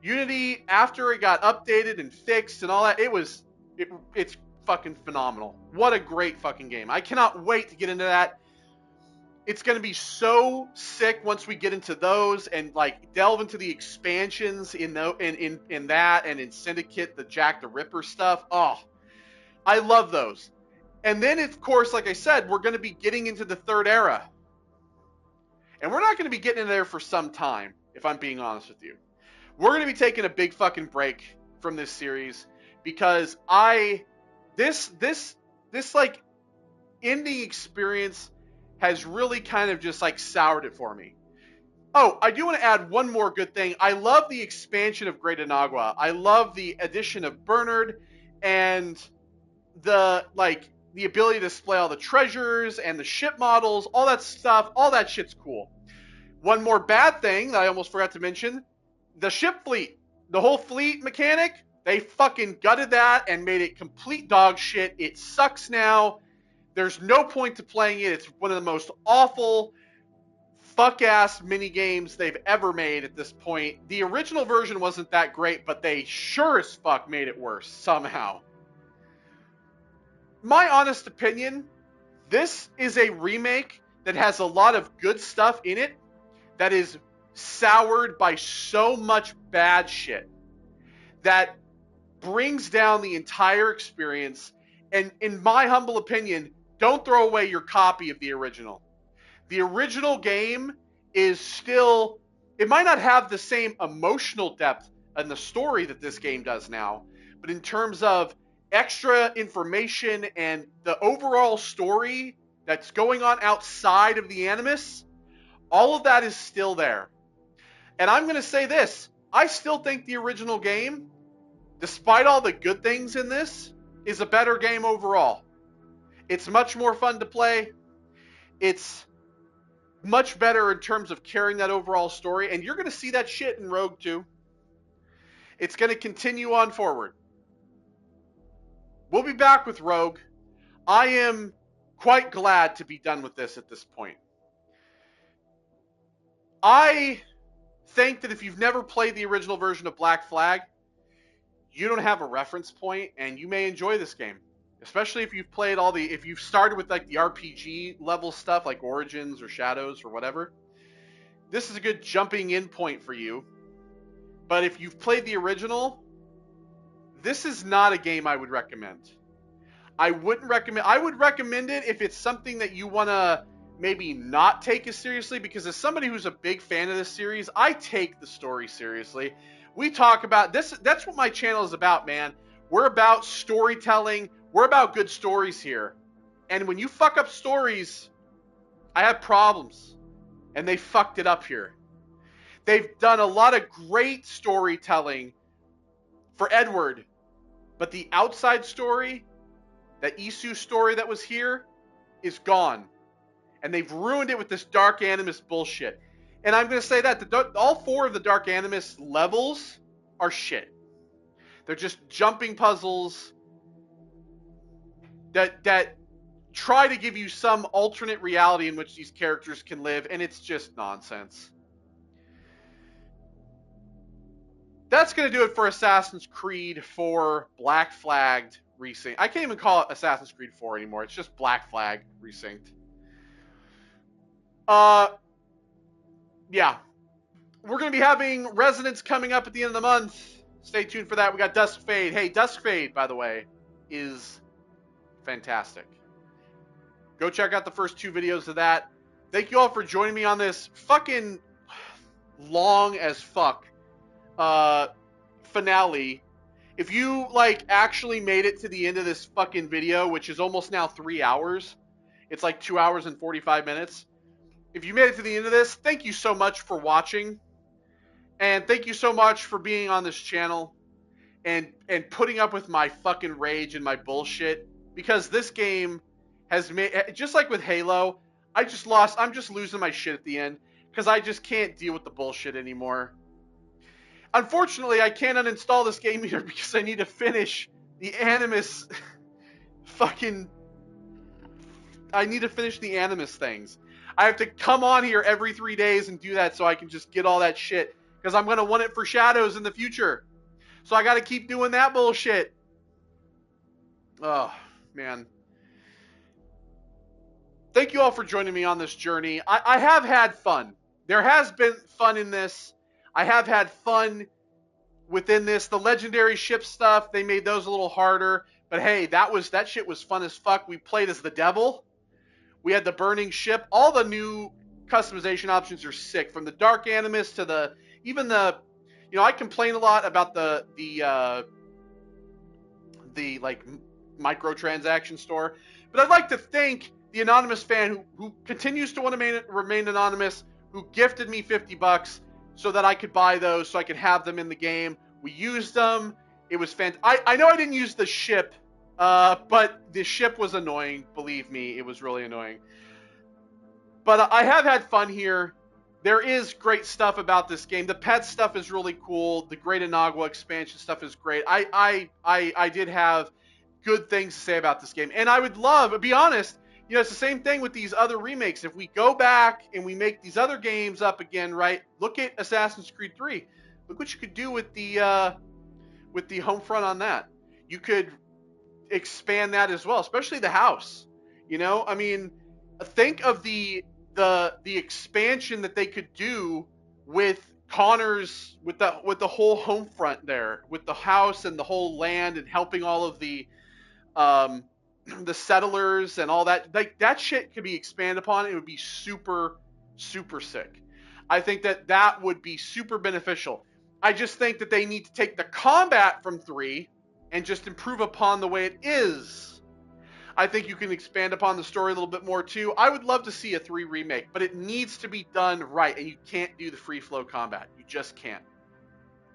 Unity, after it got updated and fixed and all that, it's fucking phenomenal. What a great fucking game. I cannot wait to get into that. It's going to be so sick once we get into those and like delve into the expansions in that and in Syndicate, the Jack the Ripper stuff. Oh, I love those. And then, of course, like I said, we're going to be getting into the third era. And we're not going to be getting in there for some time, if I'm being honest with you. We're going to be taking a big fucking break from this series because this like indie experience has really kind of just like soured it for me. Oh, I do want to add one more good thing. I love the expansion of Great Inagua. I love the addition of Bernard and the ability to display all the treasures and the ship models, all that stuff. All that shit's cool. One more bad thing that I almost forgot to mention, the ship fleet. The whole fleet mechanic, they fucking gutted that and made it complete dog shit. It sucks now. There's no point to playing it. It's one of the most awful, fuck-ass mini-games they've ever made at this point. The original version wasn't that great, but they sure as fuck made it worse somehow. My honest opinion, this is a remake that has a lot of good stuff in it that is soured by so much bad shit that brings down the entire experience. And in my humble opinion, don't throw away your copy of the original. The original game is still, it might not have the same emotional depth in the story that this game does now, but in terms of extra information and the overall story that's going on outside of the Animus, all of that is still there. And I'm going to say this, I still think the original game, despite all the good things in this, is a better game overall. It's much more fun to play. It's much better in terms of carrying that overall story, and you're going to see that shit in Rogue 2. It's going to continue on forward. We'll be back with Rogue. I am quite glad to be done with this at this point. I think that if you've never played the original version of Black Flag, you don't have a reference point, and you may enjoy this game. Especially if you've played all the, if you've started with like the RPG level stuff like Origins or Shadows or whatever, this is a good jumping in point for you. But if you've played the original, this is not a game I would recommend. I wouldn't recommend, I would recommend it if it's something that you want to maybe not take as seriously, because as somebody who's a big fan of this series, I take the story seriously. We talk about this, that's what my channel is about, man. We're about storytelling. We're about good stories here. And when you fuck up stories, I have problems. And they fucked it up here. They've done a lot of great storytelling for Edward, but the outside story, that Isu story that was here, is gone. And they've ruined it with this Dark Animus bullshit. And I'm going to say that all 4 of the Dark Animus levels are shit. They're just jumping puzzles that try to give you some alternate reality in which these characters can live, and it's just nonsense. That's going to do it for Assassin's Creed 4 Black Flagged Resynced. I can't even call it Assassin's Creed 4 anymore. It's just Black Flag Resynced. Yeah. We're going to be having Resonance coming up at the end of the month. Stay tuned for that. We got Dusk Fade. Hey, Dusk Fade, by the way, is fantastic. Go check out the first 2 videos of that. Thank you all for joining me on this fucking long as fuck finale. If you like actually made it to the end of this fucking video, which is almost now 3 hours, it's like 2 hours and 45 minutes. If you made it to the end of this, thank you so much for watching. And thank you so much for being on this channel and putting up with my fucking rage and my bullshit. Because this game has made, just like with Halo, I'm just losing my shit at the end. Because I just can't deal with the bullshit anymore. Unfortunately, I can't uninstall this game either because I need to finish the Animus fucking... I need to finish the Animus things. I have to come on here every 3 days and do that so I can just get all that shit. Because I'm going to want it for Shadows in the future. So I got to keep doing that bullshit. Oh, man. Thank you all for joining me on this journey. I have had fun. There has been fun in this. I have had fun within this. The legendary ship stuff, they made those a little harder. But hey, that shit was fun as fuck. We played as the devil. We had the burning ship. All the new customization options are sick. From the Dark Animus to the... Even the... You know, I complain a lot about the like, microtransaction store. But I'd like to thank the anonymous fan who continues to want to remain anonymous, who gifted me $50 so that I could buy those, so I could have them in the game. We used them. It was fantastic. I know I didn't use the ship, but the ship was annoying. Believe me, it was really annoying. But I have had fun here. There is great stuff about this game. The pet stuff is really cool. The Great Inagua expansion stuff is great. I did have good things to say about this game. And I would love, to be honest, you know, it's the same thing with these other remakes. If we go back and we make these other games up again, right? Look at Assassin's Creed 3. Look what you could do with the home front on that. You could expand that as well, especially the house. You know, I mean, think of the expansion that they could do with Connor's, with the whole home front there, with the house and the whole land, and helping all of the settlers and all that. Like, that shit could be expanded upon. It would be super, super sick. I think that would be super beneficial. I just think that they need to take the combat from 3 and just improve upon the way it is. I think you can expand upon the story a little bit more too. I would love to see a 3 remake, but it needs to be done right, and you can't do the free flow combat. You just can't.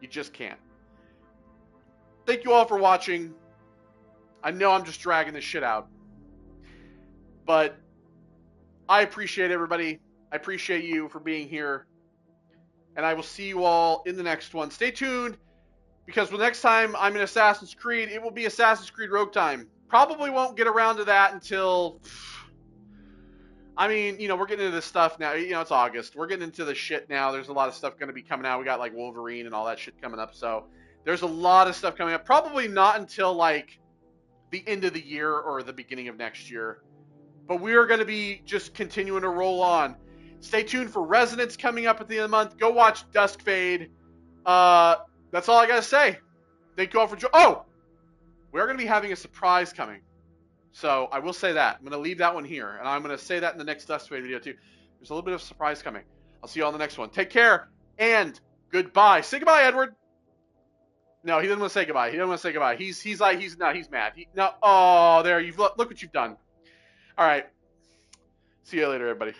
You just can't. Thank you all for watching. I know I'm just dragging this shit out, but I appreciate everybody. I appreciate you for being here, and I will see you all in the next one. Stay tuned, because the next time I'm in Assassin's Creed, it will be Assassin's Creed Rogue Time. Probably won't get around to that until, I mean, you know, we're getting into this stuff now. You know, it's August. We're getting into the shit now. There's a lot of stuff going to be coming out. We got, like, Wolverine and all that shit coming up. So there's a lot of stuff coming up. Probably not until, like, the end of the year or the beginning of next year. But we are going to be just continuing to roll on. Stay tuned for Resonance coming up at the end of the month. Go watch Dusk Fade. That's all I got to say. Thank you all for joining. Oh! We are going to be having a surprise coming. So I will say that. I'm going to leave that one here. And I'm going to say that in the next Dusk Fade video too. There's a little bit of a surprise coming. I'll see you all in the next one. Take care and goodbye. Say goodbye, Edward. No, he doesn't want to say goodbye. He doesn't want to say goodbye. He's mad. Oh, there, look what you've done. All right. See you later, everybody.